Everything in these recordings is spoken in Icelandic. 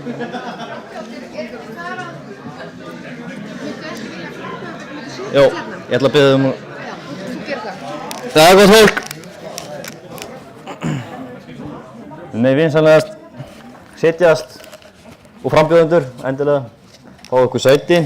Jó, ég ætla að biðja um... Það er gott fólk! Með vinsamlegast setjast og frambjóðendur, endilega fá okkur sæti.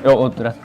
Jó, út rétt.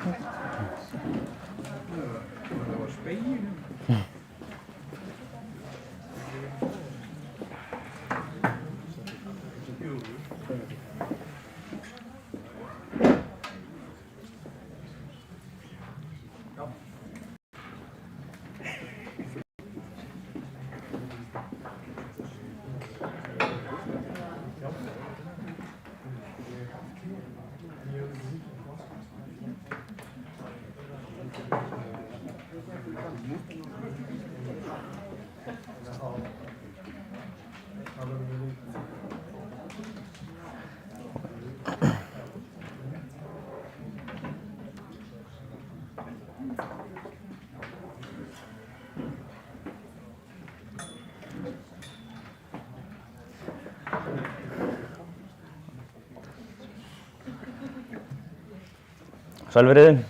Sælveriði,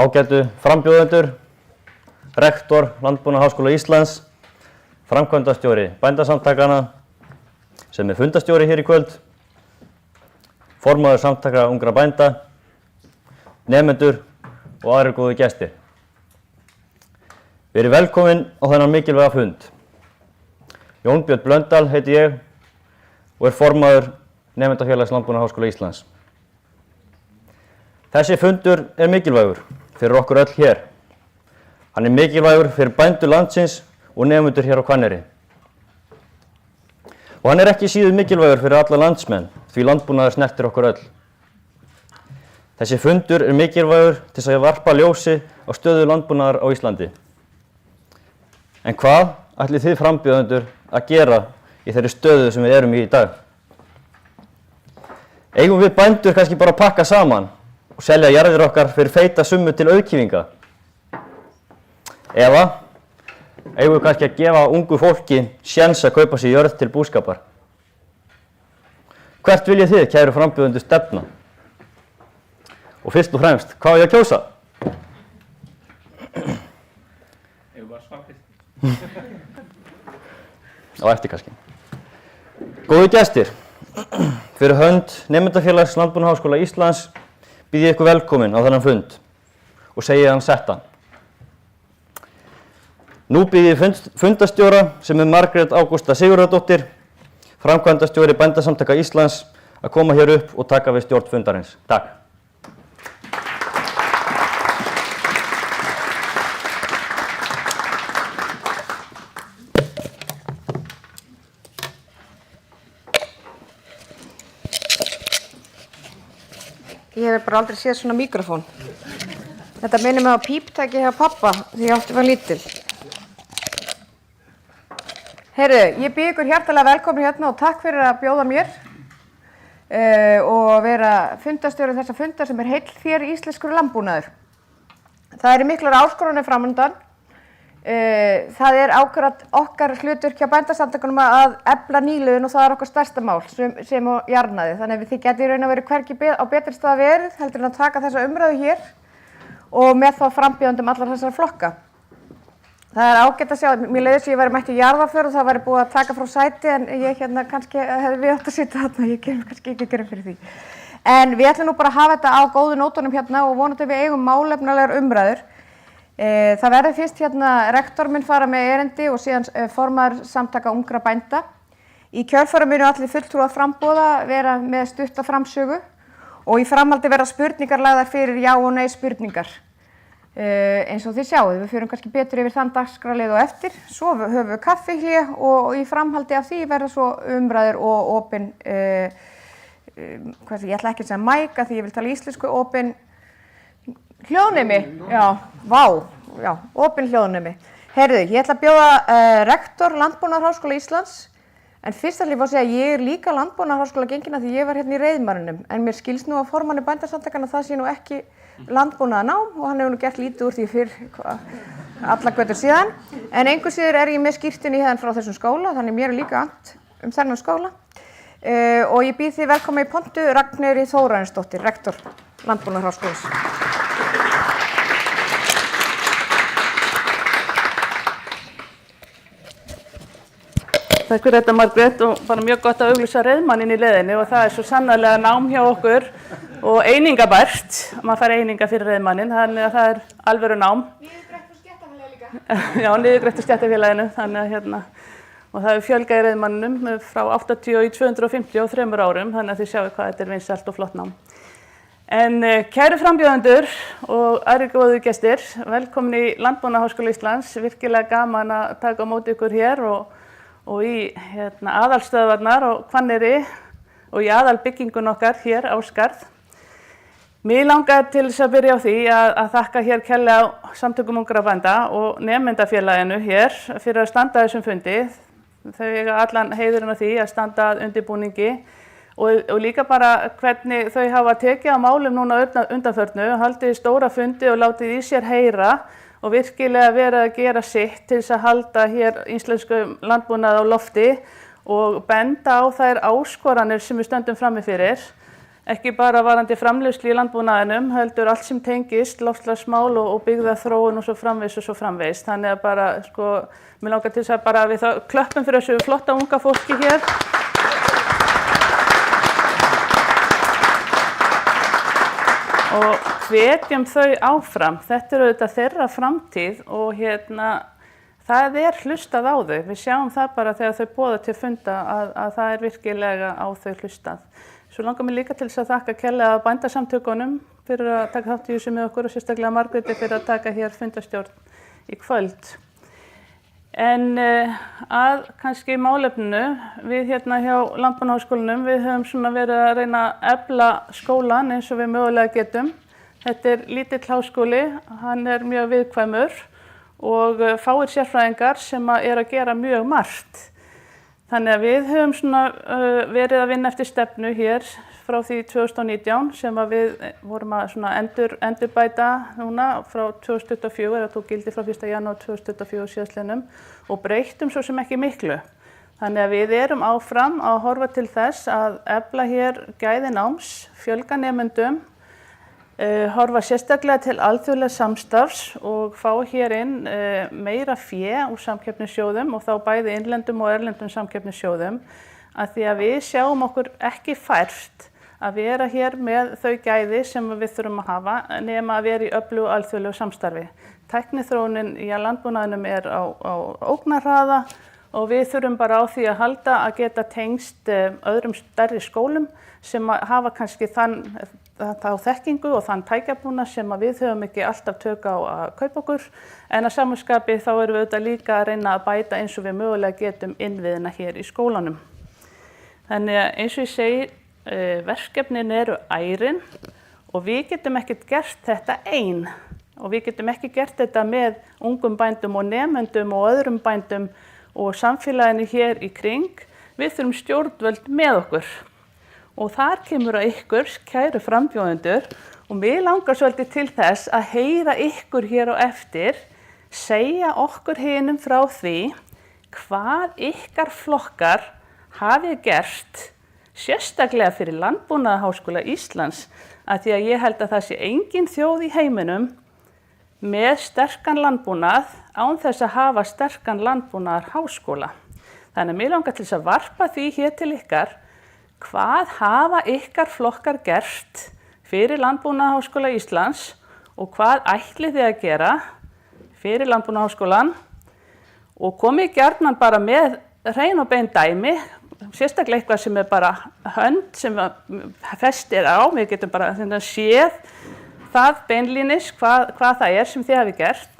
ágætu frambjóðendur, rektor Landbúnaðarháskóla Íslands, framkvæmdastjóri bændasamtakana sem er fundastjóri hér í kvöld, formaður samtaka ungra bænda, nemendur og aðrir góðu gestir. Verið velkomin á þennan mikilvæga fund. Jón Björn Blöndal heiti ég og er formaður Nemendafélags Landbúnaðarháskóla Íslands. Þessi fundur er mikilvægur fyrir okkur öll hér. Hann er mikilvægur fyrir bændur landsins og nemendur hér á Hvanneyri. Og hann er ekki síður mikilvægur fyrir alla landsmenn, því landbúnaður snertir okkur öll. Þessi fundur er mikilvægur til að varpa ljósi á stöðu landbúnaðar á Íslandi. En hvað ætlið þið frambjóðendur að gera í þeirri stöðu sem við erum í dag? Eigum við bændur kannski bara að pakka saman og selja jarðir okkar fyrir feita summu til auðkýfinga? Eða eigum við kannski að gefa ungu fólki séns að kaupa sér jörð til búskapar? Hvert viljið þið, kæru frambjóðendur, stefna? Og fyrst og fremst, hvað á ég að kjósa? Eigum við að svara fyrst? Á eftir kannski. Góðu gestir, fyrir hönd Nemendafélags Landbúnaðarháskóla Íslands býð ég ykkur velkomin á þennan fund og segi hann settan. Nú býð ég fundastjóra sem er Margrét Ágústa Sigurðardóttir, framkvæmdastjóri Bændasamtaka Íslands, að koma hér upp og taka við stjórn fundarins. Takk. Ég hef bara aldrei séð svona mikrofón. Þetta minnir mig á píptæki hjá pappa því ég átti var lítil. Heyrðu, ég býð ykkur hjartalega velkomin hérna og takk fyrir að bjóða mér og vera fundastjóri þessa fundar sem er heill þér íslenskur landbúnaður. Það eru miklar áskoranir framundan. Það er ákveðat okkar hlutverk hjá bændasamtökunum að efla nýliðun og það er okkar stærsta mál sem og jarðnaði. Þannig að þið geti í raun og verið hvergi á betri stað verið heldur en að taka þessa umræðu hér og með þá frambjóðendum allar þessara flokka. Það er ágætt að sjá, mér leiðist ég væri mætt í Jarðarfjörð og það væri búið að taka frá sæti en ég hérna kannski hefði við átt að sitja þarna, ég ger kannski ekki grein fyrir því. En við ætlum nú bara að hafa þetta á góðu nótunum hérna og vonandi við eigum málefnalegar umræður. Það verður fyrst hérna rektor minn fara með erindi og síðan formaður samtaka ungra bænda. Í kjölfari munu allir fulltrúar framboða vera með stutta framsögu og í framhaldi verða spurningar lagðar fyrir já og nei spurningar. Eins og þið sjáum, við förum kannski betur yfir þann dagskrárlið og eftir. Svo höfum við kaffihlé og í framhaldi af því verða svo umræður og opin, ég ætla ekki að segja mæka því ég vil tala íslensku, opin hljóðnemi, opin hljóðnemi. Heyrðu, ég ætla að bjóða rektor Landbúnaðarháskóla Íslands, en fyrst ætla ég að segja að ég líka Landbúnaðarháskóla gengin því ég var hérna í Reiðmarinum, en mér skilst nú að formanni Bændasamtakanna það sé nú ekki landbúnaðarnám og hann hefur nú gert lítið úr því fyrr alla götur síðan, en engu síður ég með skírteini hérna frá þessum skóla, þannig mér líka annt þennan skóla og ég býð þið velkomin í pontu Ragnheiði Þórarinsdóttir, rektor Landbúnaðarháskólans. Takk fyrir þetta, Margrét, og bara mjög gott að auglýsa Reiðmanninn í leiðinni og það svo sannarlega nám hjá okkur og einingabært. Maður fær eininga fyrir Reiðmanninn, þannig að það alvöru nám. Niðurgreitt úr stéttarfélagi líka. Já, niðurgreitt úr stéttarfélaginu, þannig að og það hefur fjölgað í Reiðmanninum frá 80 í 250 á 3 árum, þannig að þið sjáu hvað þetta vinsælt og flott nám. En kæru frambjóðendur og aðrir góðu gestir, velkomin í Landbúnaðarháskóla Íslands. Virkilega gaman að taka á móti ykkur hér og í aðalstöðvarnar og Hvanneyri og í aðalbyggingun okkar hér á Skarð. Mér langar til þess að byrja á því að þakka hér kærlega á Samtökum ungra bænda og Nemendafélaginu hér fyrir að standa þessum fundi. Þau eiga allan heiðurinn á því að standa að undirbúningi og líka bara hvernig þau hafa tekið á málum núna undanförnu, haldið stóra fundi og látið í sér heyra og virkilega verið að gera sitt til þess að halda hér íslensku landbúnaði á lofti og benda á þær áskoranir sem við stöndum frammi fyrir. Ekki bara varðandi framleiðslu í landbúnaðinum, heldur allt sem tengist, loftslagsmál og byggðaþróun og svo framvegis. Þannig að bara, mér langar til þess að bara við klöppum fyrir þessu flotta unga fólki hér. Og hvetjum þau áfram. Þetta auðvitað þeirra framtíð og það hlustað á þau. Við sjáum það bara þegar þau boða til funda að það virkilega á þau hlustað. Svo langar mér líka til þess að þakka kærlega Bændasamtökunum fyrir að taka þátt í þessu með okkur og sérstaklega Margréti fyrir að taka hér fundastjórn í kvöld. En að kannski málefninu, við hérna hjá Landbúnaðarháskólanum, við höfum verið að reyna að efla skólann eins og við mögulega getum. Þetta lítill háskóli, hann mjög viðkvæmur og fáir sérfræðingar sem að gera mjög margt. Þannig að við höfum verið að vinna eftir stefnu hér frá því 2019 sem að við vorum að endurbæta núna frá 2024, það tók gildi frá 1. janúar 2024 síðastliðnum og breyttum svo sem ekki miklu. Þannig að við erum áfram að horfa til þess að efla hér gæði náms, fjölga nemendum, horfa sérstaklega til alþjóðlegs samstarfs og fá hér inn meira fé úr samkeppnissjóðum og þá bæði innlendum og erlendum samkeppnissjóðum að því að við sjáum okkur ekki fært að vera hér með þau gæði sem við þurfum að hafa nema að vera í öflugu alþjóðlegu samstarfi. Tækniþróunin í landbúnaðinum á ógnarhraða og við þurfum bara á því að halda að geta tengst öðrum stærri skólum sem hafa kannski þá þekkingu og þann tækjabúnað sem við höfum ekki alltaf tök á að kaupa okkur en að sama skapi þá erum við auðvitað líka að reyna að bæta eins og við mögulega getum innviðina hér í skólanum. Þannig að eins og ég segi, verkefnin eru ærin og við getum ekkert gert þetta ein og við getum ekki gert þetta með ungum bændum og nemendum og öðrum bændum og samfélaginu hér í kring. Við þurfum stjórnvöld með okkur. Og þar kemur að ykkur, kæru frambjóðendur, og mig langar svolítið til þess að heyra ykkur hér á eftir, segja okkur hinum frá því hvað ykkar flokkar hafið gert, sérstaklega fyrir Landbúnaðarháskóla Íslands, að því að ég held að það sé engin þjóð í heiminum með sterkan landbúnað án þess að hafa sterkan landbúnaðarháskóla. Þannig að mig langar til þess að varpa því hér til ykkar, hvað hafa ykkar flokkar gert fyrir Landbúnaðarháskóla Íslands og hvað ætlið þið að gera fyrir Landbúnaðarháskólann og komið gjarnan bara með hrein og bein dæmi, sérstaklega eitthvað sem bara hönd sem festir á, við getum bara séð það beinlínis hvað það er sem þið hafi gert.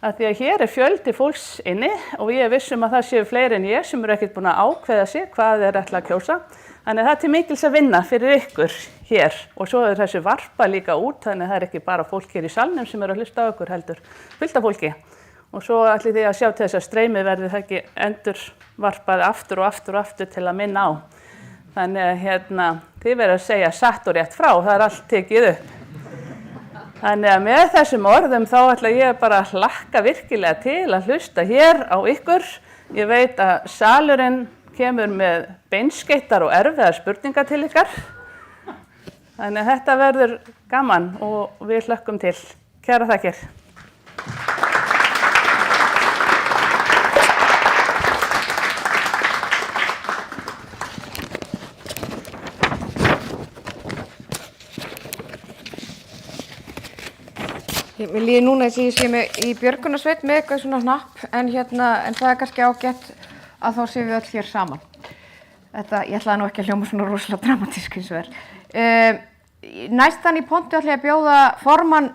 Að því að hér er fjöldi fólks inni og ég er viss að það séu fleiri en ég sem eru ekkert búin að ákveða sig hvað þeir ætla að kjósa. Þannig að það er til mikils að vinna fyrir ykkur hér og svo er þessi varpa líka út, þannig að það er ekki bara fólk hér í salnum sem eru að hlusta á ykkur heldur, fullt af fólki. Og svo ætlið þið að sjá til þess að streymið verði það ekki endur varpaði aftur og aftur og aftur til að minna á. Þannig að þið verður að segja satt og rétt frá, það er allt tekið upp. Þannig að með þessum orðum þá ætla ég bara að hlakka virkilega til að hlusta hér á ykkur. Ég veit að salurinn kemur með beinskeyttar og erfiðar spurningar til ykkar. Þannig að þetta verður gaman og við hlökkum til. Kærar þakkir. Mér líður núna þess að ég sé í björgunarsveit með eitthvað svona hnapp en það er kannski ágætt að þá séum við öll hér saman. Ég ætlaði nú ekki að hljóma svona rosalega dramatísk hins vegar. Næstan í pontu ætla ég að bjóða formann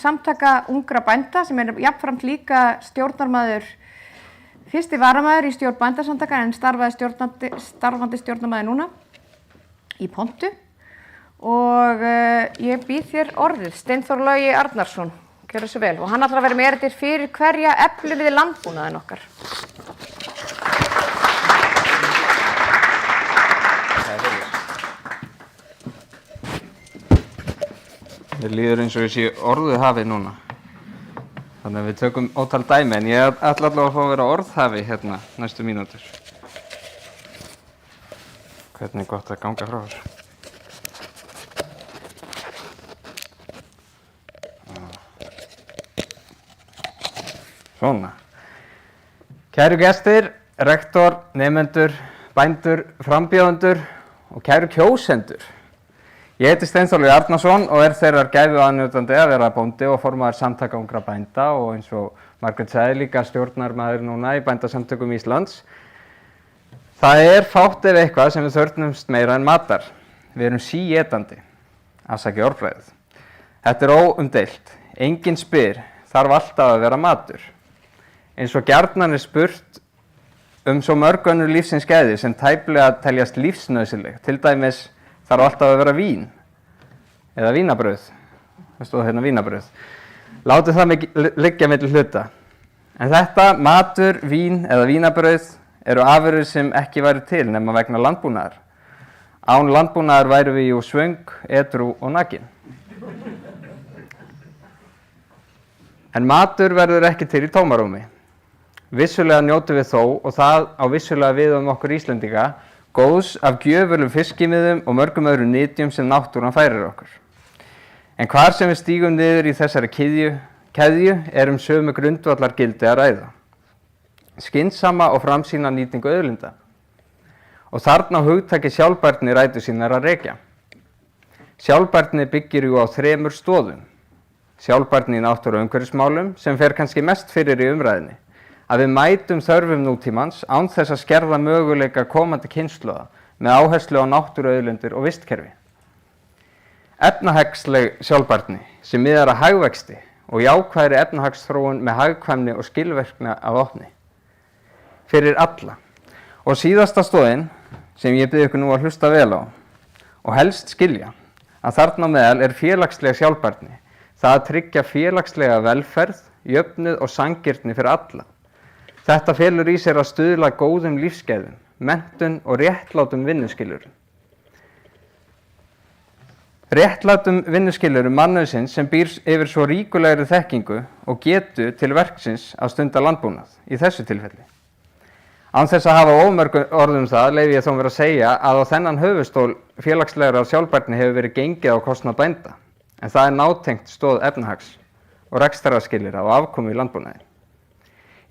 samtaka ungra bænda sem er jafnframt líka stjórnarmaður, fyrsti varamaður í stjórn bændasamtaka en starfandi stjórnarmaður núna í pontu. Og ég býð þér orðið, Steinþór Logi Arnarsson, gjörðu svo vel. Og hann ætlar að vera með erindi fyrir hverja eflu við landbúnaðinn okkar. Mér líður eins og ég sé orðið hafið núna. Þannig að við tökum ótal dæmi, en ég ætla allavega að fá að vera orðhafi hérna næstu mínútur. Hvernig er gott að ganga frá þessu? Svona. Kæru gestir, rektor, nemendur, bændur, frambjóðendur og kæru kjósendur. Ég heiti Steinþór Logi Arnarsson og er þeirrar gæfu aðnjótandi að vera bóndi og formaður samtaka ungra bænda og eins og Margrét sagði líka stjórnarmaður núna í bændasamtökum Íslands. Það er fátt ef eitthvað sem við þörfnumst meira en matar. Við erum síétandi, afsakið orðfræðið. Þetta er óumdeilt. Enginn spyr, þarf alltaf að vera matur. Eins og gjarnan er spurt svo mörg önnur lífsins gæði sem tæplega teljast lífsnauðsynleg. Til dæmis þarf alltaf að vera vín eða vínabrauð. Það stóð hérna vínabrauð. Látið það liggja milli hluta. En þetta, matur, vín eða vínabrauð eru afurðir sem ekki væri til nema vegna landbúnaðar. Án landbúnaðar væru við jú svöng, edrú og nakin. En matur verður ekki til í tómarúmi. Vissulega njótum við þó, og það á vissulega við okkur Íslendinga, góðs af gjöfulum fiskimiðum og mörgum öðrum nytjum sem náttúran færir okkur. En hvar sem við stígum niður í þessari keðju er sömu grundvallargildi að ræða. Skynnsama og framsýna nýtingu auðlinda. Og þarna á hugtaki sjálfbærni rætur sínar að rekja. Sjálfbærni byggir jú á 3 stoðum. Sjálfbærni í náttúru og umhverfismálum sem fer kannski mest fyrir í umræðinni. Að við mætum þörfum nútímans án þess að skerða möguleika komandi kynslóða með áherslu á náttúruauðlindir og vistkerfi. Efnahagsleg sjálfbærni sem miðar að hagvexti og jákvæðri efnahagsþróun með hagkvæmni og skilvirkni að opni. Fyrir alla. Og síðasta stoðin sem ég bið ykkur nú að hlusta vel á og helst skilja að þarna meðal er félagslega sjálfbærni. Það að tryggja félagslega velferð, jöfnuð og sanngirni fyrir alla. Þetta felur í sér að stuðla góðum lífsgæðum, menntun og réttlátum vinnuskiljurum. Réttlátum vinnuskiljurum mannauðsins sem býr yfir svo ríkulegri þekkingu og getu til verksins að stunda landbúnað í þessu tilfelli. Án þess að hafa ómörg orðum það leyfi ég þó vera að segja að á þennan höfuðstól félagslegrar sjálfbærni hefur verið gengið á kostnað bænda, en það er nátengt stoð efnahags og rekstrarskilyrða og afkomu í landbúnaði.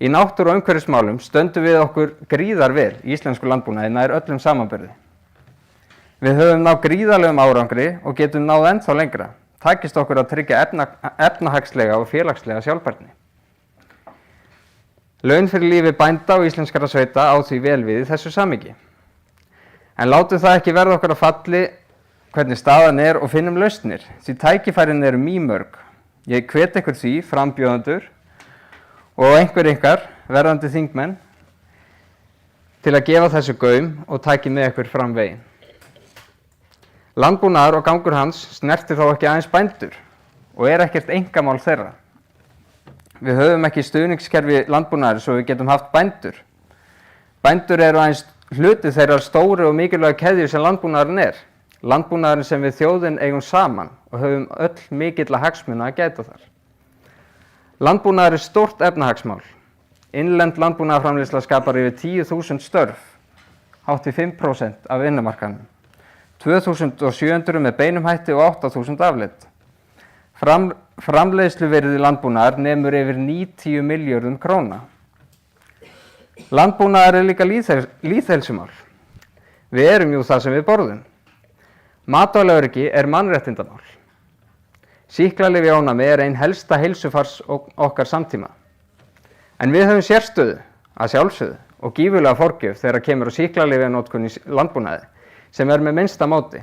Í náttúru og umhverfismálum stöndum við okkur gríðar vel í íslensku landbúnaði nær öllum samanburði. Við höfum náð gríðarlegum árangri og getum náð ennþá lengra. Takist okkur að tryggja efnahagslega og félagslega sjálfbærni. Laun fyrir lífi bænda og íslenskra sveita á því vel við í þessu samhengi. En látum það ekki verða okkur að falli hvernig staðan er og finnum lausnir, því tækifærin eru mýmörg. Ég hvet ykkur því, frambjóðendur og einhver ykkar, verðandi þingmenn, til að gefa þessu gaum og taki með ykkur fram veginn. Landbúnaður og gangur hans snertir þó ekki aðeins bændur og er ekkert einkamál þeirra. Við höfum ekki stuðningskerfi landbúnaðar svo við getum haft bændur. Bændur eru aðeins hluti þeirrar stóru og mikilvægu keðju sem landbúnaðurinn er. Landbúnaðurinn sem við þjóðin eigum saman og höfum öll mikilla hagsmuna að gæta þar. Landbúnaður er stórt efnahagsmál. Innlend landbúnaðarframleiðsla skapar yfir 10.000 störf, hátt í 5% af vinnumarkaðnum. 2.700 með beinum hætti og 8.000 afleidd. Framleiðsluvirði landbúnaðar nemur yfir 90 milljörðum króna. Landbúnaðar er líka lýðheilsumál. Við erum jú það sem við borðum. Matvælaöryggi er mannréttindamál. Sýklalyfjaónæmi er ein helsta heilsufars okkar samtíma. En við höfum sérstöðu, að sjálfsögðu, og gífurlega forgjöf þegar kemur á sýklalyfjanotkun í landbúnaði, sem er með minnsta móti.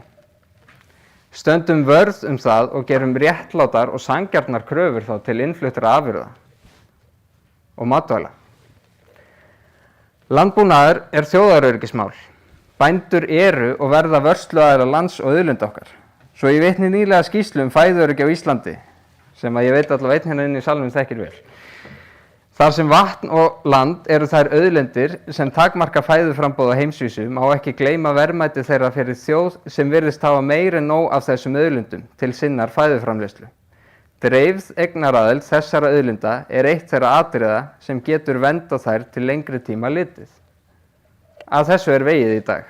Stöndum vörð það og gerum réttlátar og sanngjarnar kröfur þá til innfluttra afurða og matvæla. Landbúnaður er þjóðaröryggismál. Bændur eru og verða vörsluaðilar lands og auðlinda okkar. Svo ég vitni nýlega skýrslu fæðuöryggi á Íslandi, sem að ég veit allavega einn hérna inn í salnum þekkir vel. Þar sem vatn og land eru þær auðlindir sem takmarka fæðuframboð á heimsvísu má ekki gleyma verðmæti þeirra fyrir þjóð sem virðist hafa meira en nóg af þessum auðlindum til sinnar fæðuframleiðslu. Dreifð eignaraðild þessara auðlinda er eitt þeirra atriða sem getur verndað þær til lengri tíma litið. Að þessu er vegið í dag.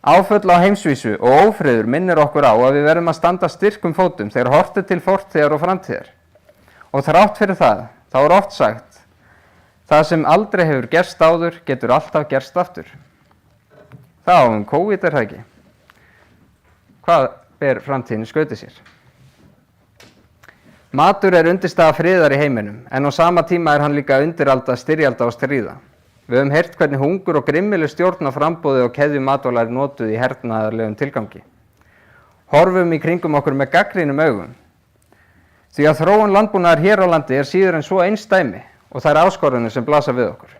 Áföll á heimsvísu og ófriður minnir okkur á að við verðum að standa styrkum fótum þegar horft er til fortíðar og framtíðar. Og þrátt fyrir það, þá er oft sagt, það sem aldrei hefur gerst áður getur alltaf gerst aftur. Það á COVID er það ekki. Hvað ber framtíðin í skauti sér? Matur er undirstaða friðar í heiminum, en á sama tíma er hann líka undiralda styrjalda og stríða. Við höfum heyrt hvernig hungur og grimmileg stjórn á framboði og keðju matvæla er notuð í hernaðarlegum tilgangi. Horfum í kringum okkur með gagnrýnum augum. Því að þróun landbúnaðar hér á landi er síður en svo einsdæmi og þær áskoranir sem blasa við okkur.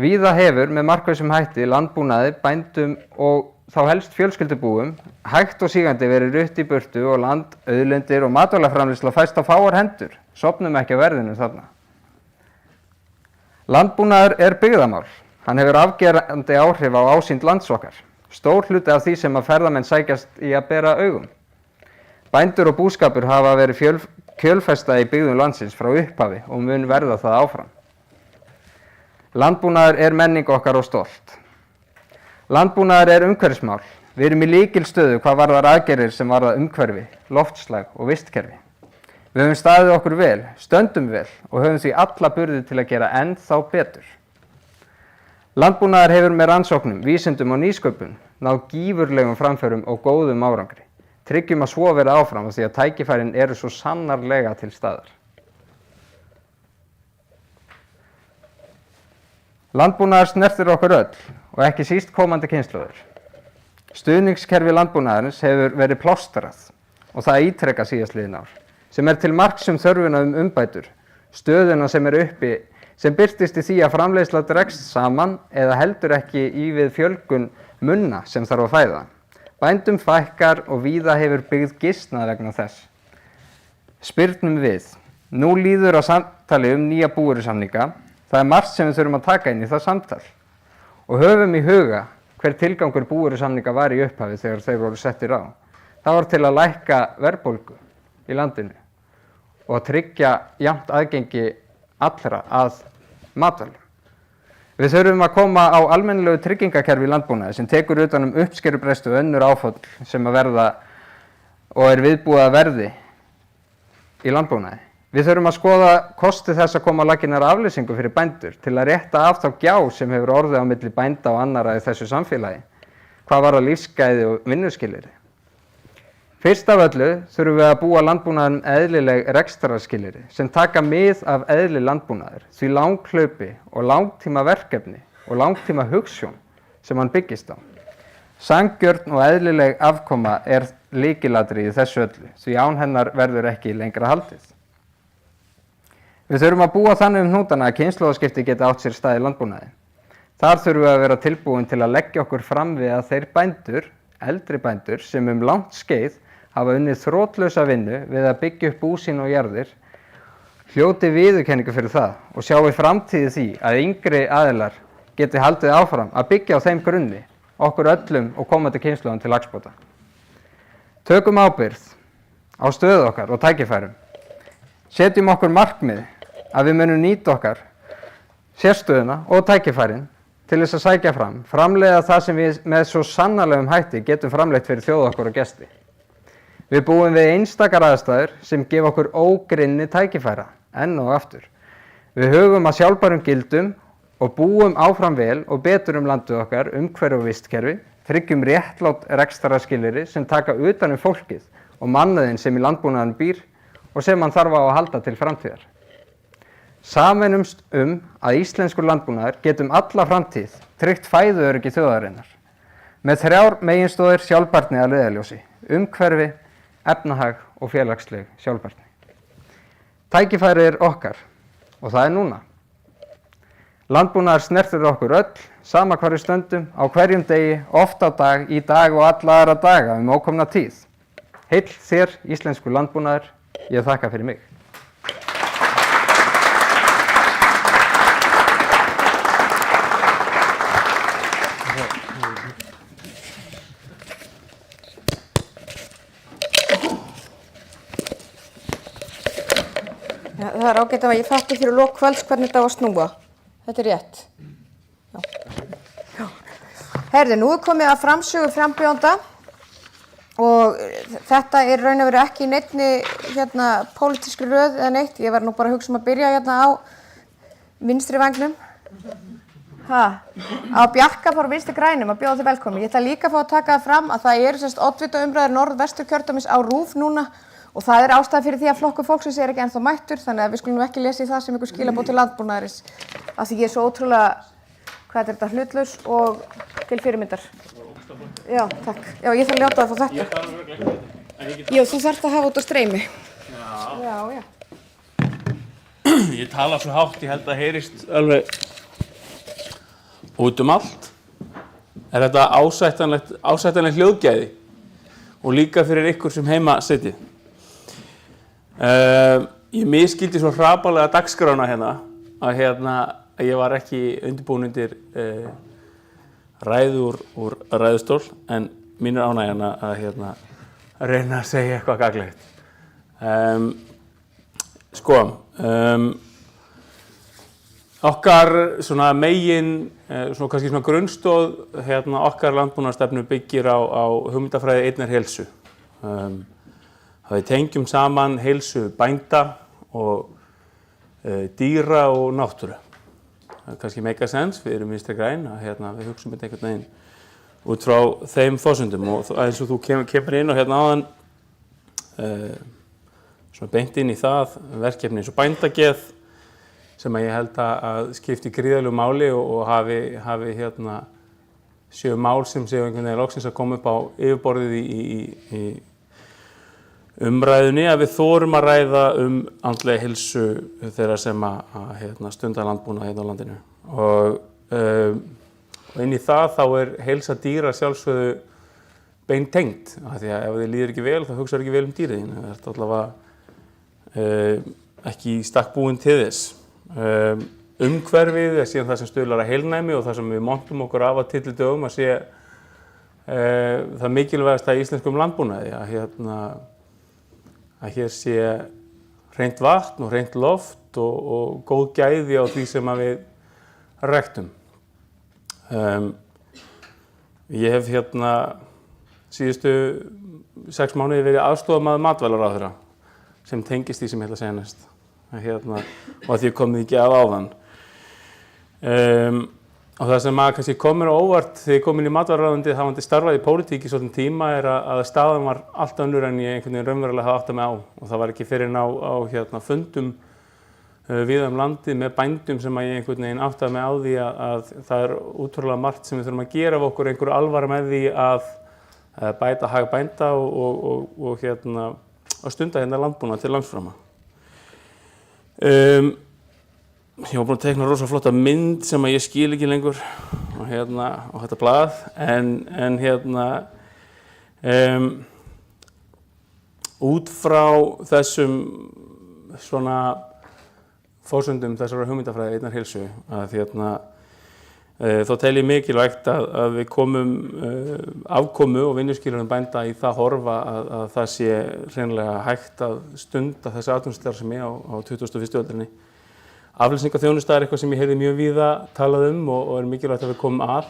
Víða hefur með markvissum hætti landbúnaði, bændum og þá helst fjölskyldubúum hægt og sígandi verið rutt í burtu og land, auðlindir og matvælaframleiðsla fæst á fáar hendur, sofnum ekki á verðinu þarna. Landbúnaður er byggðamál. Hann hefur afgerandi áhrif á ásýnd lands okkar. Stór hluti af því sem að ferðamenn sækjast í að bera augum. Bændur og búskapur hafa verið kjölfesta í byggðum landsins frá upphafi og mun verða það áfram. Landbúnaður er menning okkar og stolt. Landbúnaður er umhverfismál. Við erum í lykilstöðu hvað varðar aðgerðir sem varða umhverfi, loftslag og vistkerfi. Við höfum staðið okkur vel, stöndum vel og höfum því alla burði til að gera enn þá betur. Landbúnaður hefur með rannsóknum, vísindum og nýsköpun náð gífurlegum framförum og góðum árangri. Tryggjum að svo verða áfram því að tækifærin eru svo sannarlega til staðar. Landbúnaður snertir okkur öll og ekki síst komandi kynslóðir. Stuðningskerfi landbúnaðarins hefur verið plástrað og það ítrekka síðastliðin ár, sem er til marks þörfina umbætur, stöðuna sem er uppi, sem birtist í því að framleiðsla dregst saman eða heldur ekki í við fjölgun munna sem þarf að fæða. Bændum fækkar og víða hefur byggð gisnað vegna þess. Spyrnum við. Nú líður á samtali nýja búvörusamninga. Það er margt sem við þurfum að taka inn í það samtal. Og höfum í huga hver tilgangur búvörusamninga var í upphafi þegar þeir voru settir á. Það var til að lækka verðbólgu í landinu og að tryggja jafnt aðgengi allra að matvælum. Við þurfum að koma á almennilegu tryggingakerfi í landbúnaði sem tekur utan uppskerubrestu og önnur áföll sem að verða og er viðbúið að verði í landbúnaði. Við þurfum að skoða kosti þess að koma á laggirnar aflýsingu fyrir bændur til að rétta af þá gjá sem hefur orðið á milli bænda og annarra í þessu samfélagi. Hvað varðar lífsgæði og vinnuskilyrði? Fyrst af öllu þurfum við að búa landbúnaðum eðlileg rekstrarskilyrði sem taka mið af eðli landbúnaður, því langhlaupi og langtíma verkefni og langtíma hugsjón sem hann byggist á. Sanngjörn og eðlileg afkoma lykilatriði í þessu öllu, því án hennar verður ekki lengra haldið. Við þurfum að búa þannig hnútana að kynslóðaskipti geti átt sér stað í landbúnaði. Þar þurfum við að vera tilbúin til að leggja okkur fram við að þeir bændur, eldri bændur, sem langt skeið hafa unnið þrotlausa vinnu við að byggja upp bú sín og jarðir, hljóti viðurkenningu fyrir það og sjái framtíð því að yngri aðilar geti haldið áfram að byggja á þeim grunni, okkur öllum og komandi kynslóðum til hagsbóta. Tökum ábyrgð á stöðu okkar og tækifærum. Setjum okkur markmið að við munum nýta okkar sérstöðuna og tækifærin til þess að sækja fram, framleiða það sem við með svo sannarlegum hætti getum framleitt fyrir þjóð okkar og gesti. Við búum við einstakar aðstæður sem gefa okkur ógrynni tækifæra, enn og aftur. Við hugum að sjálfbærum gildum og búum áfram vel og betur landið okkar, umhverfi og vistkerfi, tryggjum réttlát rekstrarskilyrði sem taka utan fólkið og mannauðinn sem í landbúnaðinum býr og sem hann þarf á að halda til framtíðar. Sameinumst að íslenskur landbúnaður getum alla framtíð tryggt fæðuöryggi þjóðarinnar með 3 meginstoðir sjálfbærni að leiðarljósi: umhverfi, efnahag og félagsleg sjálfbærni. Tækifæri okkar og það núna. Landbúnaður snertir okkur öll, sama hvar við stöndum, á hverjum degi, oft á dag, í dag og alla aðra daga ókomna tíð. Heill þér, íslenskur landbúnaður, ég þakka fyrir mig. Ja, það ágætt að ég fatti fyrir lok kvölds hvernig þetta var að snúa. Þetta rétt. Já. Herðu, nú komið að framsögu frambjóðanda og þetta raun og veru ekki í neinni pólitískri röð eða neitt. Ég var nú bara að hugsa að byrja á vinstri vangnum. Á Bjarka frá Vinstri grænum að bjóða þið velkomin. Ég ætla líka að fá að taka það fram að það eru oddvita umræður Norðvesturkjördæmis á RÚV núna og það ástæða fyrir því að flokkur fólksins ekki ennþá mættur, þannig að við skulum ekki lesa í það sem ykkur skilaboð til landbúnaðarins af því ég svo ótrúlega, hlutlaus og til fyrirmyndar. Já, takk. Já, ég þarf að ljáta að fá þetta. Já, þú þarft að hafa út á streymi. Já. Ég tala svo hátt, ég held að heyrist alveg út allt. Er þetta ásættanlegt hljóðgæði og líka fyrir ykkur sem heima sitið? Ég misskildi svo hrapalega dagskrána að ég var ekki undirbúin undir ræðu úr ræðustól, en mín ánægjan að reyna að segja eitthvað gagnlegt. Okkar svona megin, kannski svona grunnstoð okkar landbúnaðarstefnu byggir á hugmyndafræði einnar heilsu. Við tengjum saman heilsu bænda og dýra og náttúru. Það kannski make a sense, við erum Vinstri græn, við hugsum þetta einhvern veginn út frá þeim forsendum og eins og þú kemur inn og áðan svona beint inn í það verkefni eins og bændageð sem ég held að skipti gríðarlegu máli og hafi séu mál sem séu einhvern veginn loksins að koma upp á yfirborðið í umræðunni, að við þorum að ræða andlega heilsu þeirra sem að stunda landbúnað á landinu. Og inn í það þá heilsa dýra sjálfsögðu beintengt, af því að ef þið líður ekki vel þá hugsar ekki vel dýrið þín. Það allavega ekki í stakk búin til þess. Umhverfið síðan það sem stuðlar að heilnæmi og það sem við montum okkur af að tillidögum að sé það mikilvægasta í íslenskum landbúnaði, að hér sé hreint vatn og hreint loft og góð gæði á því sem við ræktum. Ég hef síðustu 6 mánuði verið aðstofamaður matvælaráðherra sem tengist því sem ég ætla að segja næst. Og að því komið ekki að áðan. Og það sem kannski kom mér á óvart þegar ég kom inn í matvælaráðuneytið hafandi starfað í pólitík í svolítinn tíma að staðan var allt önnur en ég einhvern veginn raunverulega hafði áttað mig á. Og það var ekki fyrr en á fundum við landið með bændum sem að ég einhvern veginn áttaði mig á því að það útrúlega margt sem við þurfum að gera af okkur einhverju alvara með því að bæta hag bænda og stunda landbúnað til landsframa. Ég var búinn að teikna rosa flotta mynd sem að ég skil ekki lengur og þetta blað en út frá þessum svona forsendum þessara hugmyndafræði einnar heilsu að þá tel ég mikilvægt að við komum afkomu og vinnuskilyrðum bænda í það horfa að það sé hreinlega hægt að stunda þessi atvinnustarfsemi á 21. öldinni. Aflýsingaþjónusta er eitthvað sem ég heyrði mjög víða talað og er mikilvægt að við komum að.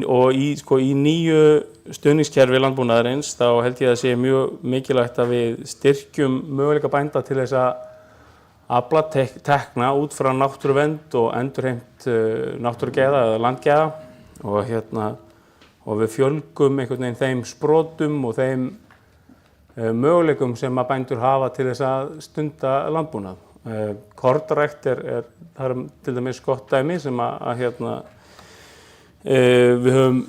Og í nýju stuðningskerfi landbúnaðarins þá held ég að sé mjög mikilvægt að við styrkjum möguleika bænda til þess að afla tekna út frá náttúruvernd og endurheimt náttúrugæða eða landgæða og við fjölgum einhvern veginn þeim sprotum og þeim möguleikum sem að bændur hafa til þess að stunda landbúnað. Kornrækt er til dæmis gott dæmi sem við höfum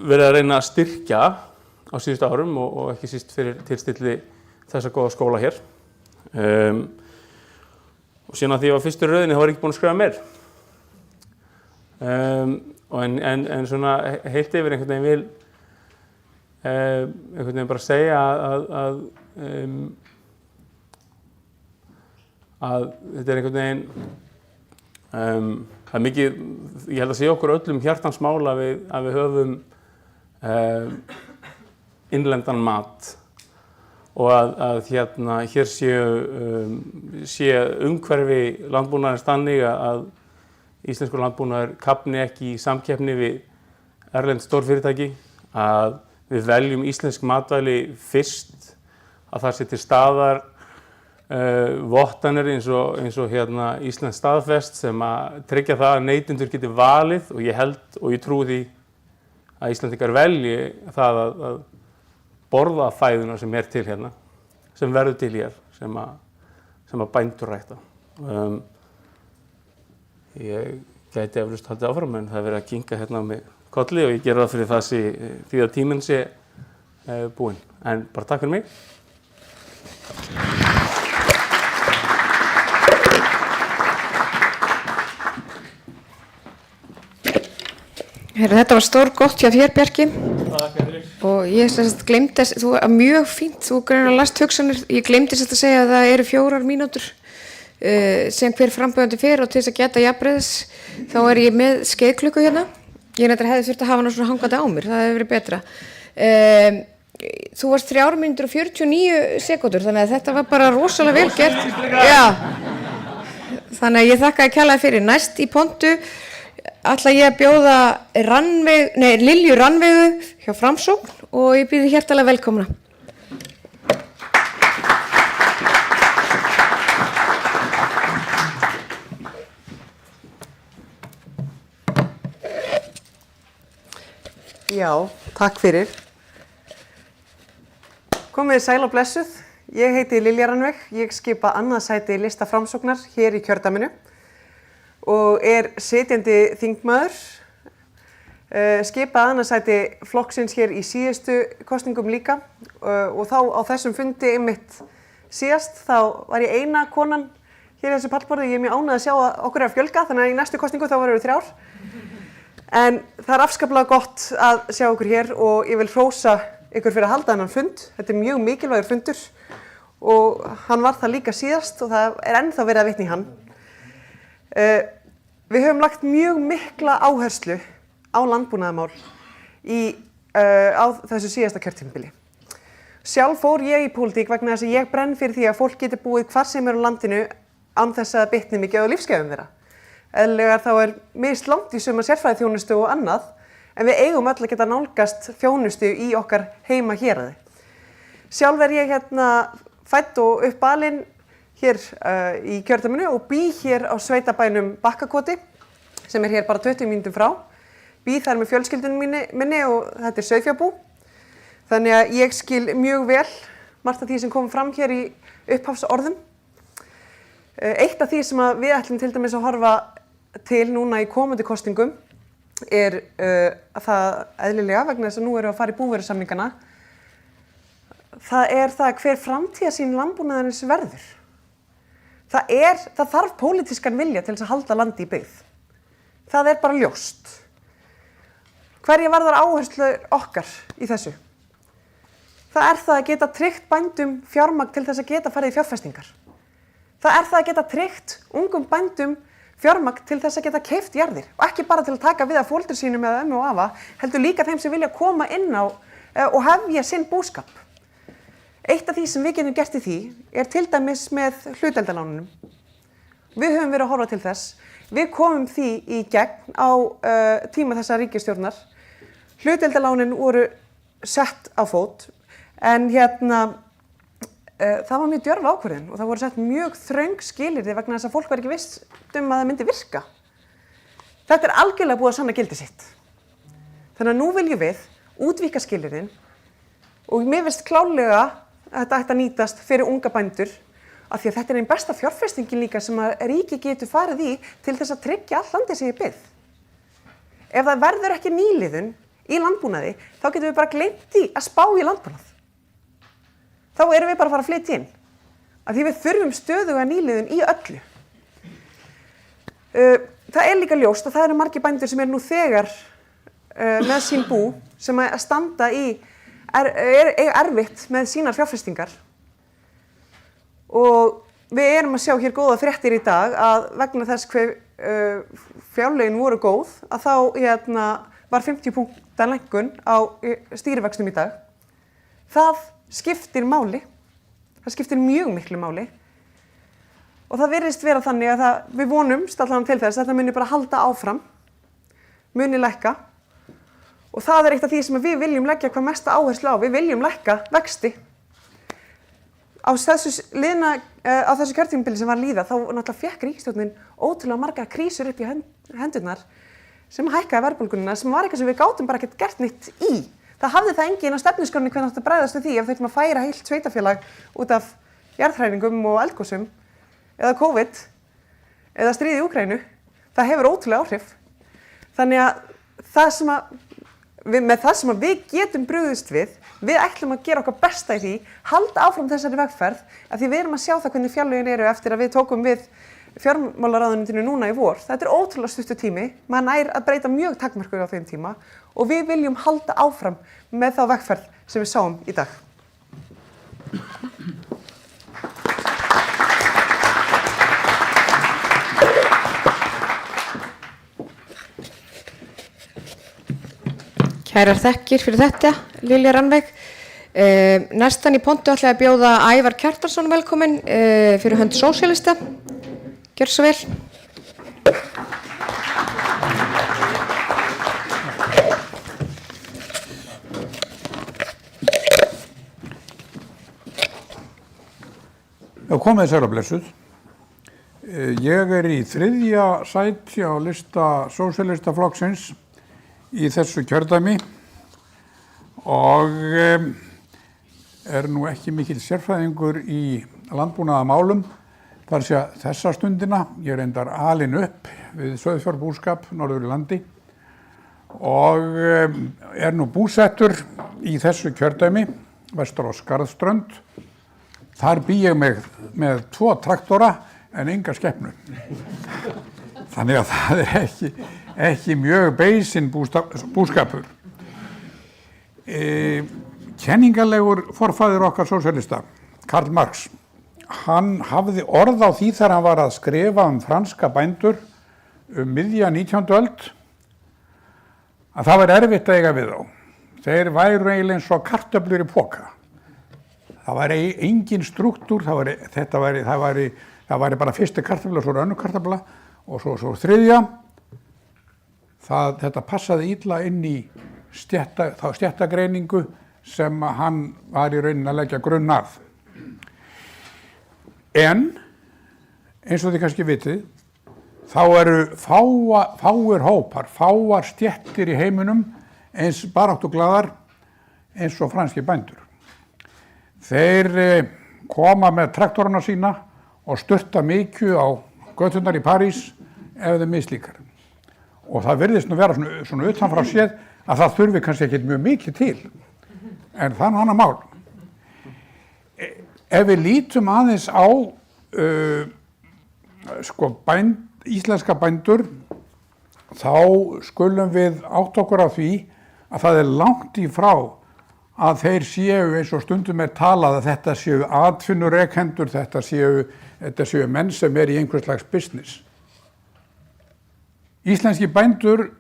verið að reyna að styrkja á síðustu árum og ekki síst fyrir tilstilli þessa góða skóla hér. Og síðan að því ég var fyrstur í röðinni þá var ég ekki búinn að skrifa meir. En svona heilt yfir einhvern veginn bara segja að þetta er einhvern veginn það er mikið, ég held að sé okkur öllum hjartans mál að við höfum innlendan mat og að hér sé umhverfi landbúnaðarins þannig að íslenskur landbúnaður kafni ekki í samkeppni við erlend stórfyrirtæki, að við veljum íslensk matvæli fyrst, að það sé til staðar vottanir eins og íslensk staðfest sem að tryggja það að neytendur geti valið og ég trúi því að Íslendingar velji það að borða fæðuna sem er til hérna, sem verður til hér, sem að bændur rækta. Ég gæti eflaust haldið áfram en það er verið að kynka hérna á mig kolli og ég geri það fyrir því að tíminn sé búinn. En bara takk fyrir mig. Þetta var stór gott hjá þér, Bjarki. Og ég gleymdi að, þú er mjög fínt, þú greinilega last hugsanir. Ég gleymdi að segja að það eru 4 mínútur sem hver frambjóðandi fer og til þess að geta jafnræðis þá er ég með skeiðklukku hérna. Ég hefði þurft að hafa hana svona hangandi á mér, það hefði verið betra. Þú varst 3 mínútur og 49 sekúndur, þannig að þetta var bara rosalega vel gert. Já. Þannig að ég þakkaði kærlega fyrir. Næst í pontu ætla ég að bjóða Lilju Rannveigu hjá Framsókn og ég býð þig hjartanlega velkomna. Já, takk fyrir. Komið sæl og blessuð. Ég heiti Lilja Rannveig. Ég skipa annað sæti lista Framsóknar hér í kjördæminu og er sitjandi þingmaður. Skipa annað sæti flokksins hér í síðustu kosningum líka og þá á þessum fundi einmitt síðast þá var ég eina konan hér í þessu pallborði. Ég er mjög ánægð að sjá að okkur er að fjölga þannig að í næstu kosningu þá verður við 3. En það er afskaplega gott að sjá okkur hér og ég vil hrósa ykkur fyrir að halda þennan fund. Þetta er mjög mikilvægur fundur og hann var það líka síðast og það er ennþá verið að vitna í hann. Við höfum lagt mjög mikla áherslu á landbúnaðarmál á þessu síðasta kjörtímabili. Sjálf fór ég í pólitík vegna þess að ég brenn fyrir því að fólk geti búið hvar sem er á landinu án þess að bitni mikið á lífsgæðum þeirra. Eðlilega þá er mislangt í suma sérfræðiþjónustu og annað, en við eigum öll að geta nálgast þjónustu í okkar heima héraði. Sjálf er ég fædd og uppalin hér í kjördæminu og bý hér á sveitabænum Bakkakoti, sem er hér bara 20 mínútum frá. Bý þar með fjölskyldunum minni og þetta er sauðfjárbú. Þannig að ég skil mjög vel margt af því sem kom fram hér í upphafsorðum. Eitt af því sem við ætlum til dæmis að horfa til núna í komandi kosningum það eðlilega vegna þess að nú erum við að fara í búvörusamningana. Það hver framtíðarsýn landbúnaðarins verður. Það þarf pólitískan vilja til þess að halda landi í byggð. Það bara ljóst. Hverja varðar áherslur okkar í þessu? Það að geta tryggt bændum fjármagn til þess að geta farið í fjárfestingar. Það að geta tryggt ungum bændum fjármagn til þess að geta keypt jarðir. Og ekki bara til að taka við af foreldrum sínum eða ömmu og afa, heldur líka þeim sem vilja koma inn á og hefja sinn búskap. Eitt af því sem við getum gert í því til dæmis með hlutdeildarlánunum. Við höfum verið að horfa til þess. Við komum því í gegn á tíma þessa ríkisstjórnar. Hlutdeildarlánin voru sett á fót, en það var mjög djörf ákvörðun og það voru sett mjög þröng skilyrði vegna þess að fólk var ekki viss að það myndi virka. Þetta algjörlega búið að sanna gildi sitt. Þannig að nú viljum við útvíkka skilyrðin og mér finnst klárlega að þetta ætti að nýtast fyrir unga bændur af því að þetta einn besta fjárfestingin líka sem að ríki getur farið í til þess að tryggja all landið sem byggð. Ef það verður ekki nýliðun í landbúnaði, þá getum við bara gleymt því að spá í landbúnað. Þá erum við bara að fara að flytja inn. Af því við þurfum stöðuga nýliðun í öllu. Það líka ljóst að það eru margir bændur sem nú þegar með sín bú sem að standa í erfitt með sínar fjárfestingar. Og við erum að sjá hér góða fréttir í dag að vegna þess hver fjárlögin voru góð að þá var 50 punkta lækkun á stýrivöxtum í dag. Það skiptir máli. Það skiptir mjög miklu máli. Og það virðist vera þannig að við vonumst allan til þess að þetta muni bara halda áfram, muni lækka. Og það eitt af því sem við viljum leggja hvað mesta áherslu á. Við viljum lækka vexti. Á þessu kjörtímabili sem var að líða, þá náttúrulega fékk ríkisstjórnin ótrúlega margar krísur upp í hendurnar sem hækkaði verðbólguna, sem var eitthvað sem við gátum bara ekkert gert neitt í. Það hafði það enginn á stefnuskránni hvernig átti að bregðast við því ef þurftum að færa heilt sveitarfélag út af jarðhræringum og eldgosum eða COVID eða stríð í Úkraínu. Það hefur ótrúlega áhrif. Þannig að með það sem við getum brugðist við ætlum að gera okkar besta í því, halda áfram þessari vegferð, af því við erum að sjá það hvernig fjárlögin eru eftir að við tókum við fjármálaráðuneytinu núna í vor. Þetta ótrúlega stuttur tími, maður nær að breyta mjög takmörkur á þeim tíma og við viljum halda áfram með þá vegferð sem við sáum í dag. Kærar þakkir fyrir þetta, Lilja Rannveig. Næstan í pontu ætla ég að bjóða Ævar Kjartansson velkominn fyrir hönd sósíalista. Gjörðu svo vel. Já, komið sæl og blessuð. Ég í 3. sæti á lista sósíalistaflokksins í þessu kjördæmi og nú ekki mikill sérfræðingur í landbúnaðarmálum þar sé þessa stundina. Ég reyndar alinn upp við sauðfjárbúskap norður í landi og nú búsettur í þessu kjördæmi vestur á Skarðströnd. Þar bý ég með 2 traktora en enga skepnu. Þannig að það ekki mjög beisinn búskapur. Kenningalegur forfaðir okkar sósíalista, Karl Marx, hann hafði orð á því þegar hann var að skrifa franska bændur miðja 19. öld að það var erfitt að eiga við þá. Þeir væru eiginlega eins og kartöflur í poka. Það væri engin struktúr, það væri bara fyrsti kartöfla, svo önnur kartöfla og svo þriðja. Þetta passaði illa inn í þá stéttagreiningu sem hann var í rauninni að leggja grunn að. En, eins og þið kannski vitið, þá eru fáir hópar, fáar stéttir í heiminum eins baráttuglaðar eins og franskir bændur. þeir koma með traktorana sína og sturta mikið á göturnar í París ef þeir mislíkar. Og það virðist nú vera svona utanfrá séð að það þurfi kannski ekki mjög mikið til, en það er nú annað mál. Ef við lítum aðeins á íslenska bændur, þá skulum við átta okkur á því að það er langt í frá að þeir séu, eins og stundum er talað, að þetta séu atvinnurekendur, þetta séu menn sem er í einhvers slags business. Íslenski bændur,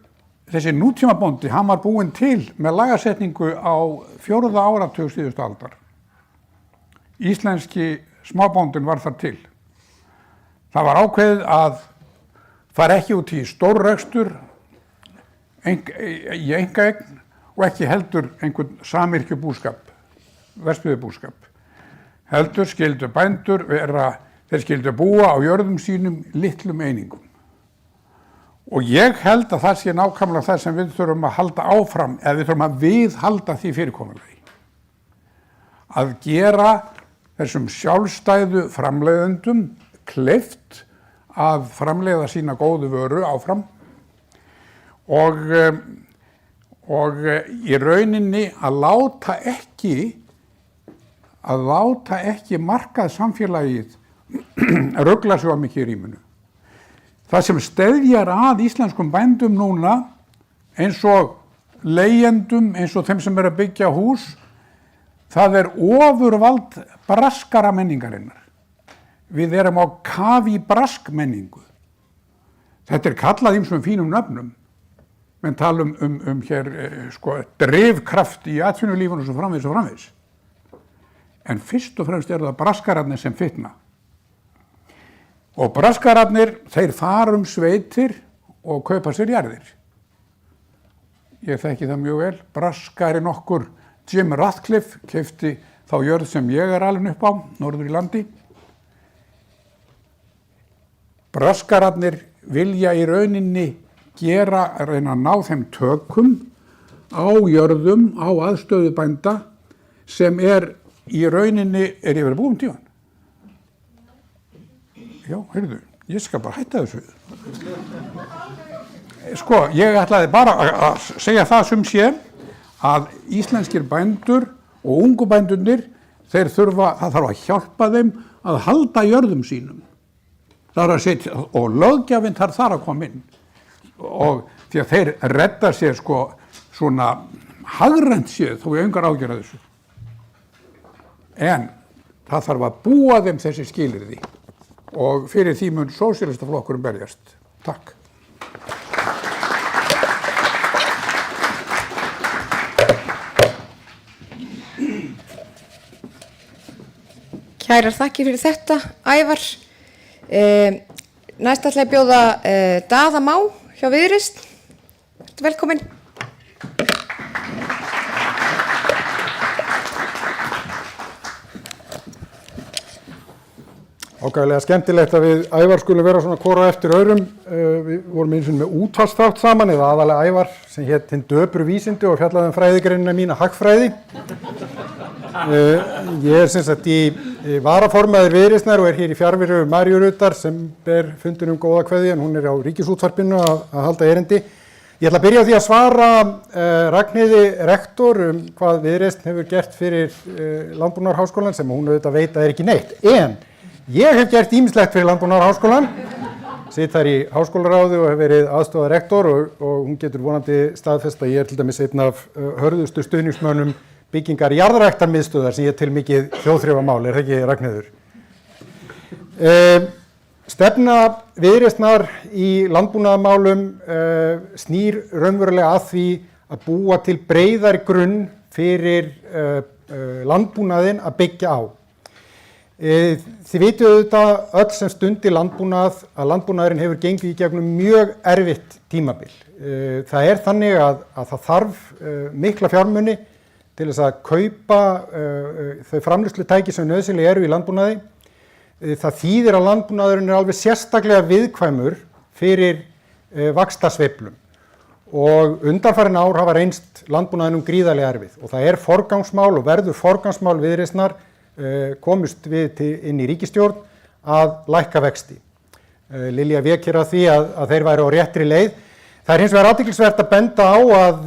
þessi nútímabóndi, hann var búinn til með lagasetningu á 4. áratug síðustu aldar. Íslenski smábóndin var þar til. Það var ákveðið að fara ekki út í stórrekstur í einkaeign og ekki heldur einhvern samyrkjubúskap, verksmiðjubúskap. Heldur skyldu bændur þeir skyldu búa á jörðum sínum litlum einingum. Og ég held að það sé nákvæmlega það sem við þurfum að halda áfram, eða við þurfum að viðhalda því fyrirkomulagi. Að gera þessum sjálfstæðu framleiðendum kleift að framleiða sína góðu vöru áfram og í rauninni að láta ekki markaðssamfélagið rugla sig of mikið í rýminu. Það sem steðjar að íslenskum bændum núna, eins og leigjendum, eins og þeim sem eru að byggja hús, það er ofurvald braskara menningarinnar. Við erum á kafi braskmenningu. Þetta er kallað ýmsum fínum nöfnum. Menn tala hér drifkraft í atvinnulífinu og svo framvegis. En fyrst og fremst eru það braskararnir sem fitna. Og braskararnir, þeir fara sveitir og kaupa sér jarðir. Ég þekki það mjög vel. Braskarinn okkur, Jim Ratcliffe, keypti þá jörð sem ég er alveg upp á, norður í landi. Braskararnir vilja í rauninni reyna að ná þeim tökum á jörðum, á aðstöðu bænda sem er í rauninni, er ég verið búinn tíman? Já, heyrðu, ég skal bara hætta þessu. Ég ætlaði bara að segja það sem sé að íslenskir bændur og ungu bændurnir, það þarf að hjálpa þeim að halda jörðum sínum. Það er að setja, og löggjafinn þarf að koma inn. Og því að þeir redda sér svona hagrænt séð, þó ég engar ágjör þessu. En það þarf að búa þeim þessi skilyrði og fyrir því mun sósíalistaflokkurinn berjast. Takk. Kærar þakkir fyrir þetta, Ævar. Næst ætla ég að bjóða Daða Má hjá Viðreisn. Velkomin. Ágæðilega skemmtilegt að við Ævar skulum vera svona hvora eftir öðrum. Við vorum eins og með útvarpsþátt saman, eða aðalega Ævar sem hét Hinn döpru vísindi og fjallaði fræðigreinina mína hagfræði. Ég er sem sagt í varaformaður Viðreisnar og er hér í fjarveru Maríu Rutar sem ber fundinum góða kveðju, en hún er á Ríkisútvarpinu að halda erindi. Ég ætla að byrja á því að svara Ragnheiði rektor hvað Viðreisn hefur gert fyrir Landbúnaðarháskólann, sem hún auðvitað veit að er ekki neitt. En ég hef gert ýmislegt fyrir Landbúnaðarháskólann, sitt þar í háskólaráði og hef verið aðstofað rektor og hún getur vonandi staðfest að ég er til dæmis einn af hörðustu stuðningsmönnum byggingar jarðræktarmiðstöðvar sem ég til mikið þjóðþrifamál, er það ekki Ragnheiður? Stefna Viðreisnar í landbúnaðarmálum snýr raunverulega að því að búa til breiðari grunn fyrir landbúnaðinn að byggja á. Þið vitum auðvitað öll sem stundi landbúnað að landbúnaðurinn hefur gengið í gegnum mjög erfitt tímabil. Það er þannig að það þarf mikla fjármuni til þess að kaupa þau framleiðslutæki sem nauðsynleg eru í landbúnaði. Það þýðir að landbúnaðurinn er alveg sérstaklega viðkvæmur fyrir vaxtasveiflum og undanfarin ár hafa reynst landbúnaðinum gríðarlega erfið og það er forgangsmál og verður forgangsmál Viðreisnar komust við inn í ríkisstjórn að lækka vexti. Lilja vék hér að því að þeir væru á réttri leið. Það er hins vegar athyglisvert að benda á að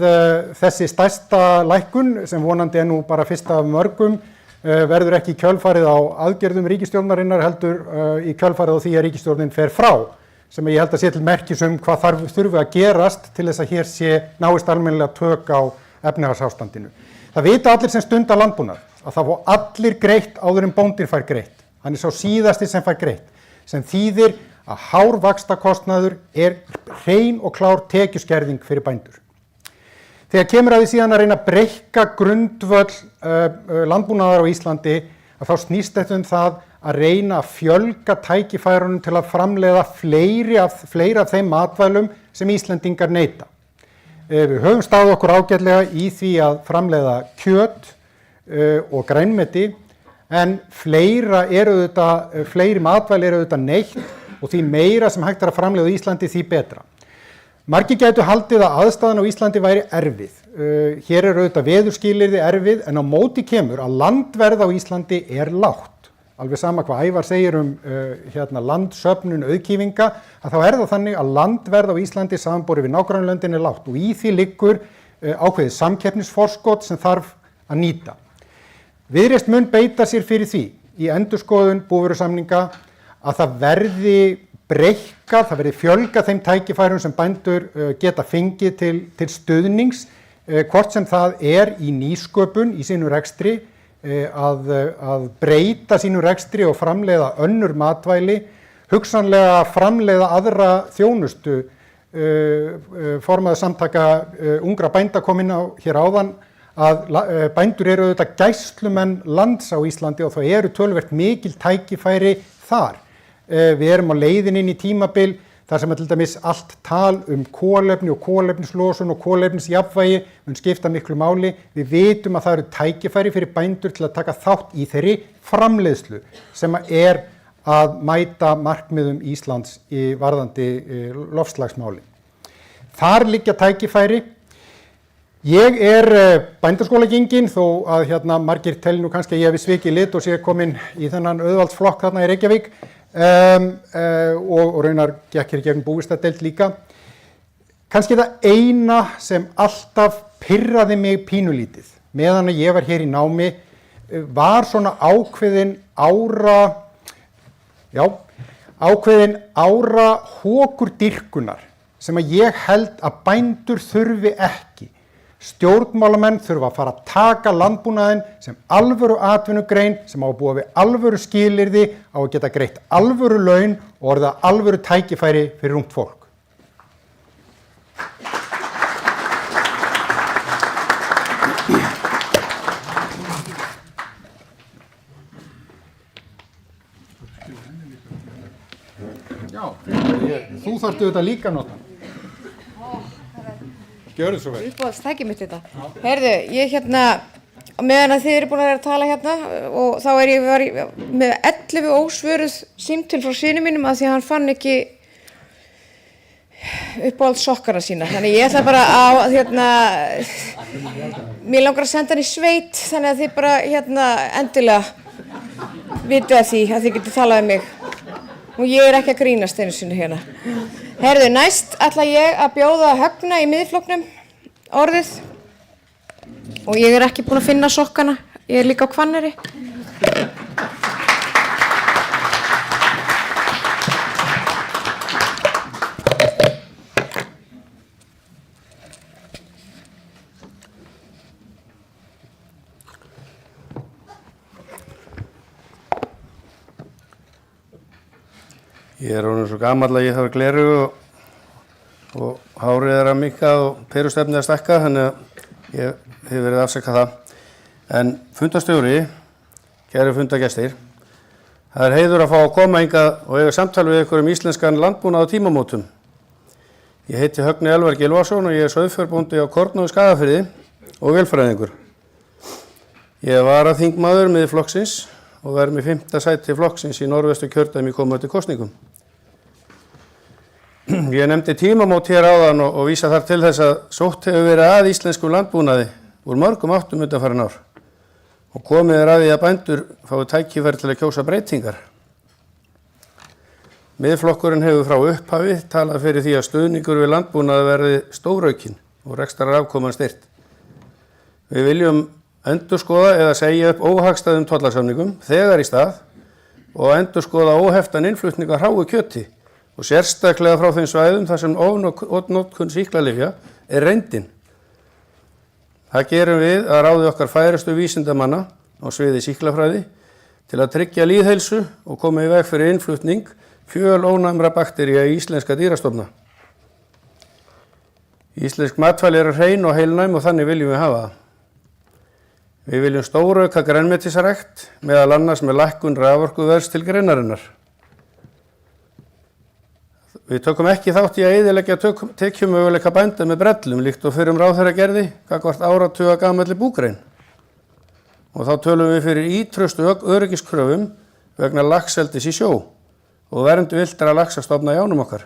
þessi stærsta lækkun, sem vonandi nú bara fyrsta af mörgum, verður ekki í kjölfarið á aðgerðum ríkisstjórnarinnar, heldur í kjölfarið á því að ríkisstjórnin fer frá, sem ég held að sé til merkis hvað þurfi að gerast til þess að hér náist almennilega tök á efnahagsástandinu. Það vita allir sem stunda landbúnað að það fá allir greitt áður en bóndinn fær greitt. Hann er sá síðasti sem fær greitt, sem þýðir að hár vaxtakostnaður er hrein og klár tekjuskerðing fyrir bændur. Þegar kemur að því síðan að reyna að breikka grundvöll landbúnaðar á Íslandi, að þá snýst þetta það að reyna að fjölga tækifærunum til að framleiða fleiri af þeim matvælum sem Íslendingar neyta. Við höfum staðið okkur ágætlega í því að framleiða kjöt og grænmeti, en fleiri matvæli eru auðvitað neytt og því meira sem hægt er að framleiða á Íslandi því betra. Margir gætu haldið að aðstaðan á Íslandi væri erfið. Hér eru auðvitað veðurskilyrði erfið, en á móti kemur að landverð á Íslandi er lágt. Alveg sama hvað Ævar segir landsöfnun auðkýfinga, að þá er það þannig að landverð á Íslandi samanborið við nágrannalöndin er lágt og í því liggur ákveðið samkeppnisforskot sem þarf að nýta. Viðreisn mun beita sér fyrir því í endurskoðun búvörusamninga að það verði breikkað, það verði fjölgað þeim tækifærum sem bændur geta fengið til stuðnings, hvort sem það er í nýsköpun í sínu rekstri, að breyta sínu rekstri og framleiða önnur matvæli, hugsanlega framleiða aðra þjónustu. Formaður samtaka ungra bænda kom inn á hér áðan að bændur eru auðvitað gæslumenn lands á Íslandi og það eru töluvert mikil tækifæri þar. Við erum á leiðin inn í tímabil þar sem til dæmis allt tal kolefni og kolefnislosun og kolefnisjafnvægi mun skipta miklu máli. Við vitum að það eru tækifæri fyrir bændur til að taka þátt í þeirri framleiðslu sem er að mæta markmiðum Íslands í varðandi loftslagsmáli. Þar liggja tækifæri. Ég er bændaskólagenginn þó að margir telli nú kannski að ég hefi svikið lit og sé komin í þennan auðvaldsflokk þarna í Reykjavík og raunar gekk hér gegn búvistadeild líka. Kannski það eina sem alltaf pirraði mig pínulítið meðan ég var hér í námi var svona ákveðin ára hókurdýrkunar sem að ég held að bændur þurfi ekki. Stjórnmálamenn þurfa að fara að taka landbúnaðinn sem alvöru atvinnugrein sem á að búa við alvöru skilyrði, á að geta greitt alvöru laun og orða alvöru tækifæri fyrir ungt fólk. Já, þú þarftu þetta líka nota. Gjörðu svo vel. Uppáhaldstæki mitt þetta. Heyrðu, ég meðan að þið eru búin að vera að tala og þá var ég með 11 ósvöruð símtöl frá syni mínum að því að hann fann ekki uppáhaldssokkana sína. Þannig ég ætla bara að mér langar að senda hann í sveit þannig að þið bara endilega vitið að því að þið getið talað um mig. Og ég er ekki að grínast einu sinni hérna. Heyrðu, næst ætla ég að bjóða Högna í Miðflokknum orðið og ég er ekki búin að finna sokkana, ég er líka á Hvanneyri. Ég er orðinn svo gamall að ég þarf gleru og hárið er að minnka og perustefnið að stækka, þannig að ég hef verið að afsaka það. En fundarstjóri, kæru fundargestir, það er heiður að fá að koma hingað og eiga samtal við ykkur íslenskan landbúnað á tímamótum. Ég heiti Högni Elvar Gylfason og ég er sauðfjárbóndi á Kornó í Skagafirði og vélfræðingur. Ég er varaþingmaður Miðflokksins og verð með 5. sæti flokksins í Norðvesturkjördæmi í komandi kosningum. Ég nefndi tímamót hér áðan og vísa þar til þess að sótt hefur verið að íslenskum landbúnaði úr mörgum áttum undanfarin ár. og komið er að því að bændur fái tækifæri til að kjósa breytingar. Miðflokkurinn hefur frá upphafi talað fyrir því að stuðningur við landbúnaði verði stóraukinn og rekstrarafkoman styrkt. Við viljum endurskoða eða segja upp óhagstæðum tollasamningum þegar í stað og endurskoða óheftan innflutning á hráu kjöti og sérstaklega frá þeim svæðum þar sem ofnotkun sýklalyfja er reyndin. Það gerum við að ráði okkar færustu vísindamanna á sviði sýklafræði til að tryggja lýðheilsu og koma í veg fyrir innflutning fjölónæmra baktería í íslenska dýrastofna. Íslensk matvæli eru hrein og heilnæm og þannig viljum við hafa það. Við viljum stórauka grænmetisrækt meðal annars með lækkun raforkuverðs til greinarinnar. Við tökum ekki þátt í að eyðileggja tekjumöguleika bænda með brellum líkt og fyrrum ráðherra gerði gagnvart áratuga gamalli búgrein. Og þá tölum við fyrir ítrustu öryggiskröfum vegna laxeldis í sjó og vernd villtra laxastofna í ánum okkar.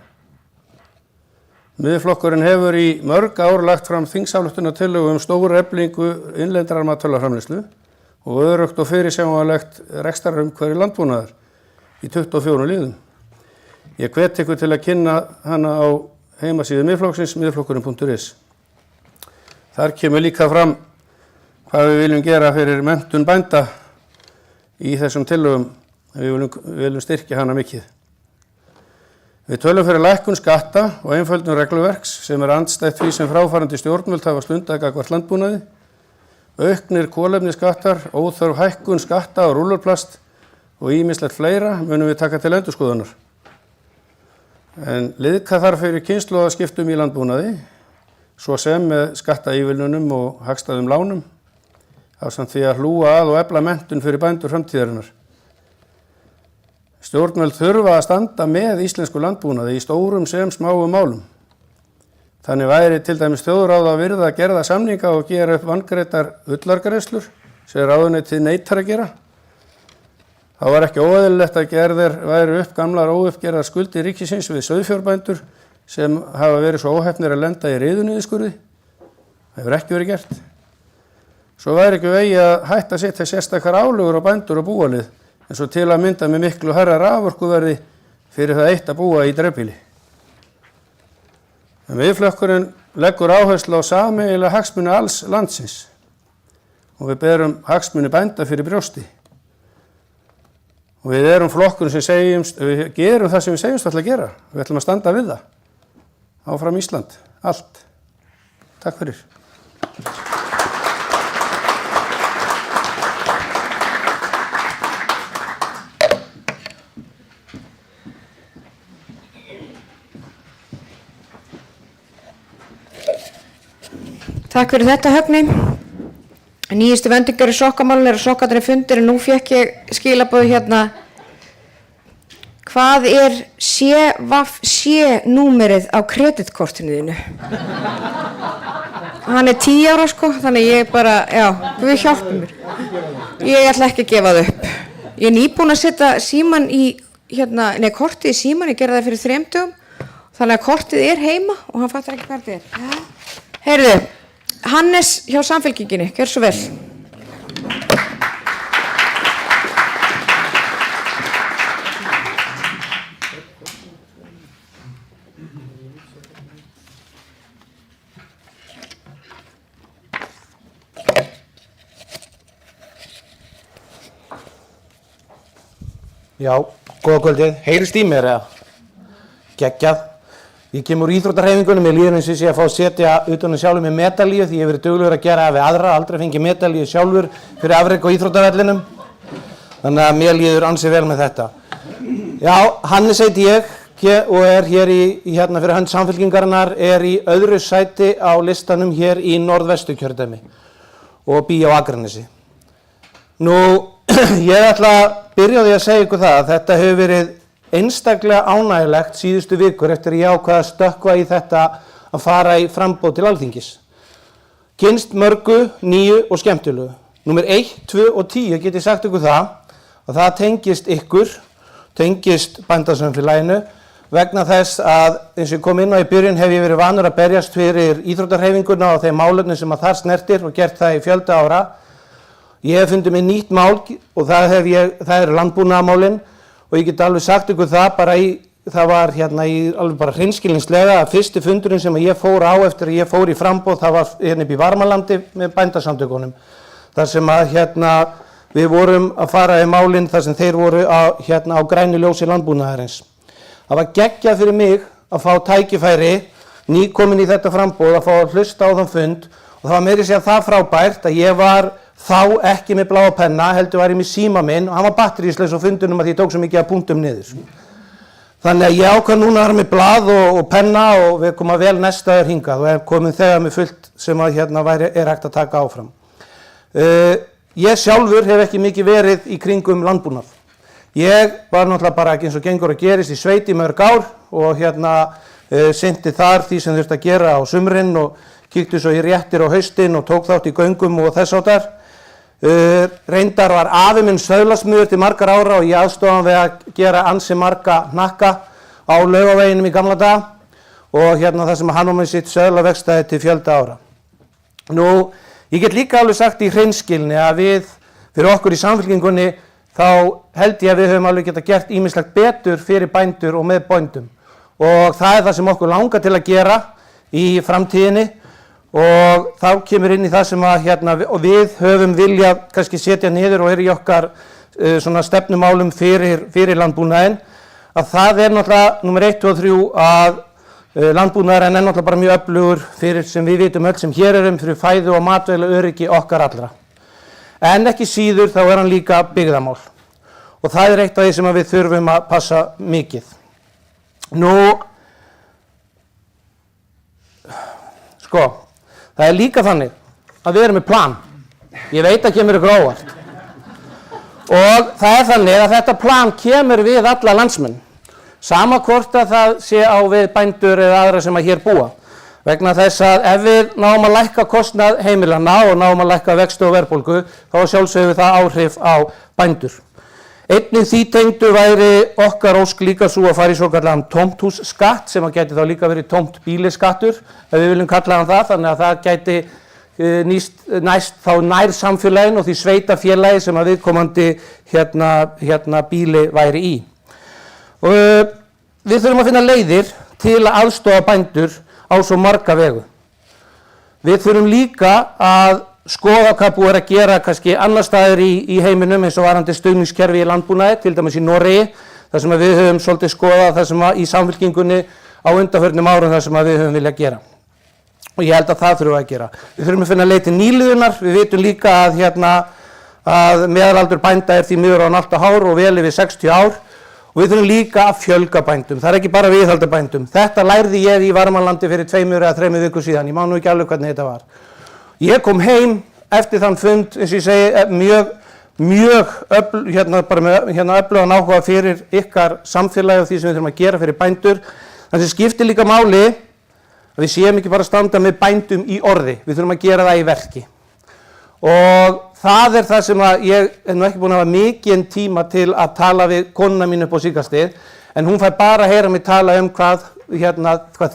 Miðflokkurinn hefur í mörg ár lagt fram þingsályktunartillögu stóra eflingu innlendrar matvælaframleiðslu og öruggt og fyrirsjáanlegt rekstrarumhverfi landbúnaðar í 24 liðum. Ég hvet ykkur til að kynna hana á heimasíðu Miðflokksins, miðflokkurinn.is. Þar kemur líka fram hvað við viljum gera fyrir menntun bænda í þessum tillögum. Við viljum styrkja hana mikið. Við tölum fyrir lækkun skatta og einföldun regluverks sem er andstætt því sem fráfarandi stjórnvöld hafa stundað gagnvart landbúnaði. Auknir kolefnisskattar, óþörf hækkun skatta á rúllurplast og ýmislegt fleira munum við taka til endurskoðunar. En liðka þarf fyrir kynslóðaskiptum í landbúnaði, svo sem með skattaívilnunum og hagstæðum lánum, ásamt því að hlúa að og efla menntun fyrir bændur framtíðarinnar. Stjórnvöld þurfa að standa með íslensku landbúnaði í stórum sem smáum málum. Þannig væri til dæmis þjóðráð að virða að gerða samninga og gera upp vangreiddar ullargreiðslur sem ráðuneytið neitar að gera. Það var ekki óeðlilegt að gerðir væri upp gamlar óuppgerðar skuldir ríkisins við sauðfjárbændur sem hafa verið svo óheppnir að lenda í riðuniðurskurði. Það hefur ekki verið gert. Svo væri ekki vegi að hætta að setja sérstakar álögur á bændur og búalið eins og til að mynda með miklu hærra raforkuverði fyrir það eitt að búa í dreifbýli. En Miðflokkurinn leggur áherslu á sameiginlega hagsmuni alls landsins og við berum hagsmuni bænda fyrir brjósti. Og við erum flokkurinn við gerum það sem við segjumst ætla að gera. Við ætlum að standa við það. Áfram Ísland, allt. Takk fyrir. Takk fyrir þetta, Högni. Nýjustu vendingar í sokkamálun að sokkarnir fundir en nú fékk ég skilaboð hérna. Hvað er CVC-númerið á kreditkortinu þínu? Hann er 10 ára sko, þannig ég bara, Guð hjálpi mér. Ég ætla ekki að gefa það upp. Ég er nýbúin að setja síman í, kortið í síman, ég gerði það fyrir 3 dögum. Þannig að kortið er heima og hann fattar ekki hvað þetta er. Heyrðu. Hannes hjá Samfylkingunni, gjör svo vel. Já, góða kvöldið. Heyrist í mér eða? Geggjað. Ég kem úr íþróttahreyfingunum, ég líður eins og sé að fá að setja utan sjálfur með medalíu því ég hef verið duglegur að gera við aðra, aldrei fengið medalíu sjálfur fyrir afrek á íþróttavellinum. Þannig að mér líður ansi vel með þetta. Já, Hannes heiti ég og er hér fyrir hönd Samfylkingarinnar, er í öðru sæti á listanum hér í Norðvesturkjördæmi og bý á Akranesi. Nú, ég ætla að byrja á því að segja ykkur það að þetta hefur verið einstaklega ánægilegt síðustu vikur eftir að ég ákvað að stökkva í þetta að fara í framboð til Alþingis. Kynnst mörgu, nýju og skemmtilegu. Númer 1, 2 og 10 get ég sagt ykkur það að það tengist ykkur, tengist bændasamfélaginu vegna þess að eins og ég kom inn á í byrjun hef ég verið vanur að berjast fyrir íþróttahreyfinguna og þeim málefnum sem að þar snertir og gert það í fjölda ára. Ég hef fundið mér nýtt mál og það eru landbúnaðarmálin og ég get alveg sagt ykkur það bara það var hérna alveg bara hreinskilnislega að fyrsti fundurinn sem ég fór á eftir að ég fór í framboð, það var hérna upp í Varmalandi með bændasamtökunum. Þar sem að við vorum að fara í málinn þar sem þeir voru á grænu ljósi landbúnaðarins. Það var geggjað fyrir mig að fá tækifæri, nýkomin í þetta framboð, að fá að hlusta á þann fund og það var meira að segja það frábært að ég var þá ekki með bláa penna, heldur var ég með síma minn og hann var batteríslaus á fundunum að ég tók svo mikið af punktum niður. Þannig að ég ákvað núna að vera með blað og penna og við komum vel næstaður hingað og komum þegar með fullt sem að er hægt að taka áfram. Ég sjálfur hef ekki mikið verið í kringum landbúnað. Ég var náttúrulega bara eins og gengur að gerist í sveit í mörg ár og sinnti þar því sem þurfti að gera á sumrin og kíkti svo í réttir á haustin og tók þátt í göngum og þess áttar. Reyndar var afi minn sauðlasmiður til margar ára og ég aðstoða hann við að gera ansi marga hnakka á Laugaveginum í gamla daga og það sem hann var með sitt sauðlavegstæði til fjölda ára. Nú, ég get líka alveg sagt í hreinskilni að fyrir okkur í Samfylkingunni, þá held ég að við höfum alveg getað gert ýmislegt betur fyrir bændur og með bændum. Og það er það sem okkur langar til að gera í framtíðinni og þá kemur inn í það sem og við höfum viljað kannski setja niður og í okkar stefnumálum fyrir landbúnaðinn, að það er náttúrulega númer 1 og 3 að landbúnaðurinn er náttúrulega bara mjög öflugur fyrir sem við vitum öll sem hér erum fyrir fæðu og matvæla öryggi okkar allra. En ekki síður þá er hann líka byggðamál og það er eitt af því sem við þurfum að passa mikið. Nú, það er líka þannig að við erum með plan. Ég veit að kemur ykkur óvart. Og það er þannig að þetta plan kemur við alla landsmenn. Sama hvort að það sé á við bændur eða aðra sem að hér búa. Vegna þess að ef við náum að lækka kostnað heimilanna og náum að lækka vexti og verðbólgu, þá sjálfsögum það áhrif á bændur. Einnig því tengdu væri okkar ósk líka svo að fara í svokallaðan tómthússkatt sem að gæti þá líka verið tómtbílaskattur, ef við viljum kalla hann það, þannig að það gæti næst þá nær samfélagin og því sveitafélagi sem að viðkomandi bíli væri í. Og við þurfum að finna leiðir til að aðstoða bændur á svo marga vegu. Við þurfum líka að skoða hvað búið er að gera kannski annar staðar í heiminum eins og varandi stuðningskerfi í landbúnaði, til dæmis í Noregi, þar sem við höfum svolítið skoðað það sem í Samfylkingunni á undanförnum árum þar sem við höfum viljað gera. Og ég held að það þurfum að gera. Við þurfum að finna leið til nýliðunar, við vitum líka að meðalaldur bænda er því miður á nátt hár og vel yfir 60 ár. Og við þurfum líka að fjölga bændum, það er ekki bara viðhalda bændum. Þetta lærði ég í Varmalandi fyrir 2 eða 3 vikur síðan, ég man nú ekki alveg hvernig þetta var. Ég kom heim eftir þann fund, eins og ég segi, mjög öflugan áhuga fyrir ykkar samfélagi og því sem við þurfum að gera fyrir bændur. Þannig skiptir líka máli að við séum ekki bara að standa með bændum í orði, við þurfum að gera það í verki. Og það er það sem að ég hef nú ekki búin að hafa mikinn tíma til að tala við konuna mín upp á síðkastið, en hún fær bara að heyra mig tala hvað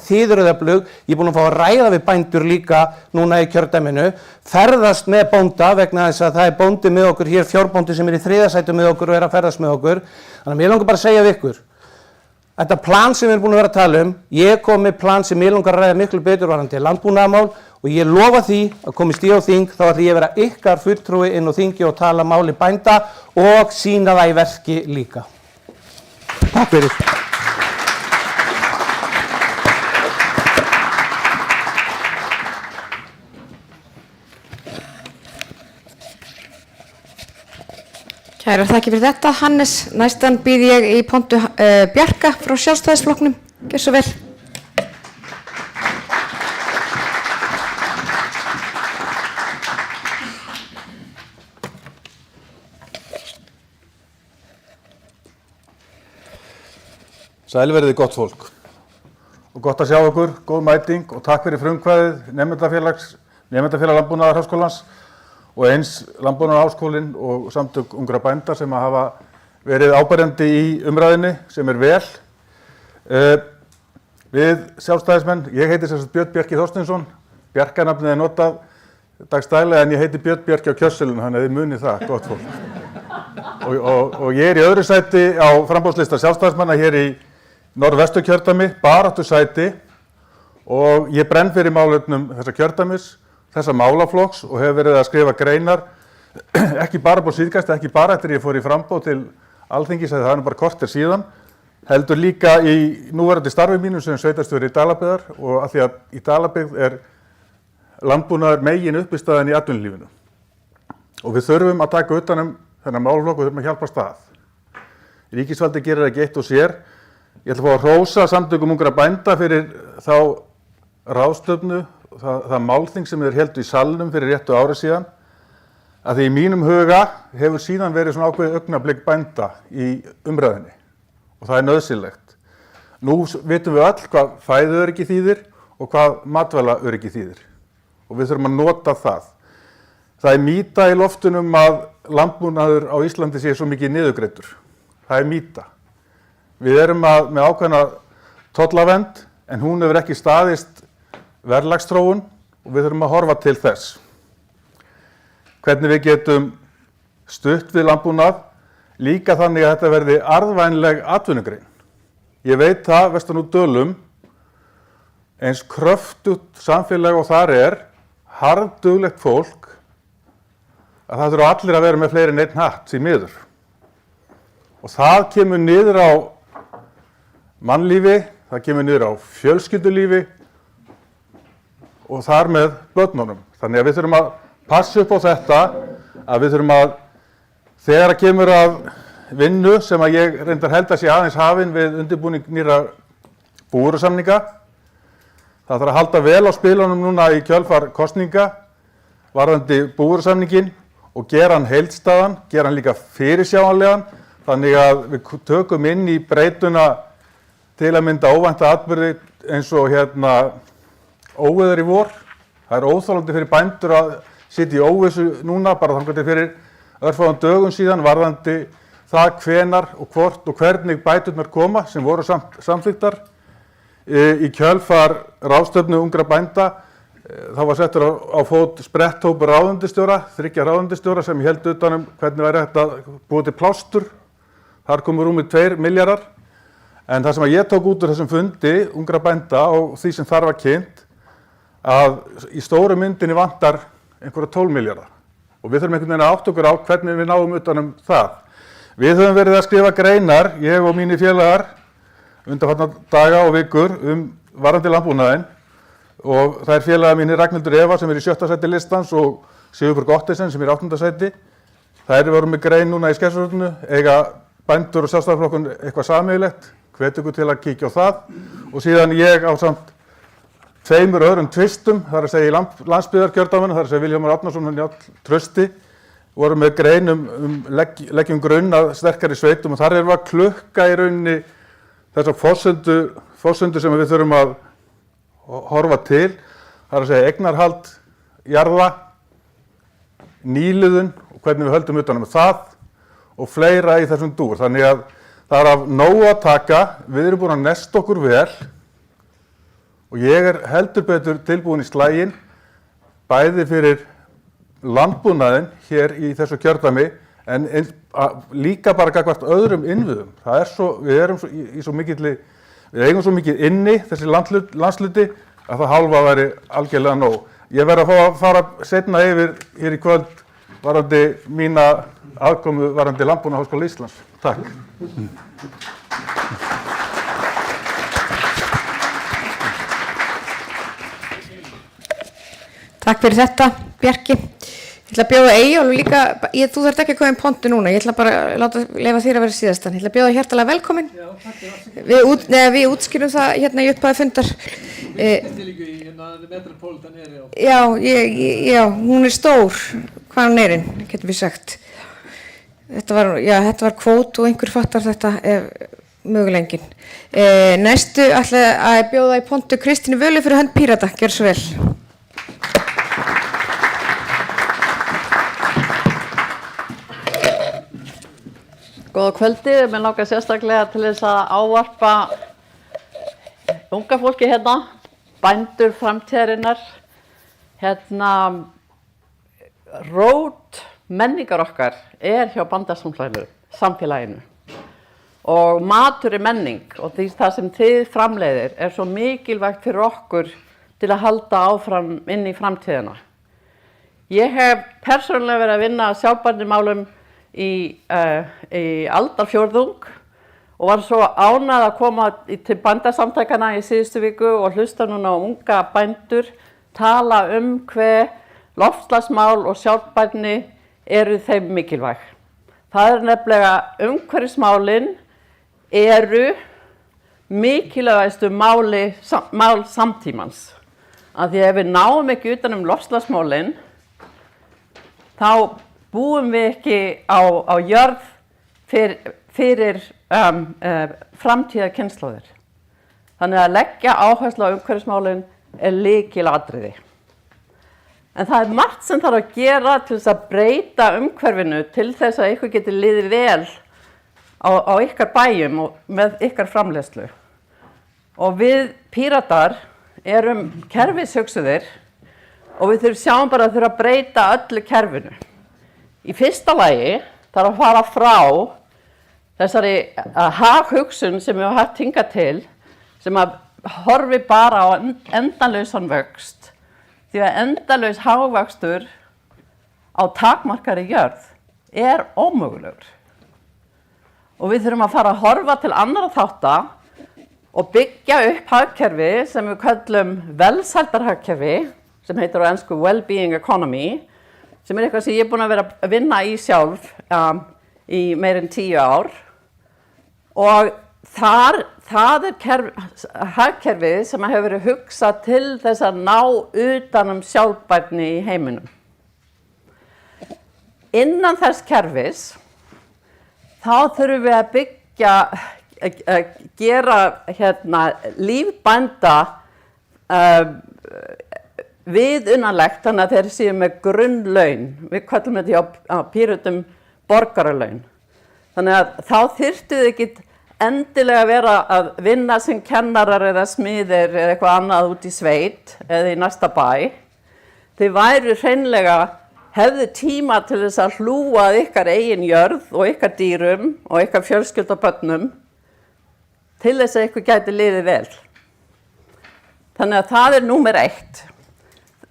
þið eruð öflug. Ég er búin að fá að ræða við bændur líka núna í kjördæminu, ferðast með bónda vegna þess að það er bóndi með okkur hér, fjárbóndi sem er í 3. sæti með okkur og er að ferðast með okkur. Þannig að mér langar bara að segja við ykkur, þetta plan sem við erum búin að vera að tala ég kom með plan sem mér langar að ræða miklu betur varðandi landbúnaðarmál og ég lofa því að komist ég á þing, þá ætla ég að vera ykkar fulltrúi inn á þingi og tala máli bænda og sýna það í verki líka. Takk fyrir. Kærar þakki fyrir þetta. Hannes, næstan býð ég í pontu Bjarka frá Sjálfstæðisflokknum. Gjör svo vel. Sælverðið gott fólk og gott að sjá okkur, góð mæting og takk fyrir frumkvæðið Nemendafélag Landbúnaðarháskólans og eins Landbúnaðarháskólinn og samtök ungra bænda sem hafa verið áberandi í umræðinni sem er vel. Við sjálfstæðismenn, ég heiti sem sagt Björn Bjarki Þorsteinsson, Bjarkanafnið er notað dagstælega en ég heiti Björn Bjarki á kjösselun, þannig að þið munið það, gott fólk. Og ég í öðru sæti á framboðslista sjálfstæðismanna hér í Norðvesturkjördæmi, baráttu sæti, og ég brenn fyrir málefnum þessa kjördæmis, þessa málaflokks og hefur verið að skrifa greinar, ekki bara på síðkast, ekki bara eftir ég fór í framboð til Alþingis, það er bara korter síðan, heldur líka í núverandi starfi mínu sem sveitarstjóri í Dalabyggðar og af því að í Dalabyggð landbúnaður megin uppistaðan í atvinnulífinu. Og við þurfum að taka utan þennan málaflokk og þurfum að hjálpa stað. Ríkisvaldi gerir ekki eitt og sér. Ég ætla að fá að hrósa samtökum ungra bænda fyrir þá ráðstöfnu, það málþing sem þeir héldu í salnum fyrir réttu ári síðan, að því í mínum huga hefur síðan verið svona ákveðið augnablik bænda í umræðinni og það nauðsynlegt. Nú vitum við öll hvað fæðuöryggi þýðir og hvað matvælaöryggi þýðir og við þurfum að nota það. Það er mýta í loftunum að landbúnaður á Íslandi sé svo mikið niðurgreiddur. Það er mýta. Við erum með ákveðna tollavernd en hún hefur ekki staðist verðlagsþróun og við þurfum að horfa til þess. Hvernig við getum stutt við landbúnað, líka þannig að þetta verði arðvænleg atvinnugrein. Ég veit það, vestan úr Dölum, eins kröftugt samfélag og þar harðduglegt fólk, að það þurfa allir að vera með fleiri en einn hatt, því miður. Og það kemur niður á mannlífi, það kemur niður á fjölskyldulífi og þar með börnunum. Þannig að við þurfum að passa upp á þetta, að við þurfum að, þegar að kemur að vinnu sem að ég reyndar held að sé aðeins hafin við undirbúning nýrra búvörusamninga, það þarf að halda vel á spilunum núna í kjölfar kosninga, varðandi búvörusamningin og gera hann heildstæðan, gera hann líka fyrirsjáanlegan, þannig að við tökum inn í breytuna til að mynda óvænta atburði eins og óveður í vor. Það er óþolandi fyrir bændur að sitja í óvissu núna, bara þangað til fyrir örfáum dögum síðan, varðandi það hvenar og hvort og hvernig bæturnar koma sem voru samþykktar. Í kjölfar ráðstefnu ungra bænda þá var settur á fót spretthópur ráðuneytisstjóra, 3 ráðuneytisstjóra sem héldu utan hvernig væri hægt að búa til plástur. Þar komu rúmir 2 milljarðar. En það sem ég tók út úr þessum fundi ungra bænda og því sem þar var kynnt, að í stóru myndinni vantar einhverja 12 milljarða og við þurfum einhvern veginn að átta okkur á hvernig við náum utanum það. Við höfum verið að skrifa greinar, ég og mínir félagar, undanfarna daga og vikur varðandi landbúnaðinn og það félagar mínir Ragnhildur Eva sem í 7. sæti listans og Sigurbjörg Ottesen sem í 8. sæti. Þær voru með grein núna í Skessuhorninu, eiga bændur og Sjálfstæðisflokkun eitthvað sameiginlegt, hvet ykkur til að kíkja á það og síðan ég ásamt 2 öðrum tvistum, það er að segja í landsbyggðarkjördæminu, það er að segja Vilhjálmur Árnason og Njáll Trausti, voru með grein leggjum grunn að sterkari sveitum og þar erum við að klukka í rauninni þessar forsendur sem við þurfum að horfa til, það er að segja eignarhald, jarða, nýliðun og hvernig við höldum utan það og fleira í þessum dúr. Þannig að það af nógu að taka, við erum búin að nesta okkur vel og ég heldur betur tilbúin í slaginn, bæði fyrir landbúnaðinn hér í þessu kjördæmi, en líka bara gagnvart öðrum innviðum. Við eigum svo mikið inni, þessi landsluti, að það hálfa væri algjörlega nóg. Ég verð að fara seinna yfir hér í kvöld varðandi mína aðkomu varðandi Landbúnaðarháskóla Íslands. Takk. Takk fyrir þetta, Bjarki. Ég ætla að bjóða Eyjólf líka, þú þarft ekki að koma í pontu núna, ég ætla bara að leyfa þér að vera síðastan. Ég ætla að bjóða hjartalega velkomin. Já, takk. Við útskýrum það hérna í upphæðu fundar. Þetta er líka í Metropolitan area. Já, hún er stór, hvaðan er hún, getum við sagt. Þetta var kvót og einhver fattar þetta mögulega enginn. Næstu ætla að bjóða í pontu Kristínu Völu fyrir hönd Pírata, gjör svo vel. Góða kvöldi, mér langar sérstaklega til þess að ávarpa unga fólki hérna, bændur framtíðarinnar. rót menningar okkar hjá bandasamfélaginu og matur menning og það sem þið framleiðir svo mikilvægt fyrir okkur til að halda áfram inn í framtíðina. Ég hef persónulega verið að vinna sjálfbærnimálum í aldarfjórðung og var svo ánægð að koma til bændasamtakana í síðustu viku og hlusta núna á unga bændur tala hve loftslagsmál og sjálfbærni eru þeim mikilvæg. Það nefnilega umhverfismálin eru mikilvægastu mál samtímans. Af því ef við náum ekki utan loftslagsmálin, þá búum við ekki á jörð fyrir framtíðarkynslóðir. Þannig að leggja áherslu á umhverfismálin lykilatriði. En það margt sem þarf að gera til þess að breyta umhverfinu til þess að ykkur geti liðið vel á ykkar bæjum og með ykkar framleiðslu. Og við Píratar erum kerfishugsuðir og við sjáum bara að þurfa að breyta öllu kerfinu. Í fyrsta lagi þarf að fara frá þessari haghugsun sem við höfum haft hingað til, sem að horfi bara á endalausan vöxt, því að endalaus hagvöxtur á takmarkaðri jörð ómögulegur. Og við þurfum að fara að horfa til annarra þátta og byggja upp hagkerfi sem við köllum velsældarhagkerfi, sem heitir á ensku well-being economy, sem eitthvað sem ég búin að vera að vinna í sjálf í meir en 10 ár. Og það hagkerfi sem hefur verið hugsað til þess að ná utan sjálfbærni í heiminum. Innan þess kerfis þá þurfum við að gera lífbænda viðunnanlegt, þannig að þeir séu með grunnlaun. Við köllum þetta á Pírötum borgaralaun. Þannig að þá þyrftu þið ekki endilega vera að vinna sem kennarar eða smiðir eða eitthvað annað út í sveit eða í næsta bæ. Þið væru hreinlega hefðu tíma til þess að hlúa að ykkar eigin jörð og ykkar dýrum og ykkar fjölskyldubörnum til þess að ykkur gæti liðið vel. Þannig að það númer 1,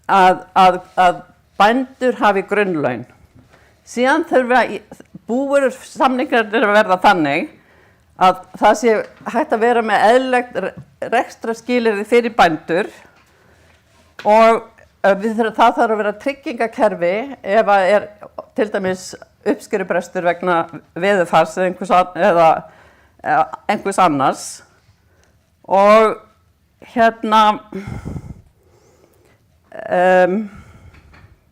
að bændur hafi grunnlaun. Síðan þurfa búvörusamningarnir að verða þannig að það sé hægt að vera með eðlilegt rekstrarskilyrði fyrir bændur og það þarf að vera tryggingakerfi ef að til dæmis uppskerubrestur vegna veðurfars eða einhvers annars. Og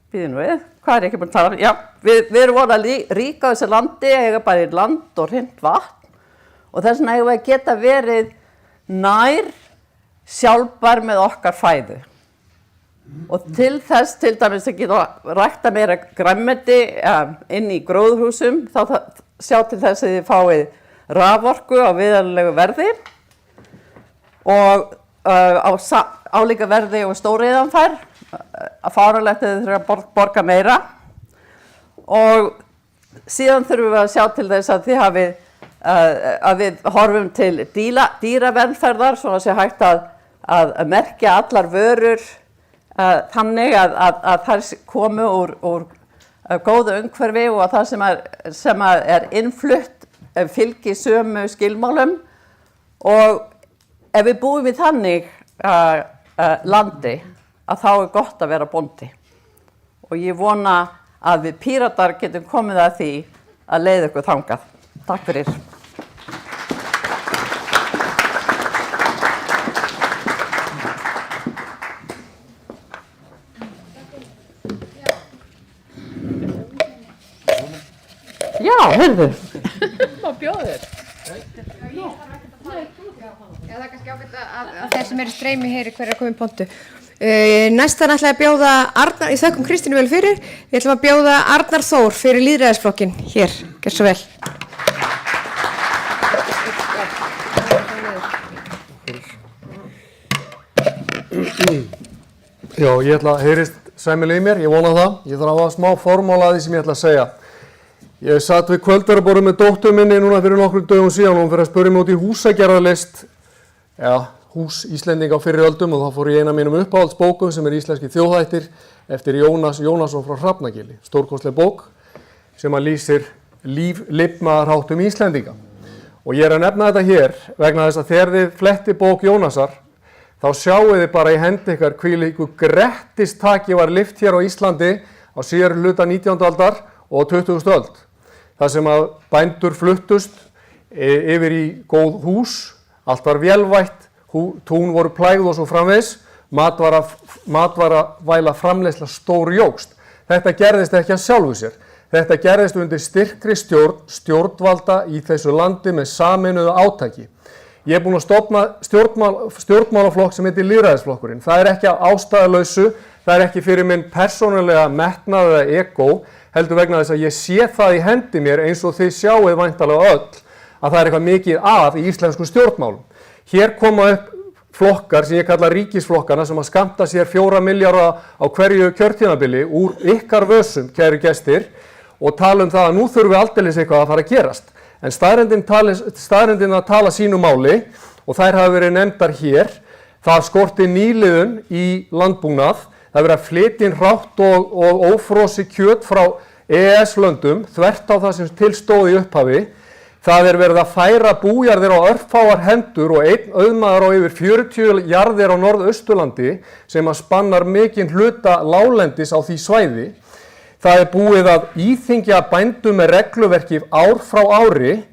býðum við, hvað ég ekki búin að tala? Já, við erum voðalega rík á þessu landi, eiga bæði land og hreint vatn og þess vegna eigum við að geta verið nær sjálfbær með okkar fæðu. Og til þess til dæmis að geta rækta meira grænmeti inn í gróðurhúsum, þá sjá til þess að þið fáið raforku á viðurlegu verði og á álíka verði og stóriðan fær, að fáránlegt að þið þurfa að borga meira. Og síðan þurfum við að sjá til þess að þið hafið að við horfum til dýravelferðar, svona sé hægt að merkja allar vörur þannig að þær komu úr góðu umhverfi og að það sem er innflutt fylgi sömu skilmálum. Og ef við búum í þannig landi að þá gott að vera bóndi. Og ég vona að við Píratar getum komið að því að leiða ykkur þangað. Takk fyrir. Já, heyrðu. Má bjóða þér. Það er kannski ágætt að þeir sem eru í streymi heyri hver að koma í pontu. Næstan ætla ég að bjóða Arnar, ég þökkum Kristínu vel fyrir, við ætlum að bjóða Arnar Þór fyrir lýðræðisflokkinn hér, gjör svo vel. Já, ég ætla að heyrist sæmilega í mér, ég vona það. Ég þarf að hafa smá formála að því sem ég ætla að segja. Ég satt við kvöldverðarborðið með dóttur minni núna fyrir nokkrum dögum síðan og hún fyrir að spyrja mig út í húsagerðarlist, hús Íslendinga á fyrri öldum, og þá fór ég eina af mínum uppáhaldsbókum sem íslenski þjóðhættir eftir Jónas Jónasson frá Hrafnagili. Stórkostleg bók sem að lýsir lifnaðarháttum Íslendinga. Og ég að nefna þetta hér vegna þess að þegar þið fletti bók Jónasar, þá sjáu þið bara í hendi ykkar hvílíku grettistaki var lyft hér á Íslandi á síðari hluta 19. aldar og 20. öld. Það sem að bændur fluttust yfir í góð hús, allt var vélvætt, tún voru plægð og svo framvegis, matvæla framleiðsla stórjókst. Þetta gerðist ekki að sjálfu sér. Þetta gerðist undir styrkri stjórnvalda í þessu landi með sameinuðu átaki. Ég búinn að stofna stjórnmálaflokk sem heitir Lýðræðisflokkurinn. Það ekki af ástæðulausu, það ekki fyrir minn persónulega metnað eða ego, heldur vegna þess að ég sé það í hendi mér eins og þið sjáuð væntanlega öll að það eitthvað mikið að í íslenskum stjórnmálum. Hér koma upp flokkar sem ég kalla ríkisflokkana sem að skammta sér 4 milljarða á hverju kjörtímabili úr ykkar vössum, kæru gestir, og tala það að nú þurfum við aldeilis eitthvað að fara að gerast. En staðreyndin að tala sínu máli, og þær hafa verið nefndar hér, það skorti nýliðun í landbúnað, það verið að flytja inn hrátt og ófrosi kjöt frá EES-löndum, þvert á það sem til stóð í upphafi. Það verið að færa bújarðir á örfáar hendur og einn auðmaður á yfir 40 jarðir á Norðausturlandi sem að spannar mikinn hluta láglendis á því svæði. Það búið að íþyngja bændum með regluverki ár frá ári.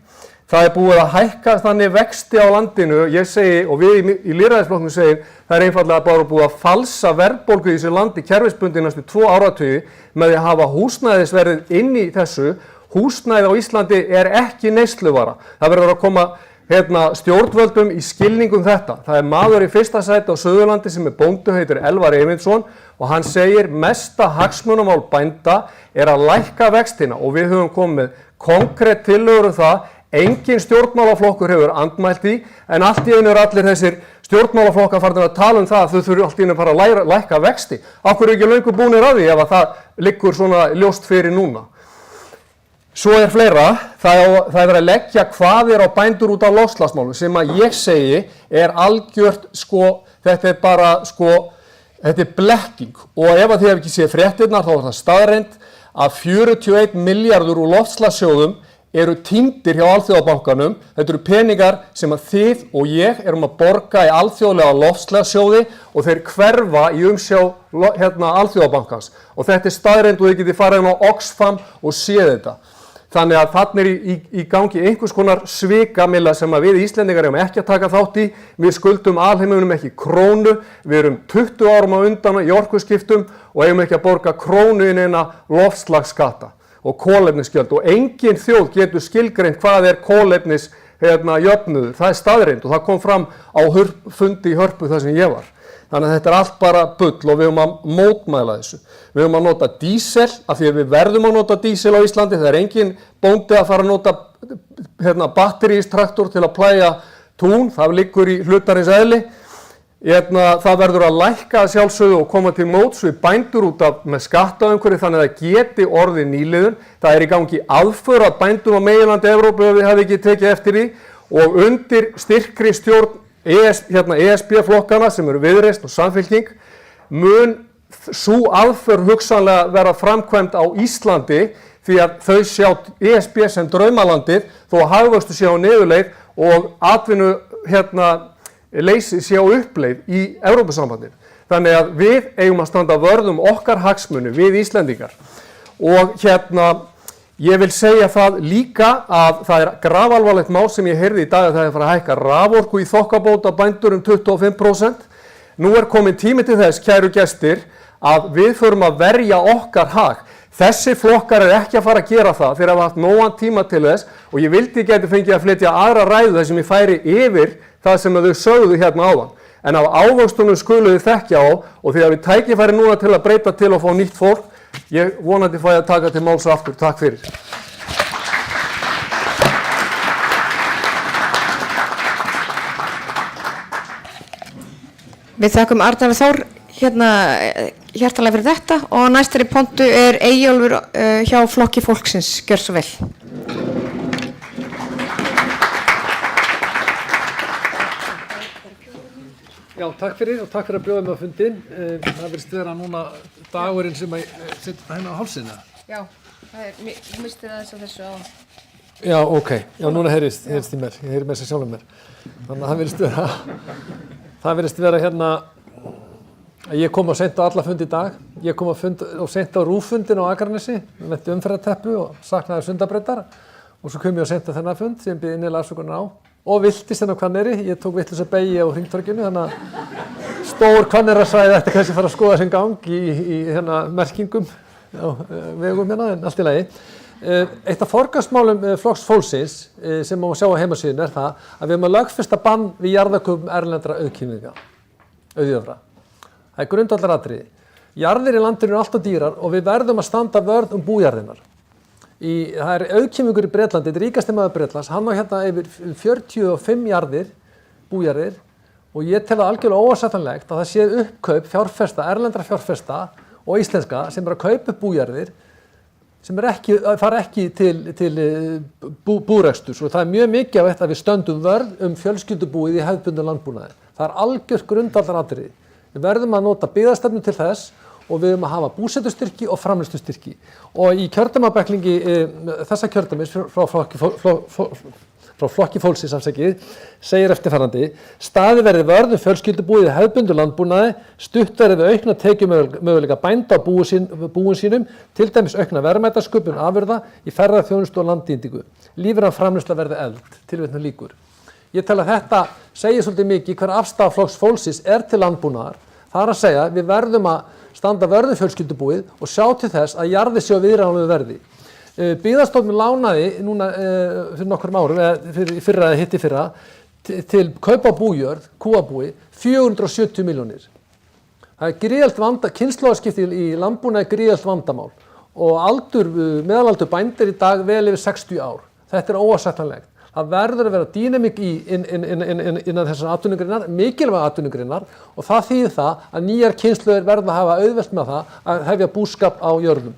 Það búið að hækka þannig vexti á landinu. Ég segi, og við í Lýðræðisflokknum segjum, það einfaldlega bara búið að falsa verðbólgu í þessu landi kerfisbundið næstu 2 áratugi með því að hafa húsnæðisverðið inn í þessu. Húsnæði á Íslandi ekki neysluvara. Það verður að koma stjórnvöldum í skilningum þetta. Það maður í fyrsta sæti á Suðurlandi sem bóndi, heitir Elvar Eyvindsson, og hann segir mesta hagsmunamál bænda að lækka vextina, og við höfum komið með konkrétt tillögur það. Engin stjórnmálaflokkur hefur andmælt því, en allt í einu allir þessir stjórnmálaflokkar farnir að tala það að þau þurfi allt í einu bara að lækka vexti. Af hverju ekki löngu búnir að því ef að það liggur svona ljóst fyrir núna? Svo fleira, það verið að leggja kvaðir á bændur út af loftslagsmálum sem að ég segi algjört, þetta blekking, og ef að þið hef ekki séð fréttirnar þá það staðreynd að 41 milljarður úr loftslagssjóðum eru týndir hjá Alþjóðabankanum. Þetta eru peningar sem að þið og ég erum að borga í alþjóðlega loftslagssjóði og þeir hverfa í umsjá Alþjóðabankans. Og þetta staðreynd og þið getið farið inn á Oxfam og séð þetta. Þannig að þarna í gangi einhvers konar svikamilla sem að við Íslendingar erum ekki að taka þátt í. Við skuldum alheiminum ekki krónu, við erum 20 árum á undan í orkuskiptum og eigum ekki að borga krónu inn eina loftslagsskatta og kolefnisgjöld, og engin þjóð getur skilgreint hvað kolefnisjöfnuður. Það staðreynd og það kom fram á fundi í Hörpu þar sem ég var. Þannig að þetta allt bara bull og við höfum að mótmæla þessu. Við höfum að nota dísel af því að við verðum að nota dísel á Íslandi. Það engin bóndi að fara að nota batterístraktor til að plægja tún. Það liggur í hlutarins eðli. Það verður að lækka sjálfsögðu og koma til móts við bændur út af með skattaumhverfi þannig að það geti orðið nýliðun. Það í gangi aðför að bændum á meginlandi Evrópu ef við hefði ekki tekið eftir því, og undir styrkri stjórn ESB-flokkana sem eru Viðreisn og Samfylking mun sú aðför hugsanlega vera framkvæmd á Íslandi því að þau sjá ESB sem draumalandið þó að hagvöxtur sé á niðurleið og atvinnu leysi sé á uppleið í Evrópusambandinu. Þannig að við eigum að standa vörð okkar hagsmuni, við Íslendingar. Og ég vil segja það líka að það grafalvarlegt mál sem ég heyrði í dag að það fara að hækka raforku í þokkabót á bændur 25%. Nú komin tími til þess, kæru gestir, að við förum að verja okkar hag. Þessi flokkar ekki að fara að gera það, þeir hafa haft nógan tíma til þess og ég vildi geti fengið að flytja aðra ræðu þar sem ég færi yfir það sem þau sögðu áðan. En af ávöxtunum skuluðu þekkja á og því að við tækifæri núna til að breyta til og fá nýtt fólk, ég vonandi fæ að taka til máls aftur. Takk fyrir. Við þakkum Arnar Þór hjartalega fyrir þetta og næstari pontu Eyjólfur hjá Flokki fólksins. Gjör svo vel. Já, takk fyrir og takk fyrir að bjóða mig á fundin. Það verðist vera núna dagurinn sem að setja hérna á hálsina. Já, þú mistir aðeins á þessu á. Já, ok. Já, núna heyrist í mér. Ég heyri með þess að sjálfum mér. Þannig að það verðist vera hérna að ég kom á seint á alla fundi í dag. Ég kom á seint á rúffundin á Akranesi, með umferðarteppu og saknaði Sundabrautar. Og svo kom ég á seint á þennan fund sem bið innilega afsökunar á. Og viltist hérna á Hvanneyri. Ég tók vitlausa beygju á Hringtorginu, þannig að stór Hvanneyrasvæði ætti kannski að fara að skoða sinn gang í hérna merkingum á vegum hérna, en allt í lagi. Eitt af forgangsmálum Flokks fólksins sem má sjá á heimasíðunni það að við erum að lögfesta bann við jarðakaupum erlendra auðkýfinga, auðjöfra. Það grundvallaratriði. Jarðir í landinu eru alltaf dýrar og við verðum að standa vörð bújarðirnar. Það auðkýfingur í Bretlandi, þetta ríkasti maður Bretlands, hann var hérna yfir 45 jarðir, bújarðir og ég tel það algjörlega óásættanlegt að það sé uppkaup fjárfesta, erlendra fjárfesta og íslenska sem að kaupa upp bújarðir sem fara ekki til búreksturs og það mjög mikilvægt að við stöndum vörð fjölskyldubúið í hefðbundnu landbúnaði. Það grundvallaratriði. grundvallaratriði. Við verðum að nota byggðastefnu til þess og við erum að hafa búsetustyrki og framleiðslustyrki. Og í kjördæmabæklingi þessa kjördæmis frá Flokki fólksins segir eftirfarandi: staðið verði vörð fjölskyldubúið í hefðbundnu landbúnaði, stutt verði við aukna tekjumöguleika bænda á búum sínum, til dæmis aukna verðmætasköpun afurða í ferðaþjónustu og landnýtingu. Lífræn framleiðsla verði efld. Tilvitnun lýkur. Ég tel að þetta segir svolítið mikið hver afstaða Flokks fólksins til landbúnaðar. Það er að segja við verðum að standa vörð fjölskyldubúið og sjá til þess að jarðir séu á viðráðanlegu verði. Byggðastofnun lánaði núna fyrir nokkrum árum, eða hitt í fyrra, til kaupa á bújörð, kúabúi, 470 milljónir. Það er gríðalt kynslóðaskipti í landbúnaði gríðalt vandamál og meðalaldur bændur í dag vel yfir 60 ár. Þetta er óásættanlegt. Það verður að vera dýnamík innan þessar atvinnugreinar, mikilvæg atvinnugreinar og það þýðir það að nýjar kynslóðir verða að hafa auðvelt með það að hefja búskap á jörðum.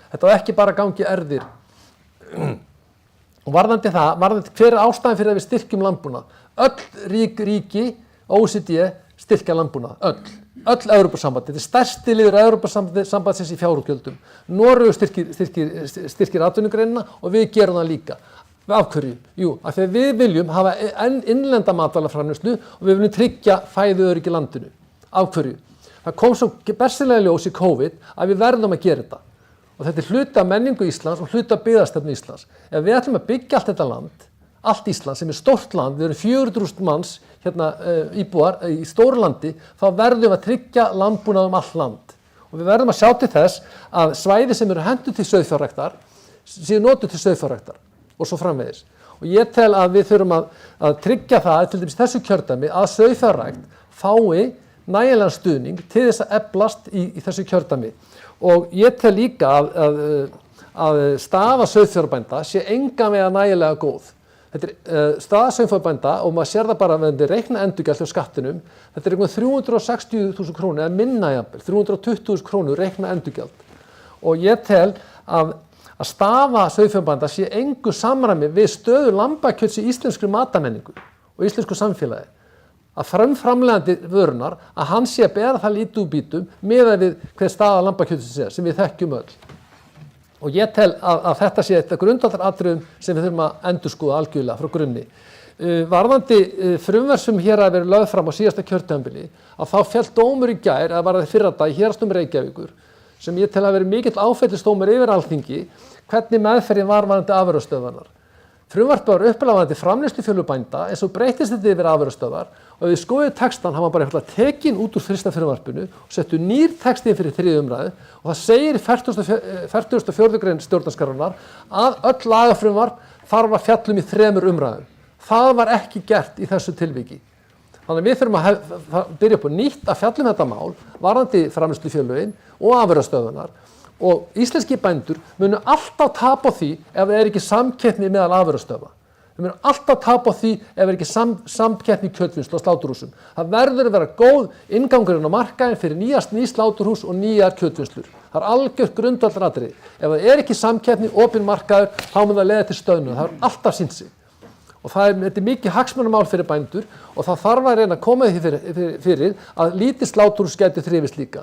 Þetta á ekki bara gangi erfðir. Og varðandi hver er ástæðan fyrir að við styrkjum landbúnað? Öll ríki OECD styrkja landbúnað, öll Evrópusambandið. Þetta er stærsti liður Evrópusambandsins í fjárútgjöldum. Noregur styrkir atvinnugreinina og við gerum það líka. Af hverju? Jú, af því að við viljum hafa innlenda matvælaframleiðslu og við viljum tryggja fæðuöryggi í landinu. Af hverju? Það kom svo bersilega ljós í COVID að við verðum að gera þetta. Og þetta er hluti af menningu Íslands og hluti af byggðastefnu Íslands. Ef við ætlum að byggja allt þetta land, allt Ísland sem er stórt land, við erum 400.000 manns hérna, íbúar í stóru landi, þá verðum við að tryggja landbúnað allt land. Og við verðum að sjá til þess að svæði sem eru hentuð til sauðfjárræktar séu notuð til sauðfjárræktar og svo framvegis. Og ég tel að við þurfum að tryggja það, til dæmis þessu kjördæmi, að sauðfjárrækt fái nægilegan stuðning til þess að eflast í þessu kjördæmi. Og ég tel líka að staða sauðfjárbænda sé engan veginn nægilega góð. Þetta er staða sauðfjárbænda og maður sér það bara með reikna endurgjald hjá skattinum. Þetta er einhvern 360.000 krónur eða minna jafnvel, 320.000 krónur reikna endurgjald. Og ég tel að staða sauðfjárbænda sé engu samræmi við stöðu lambakjöts í íslenskri matamenningu og íslensku samfélagi. Að framleiðandi vörunar að hann sé að bera það lítið úr bítum miðað við hver staða lambakjötsins er sem við þekkjum öll. Og ég tel að þetta sé þetta grundvallaratriðum sem við þurfum að endurskoða algjörlega frá grunni. Varðandi frumvarp sem hér hafa verið lögð fram á síðasta kjörtímabili að þá féll dómur í gær, eða var það fyrradag í Héraðsdómi Reykjavíkur, sem ég tel að vera mikill áfellisdómur yfir Alþingi, hvernig meðferðin var varðandi afurðastöðvarnar. Frumvarpið var upplægandi framleiðslufélög bænda eins og breytist þetta yfir afurðastöðvar og við skoðum textan, hann var bara eitthvað tekin út úr fyrsta frumvarpinu og settu nýr texti fyrir 3. umræðu og það segir í 44. grein stjórnarskrárinnar að öll lagafrumvarp þarf að fjalla í 3 umræðum. Það var ekki gert í þessu tilviki. Þannig að við þurfum að byrja upp á nýtt að fjalla þetta mál varðandi framleiðslufélögin og afurðastöðvarnar. Og íslenski bændur munu alltaf tapa á því ef það er ekki samkeppni meðal afurðastöðva. Við munum alltaf tapa á því ef ekki samkeppni í kjötvinnslu og sláturhúsum. Það verður að vera góð inngangurinn á markaðinn fyrir ný sláturhús og nýjar kjötvinnslur. Það algjört grundvallaratriði. Ef það ekki samkeppni, opinn markaður, þá mun það leiða til stöðnunar. Það er alltaf sýnt sig. Og þetta er mikið hagsmunamál fyrir bændur og það þarf að reyna að koma því fyrir að lítið sláturhús gæti þrifist líka.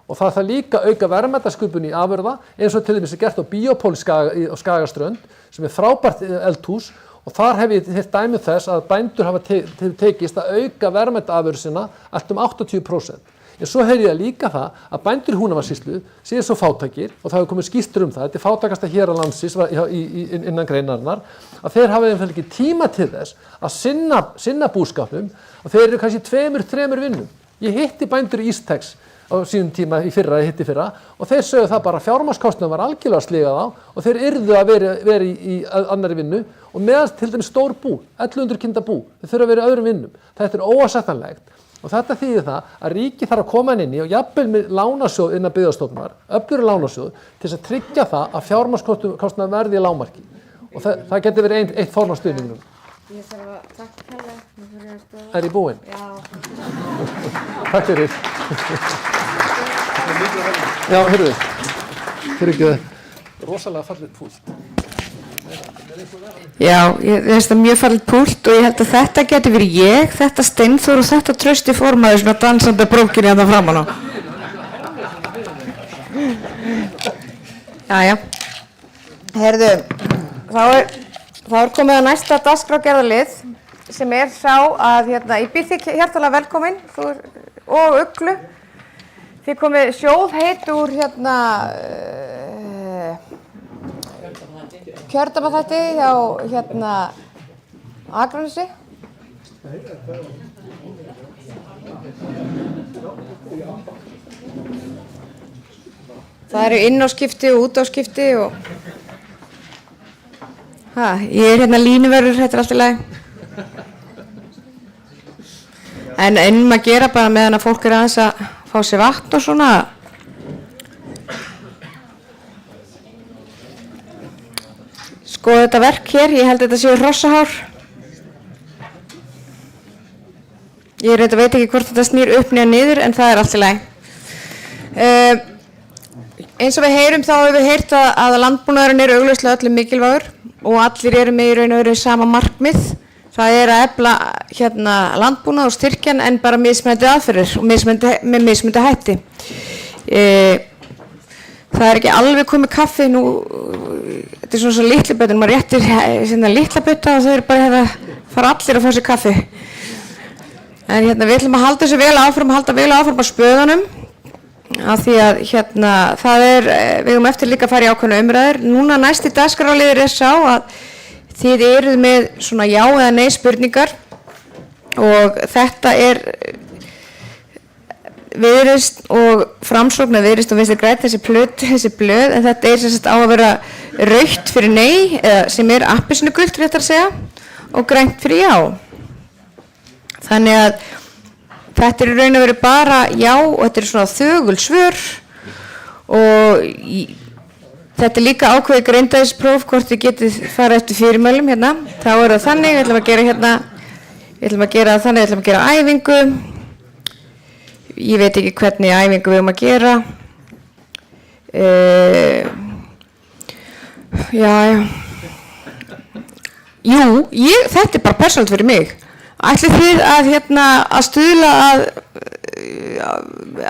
Og það þarf líka að auka verðmætasköpun í afurða eins og til dæmis er gert á Biopol á Skagaströnd sem er frábært eldhús og þar hef ég heyrt dæmi þess að bændur hafa tekist að auka verðmætaafurð sinna allt 80%. En svo heyri ég líka það að bændur í Húnavatnssýslu séu svo fátækir og það hefur komið skýrslur það, þetta er fátækasta hér á landsins innan greinarinnar, að þeir hafa einfaldlega ekki tíma til þess að sinna búskapnum og þeir eru kannski 2-3 vinnum. Ég hitti bændur í Ístex á sínum tíma í fyrra og þeir sögðu það bara að fjármagnskostnaðurinn var algjörlega sligað á og þeir yrðu að vera í annarri vinnu og meðan til dæmis stór bú, 1100 kinda bú, þeir þurfa að vera í öðrum vinnum. Þetta er óásættanlegt. Og þetta þýðir það að ríki þarf að koma inn í og jafnvel með lánasjóð innan Byggðastofnunar, öflugri lánasjóð, til þess að tryggja það að fjármagnskostnaður verði í lágmarki. Og það getur verið eitt form af stuðningnum. Ég þarf að takka kærlega. Er ég búinn? Já. Takk fyrir. Já, hörðu. Fyrir ekki það. Rosalega fallið púlt. Já, ég veist það mjög fallið púlt og ég held að þetta geti verið ég, þetta Steinþór og þetta Trausti formaður svona dansandi brókinni að það framan á. Jæja, herðu, þá er komið að næsta dagskrárgerðarlið sem er sá að ég býð þig hjartalega velkomin og Uglu. Þið komið sjóðheit úr kjördæmaþætti hjá Akranesi. Það eru innáskipti og útáskipti og ég er línuvörður, þetta er allt í lagi. En að gera bara meðan að fólk er aðeins að fá sér vatn og svona. Sko þetta verk hér, ég held að þetta séu hrossahár. Ég veit ekki hvort þetta snýr upp niður niður en það er allt í lagi. Eins og við heyrum þá hefur við heyrt að landbúnaðurinn er augljóslega öllum mikilvægur og allir eru með í raun og veru sama markmið. Það er að efla landbúnað og styrkjan en bara mismunandi aðferðir og með mismunandi hætti. Það er ekki alveg komið kaffi nú, þetta er svona svo litlabötur, maður réttir litlabötu og þau eru bara fara allir að fá sér kaffi. En við ætlum að halda þessu vel áfram á spöðunum af því að við höfum eftir líka að fara í ákveðna umræður. Núna næsti dagskrárliður er sá að þið eruð með svona já eða nei spurningar og þetta er Viðreisn og Framsókn eða Viðreisn og Vinstri græn þessi blöð en þetta er sem sagt á að vera rautt fyrir nei eða sem er appelsínugult réttar að segja og grænt fyrir já. Þannig að þetta er í raun og veru bara já og þetta er svona þögul svör og þetta er líka ákveðið greindaðispróf hvort þið getið fara eftir fyrirmælum þá er það þannig, við ætlum að gera æfingu. Ég veit ekki hvernig æfingu við höfum að gera. Þetta er bara persónult fyrir mig. Ætlið þið að stuðla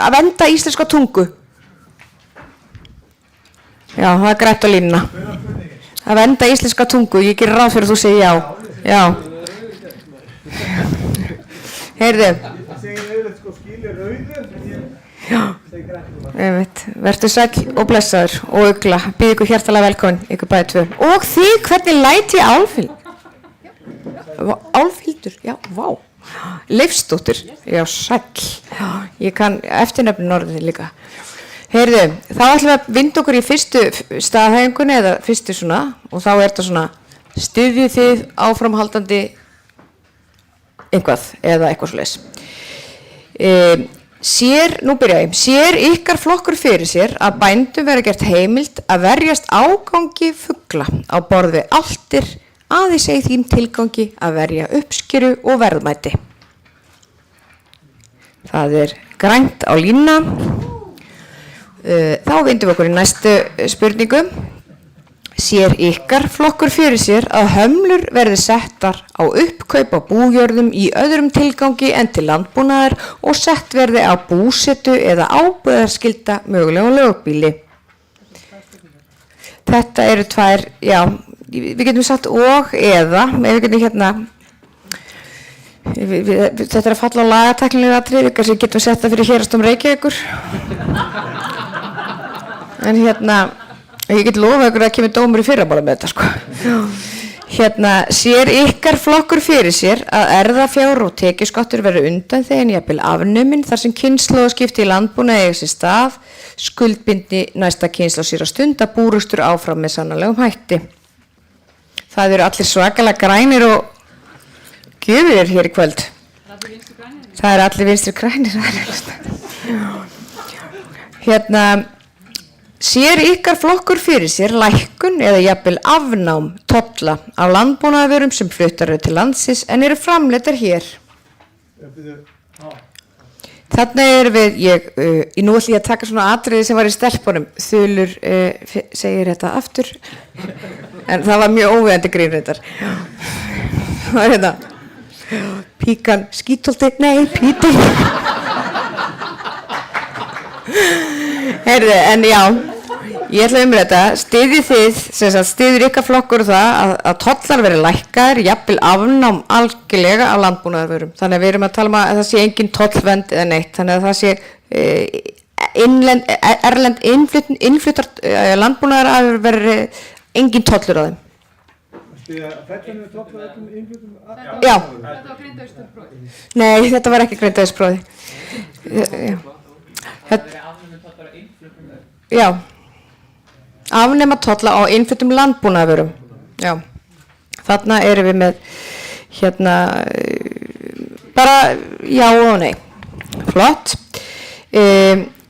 að vernda íslenska tungu? Já, það er grænt á línuna. Að vernda íslenska tungu, ég gerir ráð fyrir að þú segir já. Já. Heyrðu. Já, vertu sæll og blessaður og Ugla, býð ykkur hjartalega velkomin, ykkur bæði tvö. Og þið, hvernig læt ég Álfhildur, já, vá, Leifsdóttir, já, sæll, já, ég kann eftirnöfnin orðið líka. Heyrðu, þá ætlum við að vinda okkur í fyrstu staðhæfingunni eða fyrstu svona og þá er þetta svona styðjið þið áframhaldandi eitthvað eða eitthvað svoleiðis. Sér ykkar flokkur fyrir sér að bændum verði gert heimild að verjast ágangi fugla á borð við álftir, aðeins í þeim tilgangi að verja uppskeru og verðmæti. Það er grænt á línuna. Þá vindum við okkur í næstu spurningu. Sér ykkar flokkur fyrir sér að hömlur verði settar á uppkaup á bújörðum í öðrum tilgangi en til landbúnaðar og sett verði á búsetu eða ábúðarskylda mögulega á lögbýli? Þetta eru tvær, já, við getum sagt og eða, við getum þetta er að falla á lagateknilega atriði, kannski getum við sett það fyrir Héraðsdóm Reykjavíkur. En ég get lofað ykkur að kemur dómur í fyrramálið með þetta, sko. Sér ykkar flokkur fyrir sér að erfðafjár og tekjuskattur verði undanþegin jafnvel afnumin þar sem kynslóðaskipti í landbúnaði eiga sér stað, skuldbindi næsta kynslóð sér að stunda búrekstur áfram með sannarlegum hætti. Það eru allir svakalega grænir og gjöfir hér í kvöld. Það eru allir vinstri grænir. Sér ykkar flokkur fyrir sér lækkun eða jafnvel afnám tolla á landbúnaðarvörum sem fluttar eru til landsins en eru framleiddar hér. Þarna erum við, nú ætlum ég að taka svona atriði sem var í stelpunum. Þulur segir þetta aftur, en það var mjög óviðandi grín reyndar. Það var píkan skítolti, nei, píti. Heyrðu, en já, ég ætla þetta, styðjið ykkar flokkur það að tollar verið lækkaðir, jafnvel afnám algjörlega af landbúnaðarvörum. Þannig að við erum að tala um að það sé engin tollvernd eða neitt, þannig að það sé erlend innfluttar landbúnaðar verið engin tollur á þeim. Já. Þetta var Grindavíkursprófið? Nei, þetta var ekki Grindavíkursprófið. Já, afnema tolla á innfluttum landbúnaðarvörum. Já, þarna erum við með bara já og nei. Flott.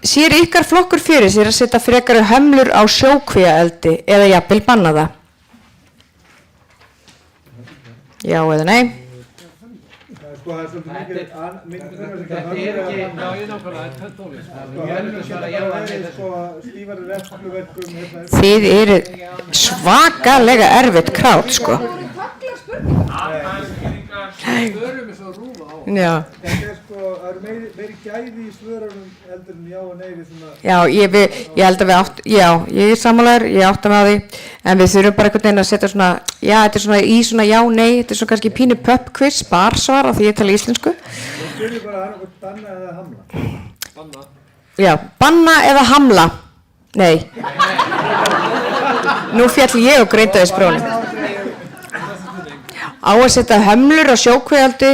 Sér ykkar flokkur fyrir sér að setja frekari hömlur á sjókvíaeldi eða jafnvel banna það? Já eða nei? Það er svolítið mikið þetta er ekki, já ég nákvæmlega, þetta er tónlist. Þið eru svakalega erfitt krát, sko. Já. Það eru meiri gæði í svörunum heldur en já og nei við svona... Já, ég held að ég er sammálaður, ég átta mig á því, en við þurfum bara einhvern veginn að setja svona, já, þetta er svona í svona já, nei, þetta er svona kannski pínu pub-quiz, barsvar af því ég tala íslensku. Það fyrir bara að banna eða hamla. Banna. Já, banna eða hamla. Nei. Nú fjall ég og Grindavíkursprófinu. Á að setja hömlur á sjókvíaeldi,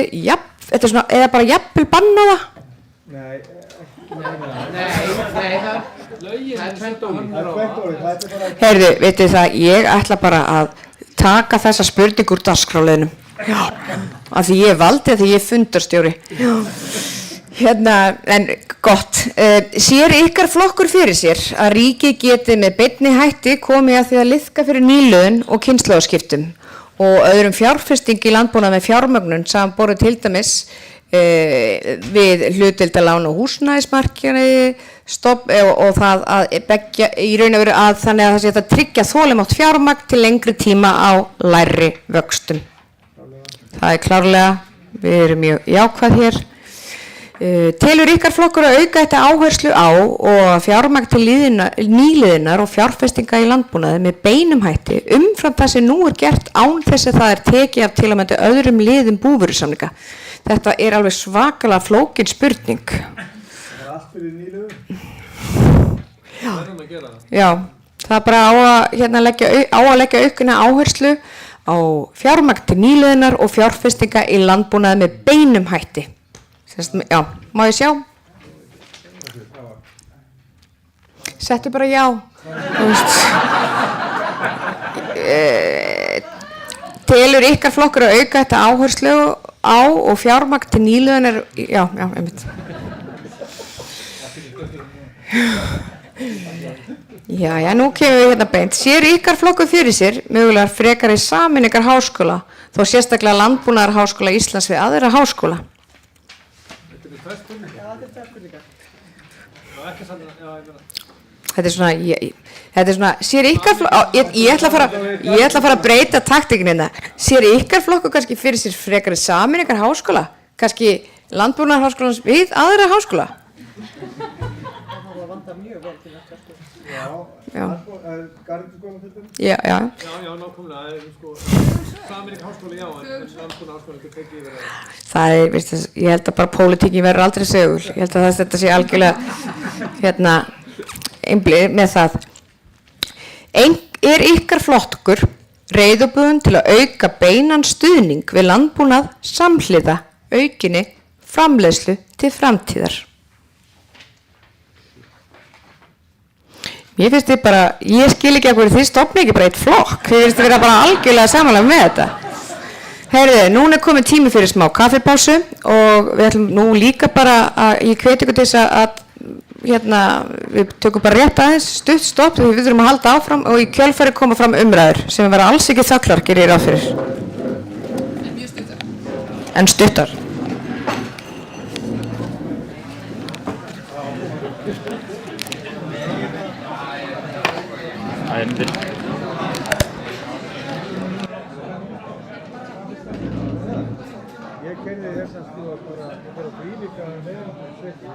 þetta er svona, eða bara jafnvel banna það? Nei, það er tvennt ólíkt. Heyrðu, veitir það, ég ætla bara að taka þessa spurningu úr dagskrárliðnum. Já, af því ég valdi því ég er fundarstjóri. En gott. Sér ykkar flokkur fyrir sér að ríkið geti með beinni hætti komið að því að liðka fyrir nýliðun og kynslóðaskiptum og öðrum fjárfesting í landbúnaði með fjármögnun samanborið til dæmis við hlutdeildarlán og húsnæðismarkaði og það að beggja í raun og veru að þannig að það sé að tryggja þolinmótt fjármagn til lengri tíma á lægri vöxtum. Það er klárlega, við erum mjög jákvæð hér. Telur ykkar flokkur að auka þetta áherslu á og fjármagn til nýliðunar og fjárfestinga í landbúnaði með beinum hætti umfram það sem nú er gert án þess að það er tekið af til að mynda öðrum liðum búvörusamninga. Þetta er alveg svakalega flókin spurning. Það er allt fyrir nýliðum? Já, það er bara á að leggja aukna áherslu á fjármagn til nýliðunar og fjárfestinga í landbúnaði með beinum hætti. Já, má ég sjá? Settu bara já. Telur ykkar flokkur að auka þetta áherslu á og fjármagn til nýliðunar, já, einmitt. Já, nú kemur við hérna beint. Sér ykkar flokkur fyrir sér mögulegar frekari sameiningar háskóla, þó sérstaklega Landbúnaðarháskóla Íslands við aðra háskóla? Þetta er svona, sér ykkar flokkur, ég ætla að fara að breyta taktíkinni hérna. Sér ykkar flokkur kannski fyrir sér frekari sameiningar háskóla? Kannski Landbúnaðarháskólans við aðra háskóla? Já. Garðyrkjuskólann til dæmis? Já. Já, nákvæmlega, sko, sameining háskóla já, en landbúnaðarháskóla ekki tekið yfir það. Það er, veistu, ég held að bara pólitíkin verður aldrei sögur. Ég held að þetta sé algjörlega, einblið með það. Er ykkar flokkur reiðubúinn til að auka beinan stuðning við landbúnað samhliða aukinni framleiðslu til framtíðar? Ég finnst þið bara, ég skil ekki að þið stofni ekki bara eitt flokk, þið finnst þið vera bara algjörlega samanlega með þetta. Heyrðu, núna er komið tími fyrir smá kaffipásu og við ætlum nú líka bara að, ég hveti ykkur til þess að við tökum bara rétt aðeins, stutt stopp, því við þurfum að halda áfram og í kjölfari koma fram umræður sem vera alls ekki þakklar, gerir ég ráð fyrir. En mjög stuttar. En stuttar. Ég keyrði þess að sko bara þvílíka leiðangursveiki.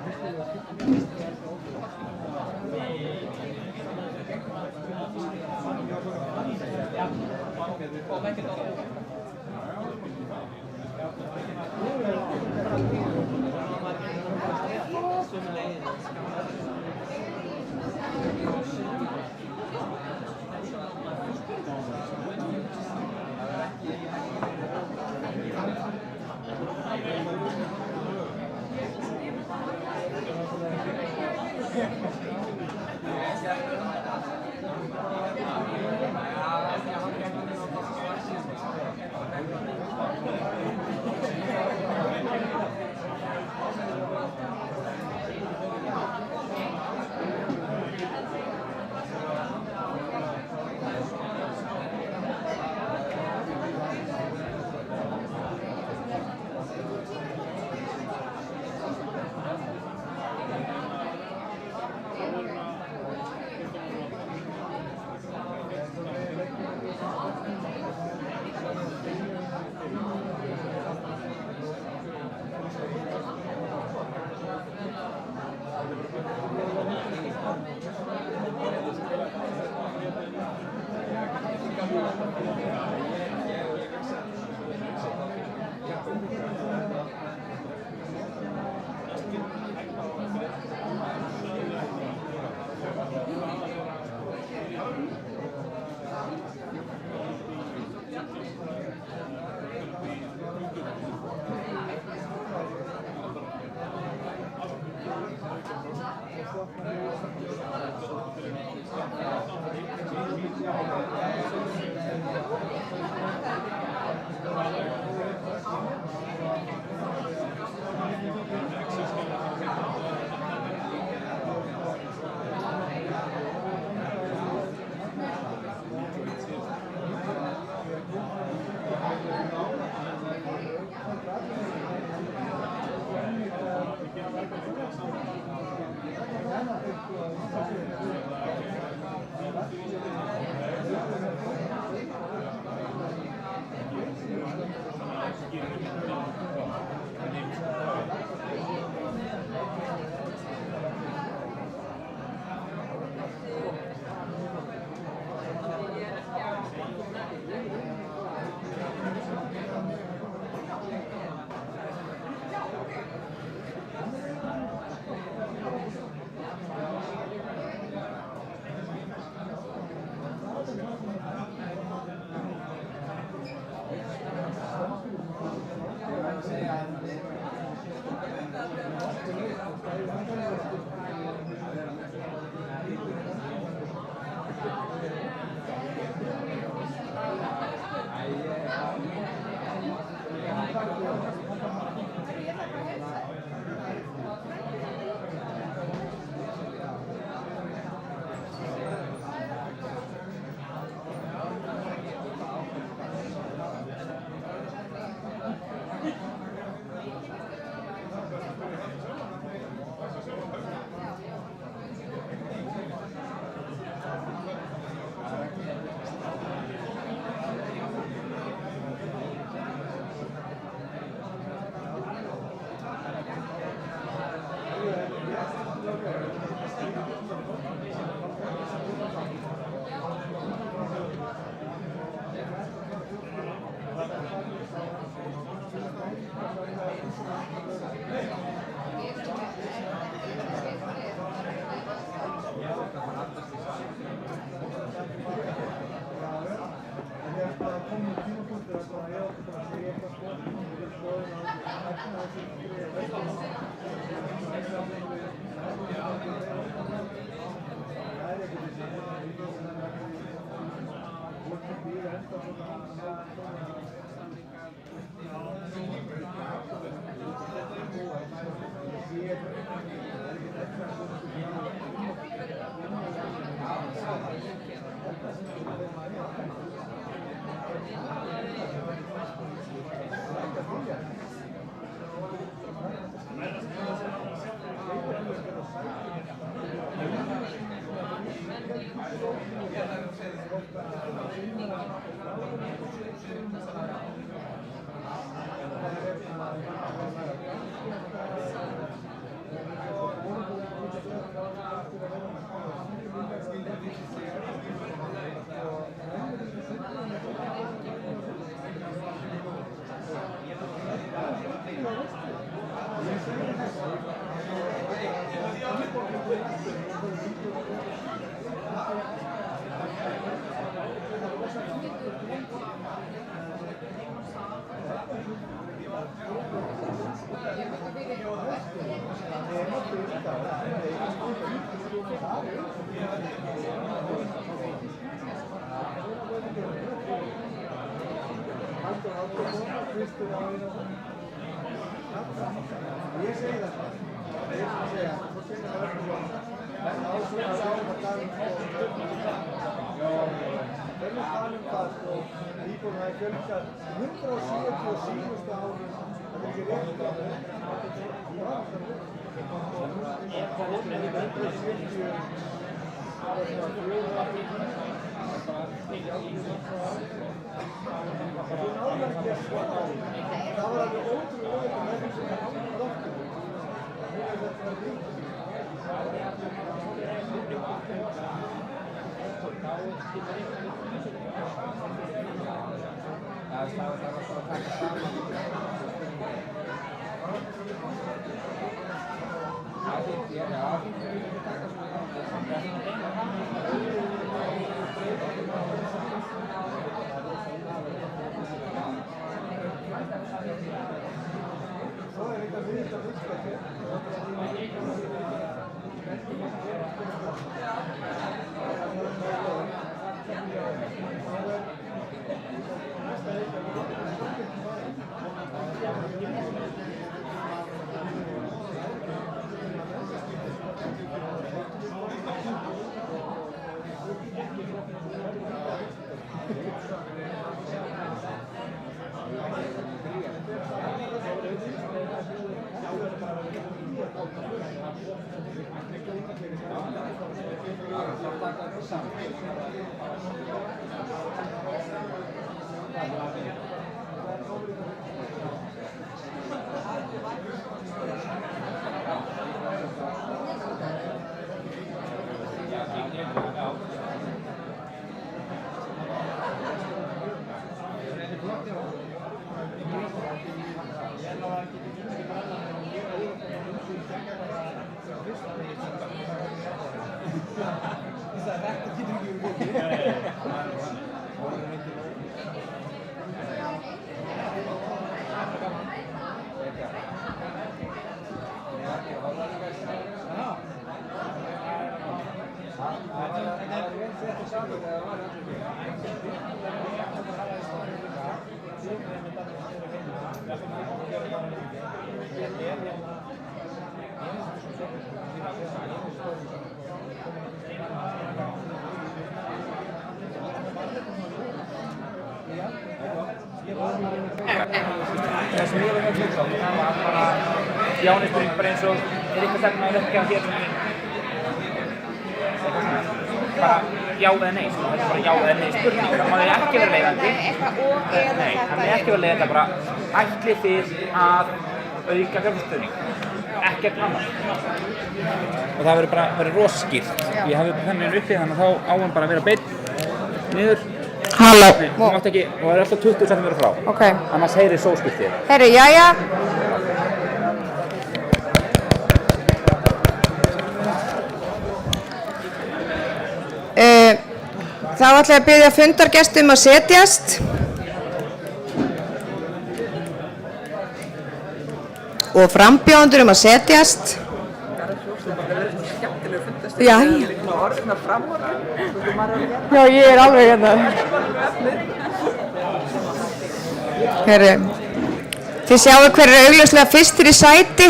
Það sem ég var mjög hlusta á, það var bara jánispurning bara eins og eitthvað stefna að verka hér bara já eða nei, þetta er bara já eða nei spurning. Það má ekki vera leiðandi. Nei, það má ekki vera leiðandi, bara ætlið þið að auka fjárfestingarstuðning. Ekkert annað. Og það verður bara rosa skýrt. Ég hafði penninn uppi þannig að þá á hann bara að vera beinn niður. Halló. Nei, þú mátt ekki, og það er alltaf 20 cm frá. Ok. Annars heyrir sóskiptið. Herru, jæja. Þá ætla ég að biðja fundargesti að setjast. Og frambjóðendur að setjast. Já, ég er alveg hérna. Herru, þið sjáu hver augljóslega fyrstir í sæti.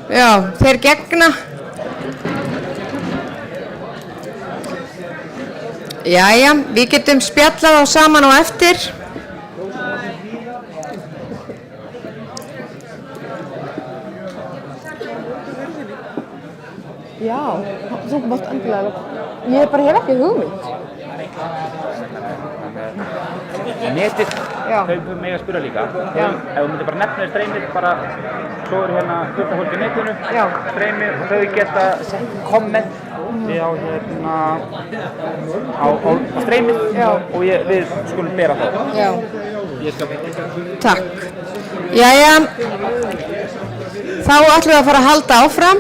Já, þeir gegna. Jæja, við getum spjallað á saman á eftir. Já, þú mátt endilega. Ég bara hef ekki hugmynd. Netið, þau mega spura líka. Ef þú myndir bara nefna streymið, bara svo eru hérna fullt af fólki í netinu, streymið og þau geta sett komment á streymið og við skulum bera það. Já. Takk. Jæja, þá ætlum við að fara að halda áfram.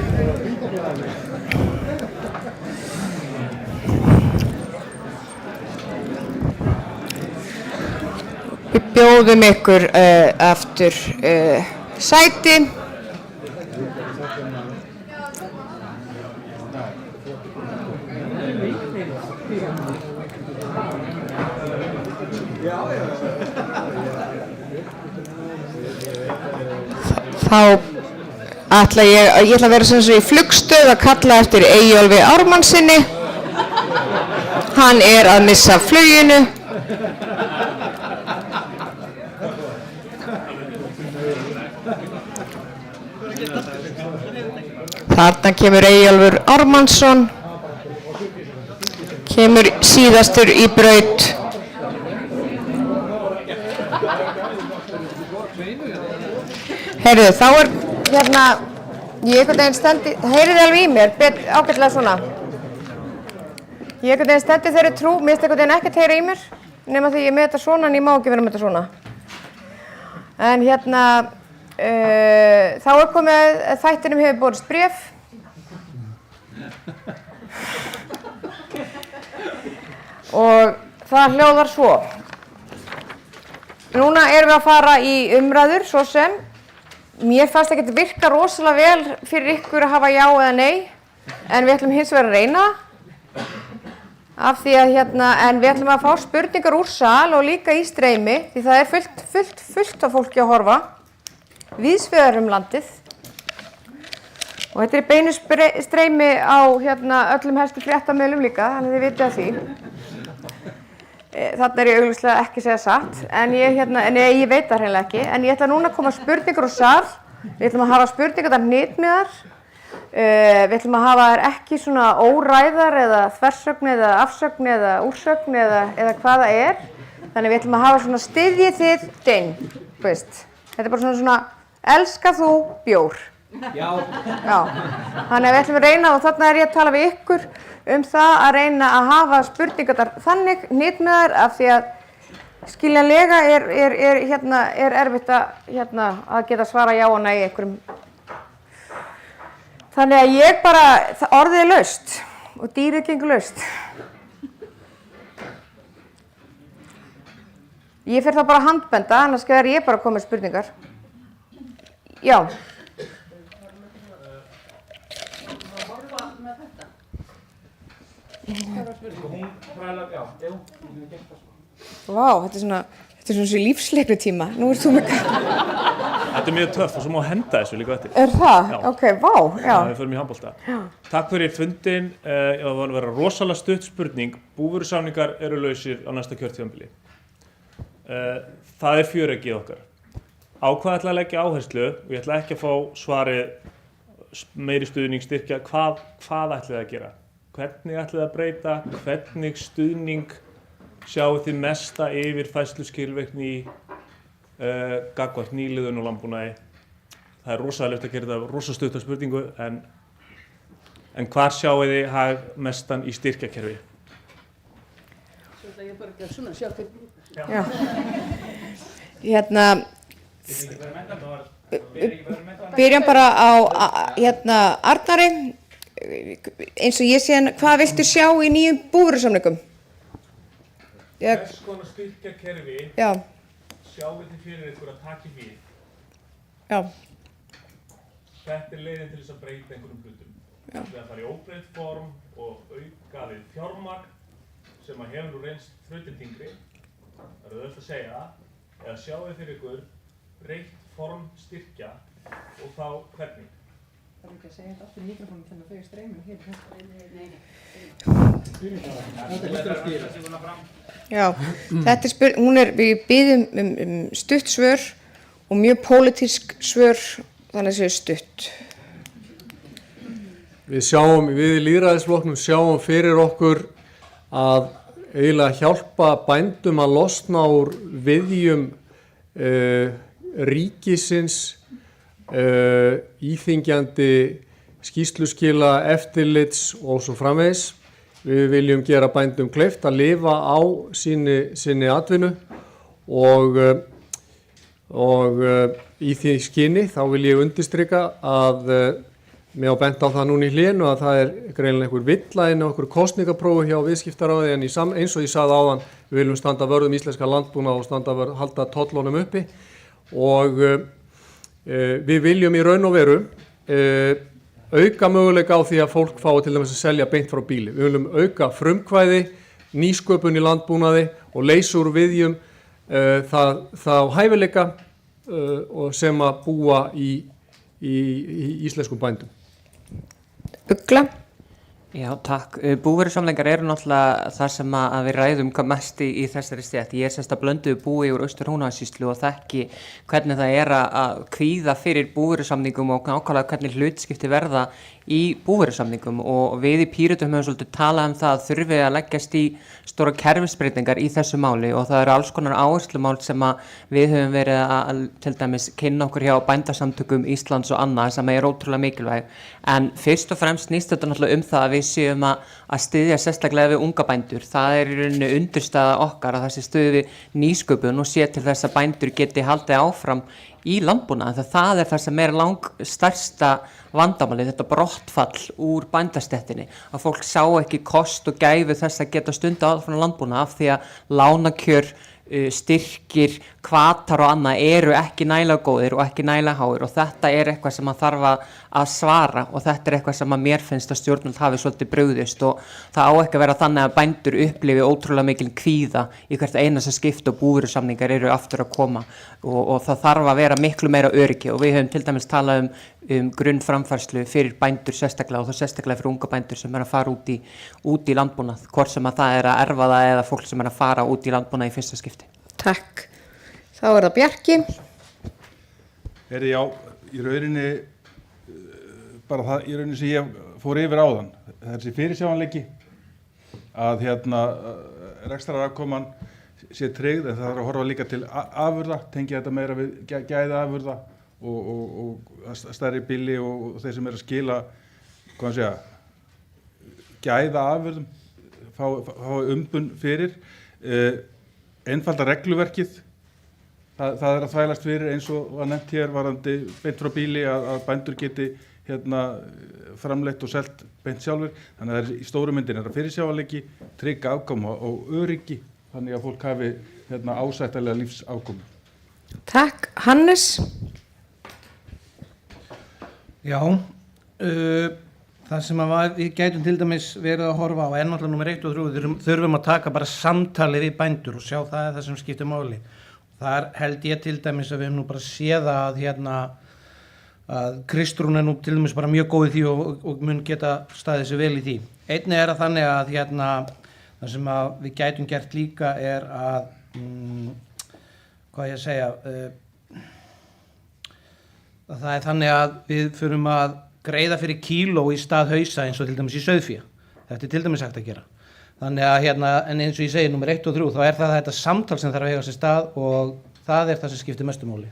Við bjóðum ykkur aftur sæti. Þá ætla ég ætla að vera sem svo í flugstöð að kalla eftir Eyjólfi Ármannsinni. Hann er að missa fluginu. Þarna kemur Eyjólfur Ármannsson. Kemur síðastur í braut. Heyrðu, þá er hérna, ég einhvern veginn stendi, heyrið alveg í mér, ágætlega svona. Ég einhvern veginn stendi þeirri trú, mér finnst einhvern veginn ekkert heyra í mér, nema því ég með þetta svona en ég má ekki vera með þetta svona. En hérna, þá er komið að þættinum hefur borist bréf. Og það hljóðar svo. Núna erum við að fara í umræður, svo sem. Mér fannst ekki að virka rosalega vel fyrir ykkur að hafa já eða nei, en við ætlum hins vegar að reyna það. Af því að en við ætlum að fá spurningar úr sal og líka í streymi, því það er fullt af fólki að horfa, víðs vegar landið. Og þetta er beinu streymi á öllum helstu fréttamiðlum líka, þannig að þið vitið af því. Þarna er ég augljóslega ekki að segja satt, en ég veit það hreinlega ekki. En ég ætla núna að koma spurningar úr sal. Við ætlum að hafa spurningar hnitmiðar. Við ætlum að hafa þær ekki svona óræðar eða þversögn eða afsögn eða úrsögn eða hvað það er. Þannig við ætlum að hafa svona styðjið þið dein, veist. Þetta er bara svona elska þú bjór. Já. Þannig að við ætlum að reyna, og þarna er ég að tala við ykkur það að reyna að hafa spurningar þannig hnitmiðar, af því að skiljanlega er erfitt að geta svara já og nei einhverjum. Þannig að ég bara, orðið er laust og dýrið gengur laust. Ég fer þá bara að handbenda, annars er ég bara að koma með spurningar. Já. Vá, þetta er svona svo lífsleikni tíma. Nú ert þú með Þetta er mjög töff og svo má henda þessu líka eftir. Er það? Já. Ok, vá, já. Við förum í handbolta. Takk fyrir fundinn. Það var að vera rosalega stutt spurning. Búvörusamningar eru lausir á næsta kjörtímabili. Það fjöreggið okkar. Á hvað ætla að leggja áherslu, og ég ætla ekki að fá svarið meiri stuðning styrkja, hvað ætlið að gera? Hvernig ætlið að breyta? Hvernig stuðning sjáu þið mesta yfirfærsluskilvirkni í gagnvart nýliðun og landbúnaði? Það rosalegt að gera þetta rosa stutta spurningu, en hvar sjáu þið hag mestan í styrkjakerfi? Ég bara ekki að svona sjá til. Já. Byrjum bara á Arnari, eins og ég sé hann, hvað viltu sjá í nýjum búvörusamningum? Hvers konar styrkjakerfi sjáu þið fyrir ykkur að taka í við? Já. Þetta leiðin til þess að breyta einhverjum hlutum. Það að fara í óbreytt form og auka við fjármagn sem að hefur nú reynst þrautin þyngri. Það auðvelt að segja það. Eða sjáu þið fyrir ykkur breytt form styrkja og þá hvernig? Það ekki að segja þetta aftur í mikrofónu þannig að þau streymum hér. Já, þetta við biðjum stutt svör og mjög pólitísk svör, þannig að það séu stutt. Við í lýðræðisflokknum sjáum fyrir okkur að eiginlega hjálpa bændum að losna úr viðjum ríkisins, íþyngjandi skýrsluskila, eftirlits og svo framvegis. Við viljum gera bændum kleift að lifa á sinni atvinnu og í því skyni þá vil ég undirstrika að mér á bent á það núna í hlénu að það greinilega einhver villa inn á einhver kosningaprófi hjá viðskiptaráði en eins og ég sagði áðan, við viljum standa vörð íslenska landbúnað og halda tollunum uppi og við viljum í raun og veru auka möguleika á því að fólk fái til dæmis að selja beint frá bíli. Við viljum auka frumkvæði, nýsköpun í landbúnaði og leysa úr viðjum þá hæfileika sem að búa í íslenskum bændum. Ugla? Já, takk. Búvörusamningar eru náttúrulega það sem að við ræðum hvað mest í þessari stétt. Ég sérst að blönduðu búi úr Austur-Húnavatnssýslu og þekki hvernig það að kvíða fyrir búvörusamningum og nákvæmlega hvernig hlutskipti verða í búvörusamningum og við í Pírötum höfum svolítið talað það að þurfi að leggjast í stóra kerfisbreytingar í þessu máli og það eru alls konar áherslumál sem að við höfum verið að til dæmis kynna okkur hjá bændasamtökum Íslands og annað sem er ótrúlega mikilvæg en fyrst og fremst snýst þetta náttúrulega það að við séum að styðja sérstaklega við unga bændur. Það í rauninni undirstaða okkar að þessi stuði við nýsköpun og sé til þess að bændur geti haldið áfram í landbúnaði. Það það sem langstærsta vandamálið, þetta brottfall úr bændastéttinni, að fólk sá ekki kost og gæfu þess að geta stundað áfram landbúnaði af því að lánakjör, styrkir, hvatar og annað eru ekki nægilega góðir og ekki nægilega háir og þetta eitthvað sem að þarf að svara og þetta eitthvað sem að mér finnst að stjórnvöld hafi svolítið brugðist og það á ekki að vera þannig að bændur upplifi ótrúlega mikil kvíða í hvert einasta skipti og búvörusamningar eru aftur að koma og það þarf að vera miklu meira öryggi og við höfum til dæmis talað um grunnframfærslu fyrir bændur sérstaklega og það sérstaklega fyrir unga bændur sem að fara út í landbúnað, hvort sem að það að erfa það eða fólk sem að fara út í landbúnað í fyrsta skipti. Takk. Þá það Bjarki. Já, í rauninni bara það í rauninni sem ég fór yfir áðan, þessi fyrirsjáanleiki að rekstrarafkoman sé tryggð en það þarf að horfa líka til afurða, tengja þetta meira við gæða afurða og stærri bíli og þeir sem að skila gæða afurðum fá umbun fyrir einfalda regluverkið það að þvælast fyrir eins og var nefnt hér varðandi beint frá bíli að bændur geti framleitt og selt beint sjálfur þannig að það í stóru myndin að fyrirsjáanleiki trygga afkomu og öryggi þannig að fólk hafi ásættanlega lífsafkomu. Takk. Hannes? Já, það sem við gætum til dæmis verið að horfa á náttúrulega númer 1 og 3, þurfum að taka bara samtali við bændur og sjá það sem skiptir máli. Þar held ég til dæmis að við höfum nú bara séð að Kristrún nú til dæmis bara mjög góð í því og mun geta staðið sér vel í því. Einnig að þannig að það sem að við gætum gert líka að hvað ég að segja, það er þannig að við förum að greiða fyrir kíló í stað hausa eins og til dæmis í sauðfé. Þetta er til dæmis hægt að gera. Þannig að en eins og ég segi, númer 1 og 3, þá er það þetta samtal sem þarf að eiga sér stað og það er það sem skiptir mestu máli.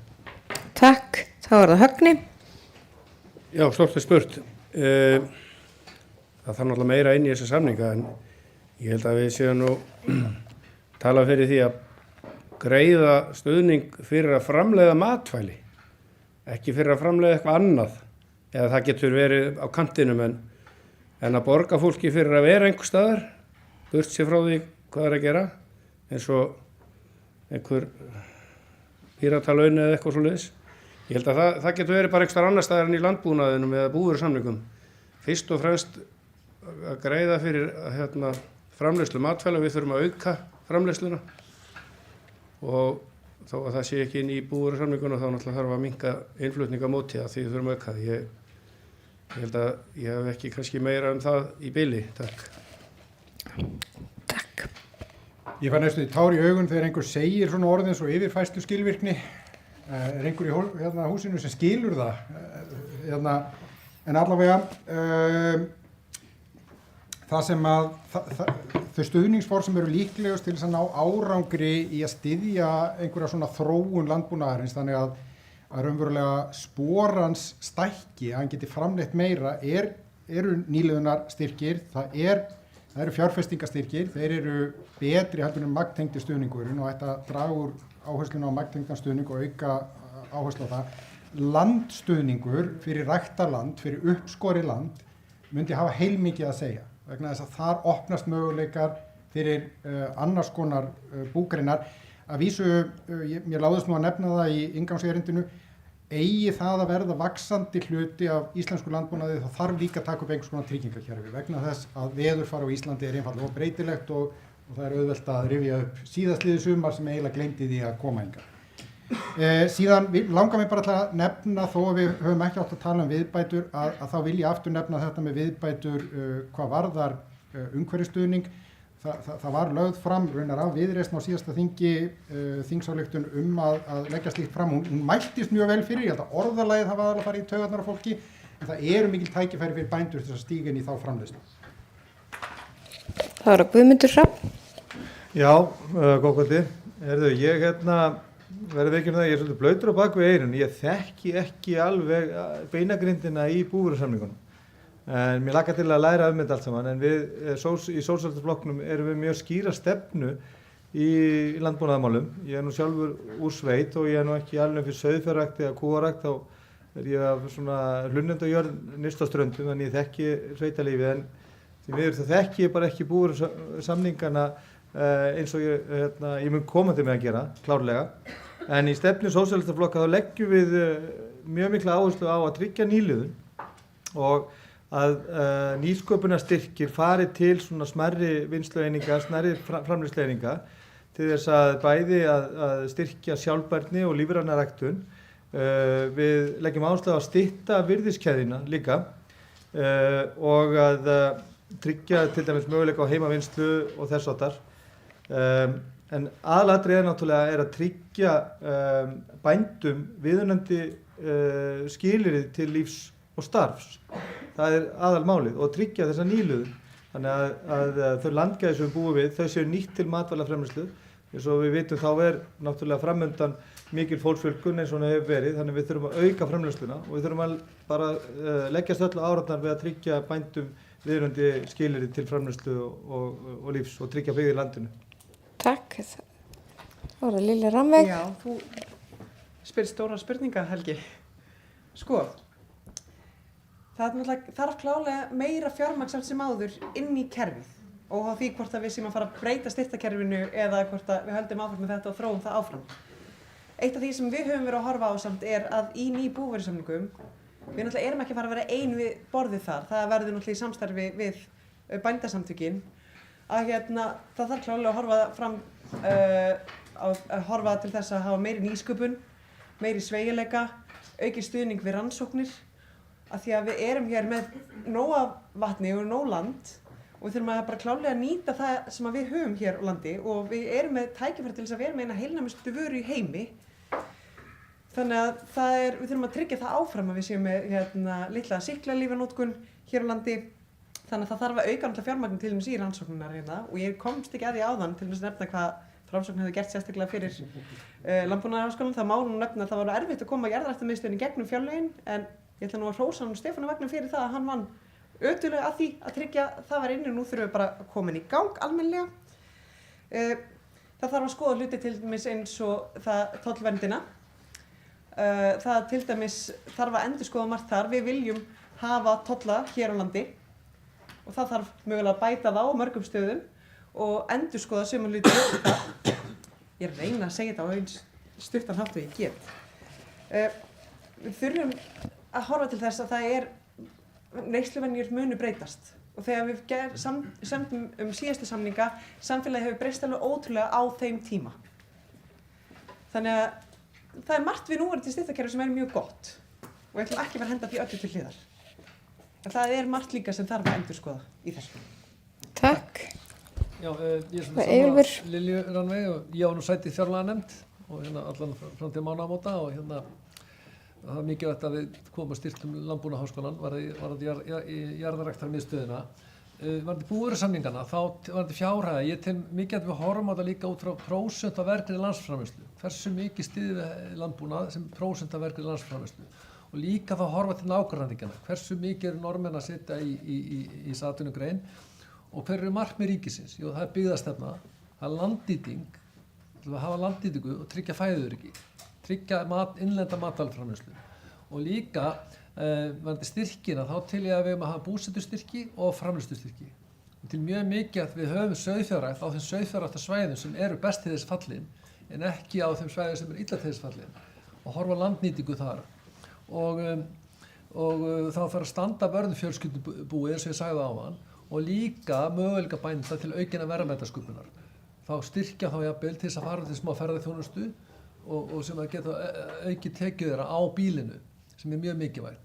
Takk, þá er það Högni. Já, stórt er spurt. Það þarf náttúrulega meira inn í þessa samninga en ég held að við séum nú tala fyrir því að greiða stuðning fyrir að framleiða matvæli, ekki fyrir að framleiða eitthvað annað. Eða það getur verið á kantinum en að borga fólki fyrir að vera einhver staðar, burt sér frá því hvað er að gera, eins og einhver píratalaun eða eitthvað svoleiðis. Ég held að það getur verið bara einhver annar staðar en í landbúnaðinum eða búvörusamningum. Fyrst og fremst að greiða fyrir framleiðslu matvæla, við þurfum að auka framleiðsluna og þó að það sé ekki inn í búvörusamninguna þá náttúrulega þarf að minnka innflutning á móti að því við þurfum að auka. Ég held að ég hef ekki kannski meira það í bili. Takk. Takk. Ég fær næstu tár í augun þegar einhver segir svona orðin svo yfirfærslu skilvirkni. Er einhver í húsinu sem skilur það? En allavega, það sem að þau stuðningsform sem eru líklegust til þess að ná árangri í að styðja einhverja svona þróun landbúnaðarins, þannig að raunverulega sporans stækki, að hann geti framleitt meira, eru nýliðunarstyrkir, það eru fjárfestingastyrkir, þeir eru betri heldur en magntengdi stuðningurinn og ætti að draga úr áhersluna á magntengdan stuðning og auka áherslu á það. Landstuðningur fyrir ræktarland, fyrir uppskorið land, myndi hafa heilmikið að segja, vegna þess að þar opnast möguleikar fyrir annars konar búgreinar. Að vísu, mér láðist nú að nefna það í inngangserindinu, eigi það að verða vaxandi hluti af íslensku landbúnaði, þá þarf líka að taka upp einhvers konar tryggingakerfi vegna þess að veðurfar á Íslandi er einfaldlega of breytilegt og það er auðvelt að rifja upp síðastliðið sumar sem eiginlega gleymdi því að koma hingað. Síðan langar mig bara til að nefna, þó að við höfum ekki átt að tala um viðbætur, að þá vil ég aftur nefna þetta með viðbætur hvað varðar umhverfisstuðning. Það var lögð fram raunar af Viðreisn á síðasta þingi þingsályktun að leggja slíkt fram. Hún mæltist mjög vel fyrir, ég held að orðalagið hafa aðalega farið í taugarnar á fólki, en það eru mikil tækifæri fyrir bændur til að stíga inn í þá framleiðslu. Það er að Guðmundur Hrafn. Já, góð kvöldi. Ég verði veikjum það, ég er svolítið blautur á bak við eyrun. Ég þekki ekki alveg beinagrindina í búvörusamningunum. En mér lakar til að læra þetta allt saman, en við í Sósíalistaflokknum erum við mjög skýra stefnu í landbúnaðarmálum. Ég er nú sjálfur úr sveit og ég er nú ekki alveg fyrir sauðfjárrækt eða kúarækt, þá er ég af svona hlunnenda jörð nyrst á Ströndum, en ég þekki sveitalífið, en því miður þá þekki ég bara ekki búvörusamningana eins og ég mun komandi með að gera, klárlega. En í stefnu Sósíalistaflokka þá leggjum við mjög mikla áherslu á að tryggja nýliðun og að nýsköpunarstyrkir fari til svona smærri vinnslueininga, smærri framleiðslueininga til þess að bæði að styrkja sjálfbærni og lífræna ræktun. Við leggjum áherslu á að stytta virðiskeðjuna líka og að tryggja til dæmis möguleika á heimavinnslu og þess háttar. En aðalatriðið náttúrulega er að tryggja bændum viðunandi skilyrði til lífs og starfs. Það er aðalmálið og tryggja þessa nýliðun. Þannig að þau landgæði sem við búum við, þau séu nýtt til matvælaframleiðslu. Eins og við vitum þá er náttúrulega framundan mikil fólksfjölgun eins og það hefur verið, þannig við þurfum að auka framleiðsluna og við þurfum að bara leggjast öllu árarnar við að tryggja bændum viðunandi skilyrði til framleiðslu og lífs og tryggja byggð í landinu. Takk. Það var Lilja Rannveig. Já, þú spyrir stóra spurninga, Helgi. Sko, það þarf klálega meira fjármagn samt sem áður inn í kerfið og á því hvort að við séum að fara að breyta styrktakerfinu eða hvort að við höldum áfram með þetta og þróum það áfram. Eitt af því sem við höfum verið að horfa á samt er að í ný búvörusamningum við náttúrulega erum ekki að fara að vera ein við borðið þar. Það verður náttúrulega í samstarfi við bændasamtökin að það þarf klálega að horfa fram að horfa til þess að hafa meiri nýsköpun, meiri sveigjanleika, aukin stuðning við rannsóknir. Að því að við erum hér með nóg af vatni og nóg land og við þurfum að bara klárlega að nýta það sem að við höfum hér á landi og við erum með tækifæri til þess að vera með eina heilnæmustu vöru í heimi. Þannig að við þurfum að tryggja það áfram að við séum með litla sýklalyfjanotkun hér á landi. Þannig að það þarf að auka náttúrulega fjármagn til dæmis í rannsóknirnar hérna og ég komst ekki að því áðan til þess að nefna hvað Framsókn hefði gert sérstaklega fyrir Landbúnaðarháskólann. Það má nú nefna að það var erfitt að koma jarðræktarmiðstöðinni gegnum fjárlögin en ég ætla nú að hrósa honum Stefáni Vagni fyrir það að hann vann ötullega að því að tryggja það var inni og nú þurfum við bara að koma inn í gang almennilega. Það þarf að skoða hluti til dæmis eins og tollverndina. Það til dæmis þarf að endurskoða margt þar. Við viljum hafa tolla hér á landi og það þarf mögulega að bæta það á mörgum stöðum og endurskoða suma hluti. Ég er að reyna að segja þetta á eins stuttan hátt og ég get. Við þurfum að horfa til þess að það neysluvenjur munu breytast og þegar við semdum síðustu samninga, samfélagið hefur breyst alveg ótrúlega á þeim tíma. Þannig að það margt við núverandi styrktarkerfi sem mjög gott og ég ætla ekki að vera að henda því öllu til hliðar. En það margt líka sem þarf að endurskoða í þessu. Takk. Já, ég er svona sammála Lilju Rannveig og ég á nú sæti í fjárlaganefnd og allan fram til mánaðamóta og það er mikilvægt að við komum að styrkjum Landbúnaðarháskólann varðandi jarðræktarmiðstöðina. Varðandi búvörusamningana, varðandi fjárhæða, ég tel mikið að við horfum á það líka út frá prósent af vergri landsframleiðslu. Hversu mikið styðjum við landbúnað sem prósent af vergri landsframleiðslu. Og líka þá horfa til nágrannaríkjanna. Hversu mikið eru Norðmenn að setja í þessa atvinnugrein og hver eru markmið ríkisins? Jú, það byggðastefna, það landnýting, að hafa landnýtingu og tryggja fæðuöryggi, tryggja innlenda matvælaframleiðslu. Og líka varðandi styrkina, þá tel ég að við höfum að hafa búsetustyrki og framleiðslustyrki. Til mjög mikið að við höfum sauðfjárrækt á þeim sauðfjárræktarsvæðum sem eru best til þess fallin en ekki á þeim svæðum sem eru illa til þess fallin og horfa landnýtingu þar. Og þá þarf að standa vörðu fjölskyldubúið eins og ég sagði áðan og líka möguleika bænda til aukinna verðmætasköpunar. Þá styrkja þá jafnvel til þess að fara til smá ferðaþjónustu og sem að geta aukið tekið þeirra á bílinu sem mjög mikilvægt.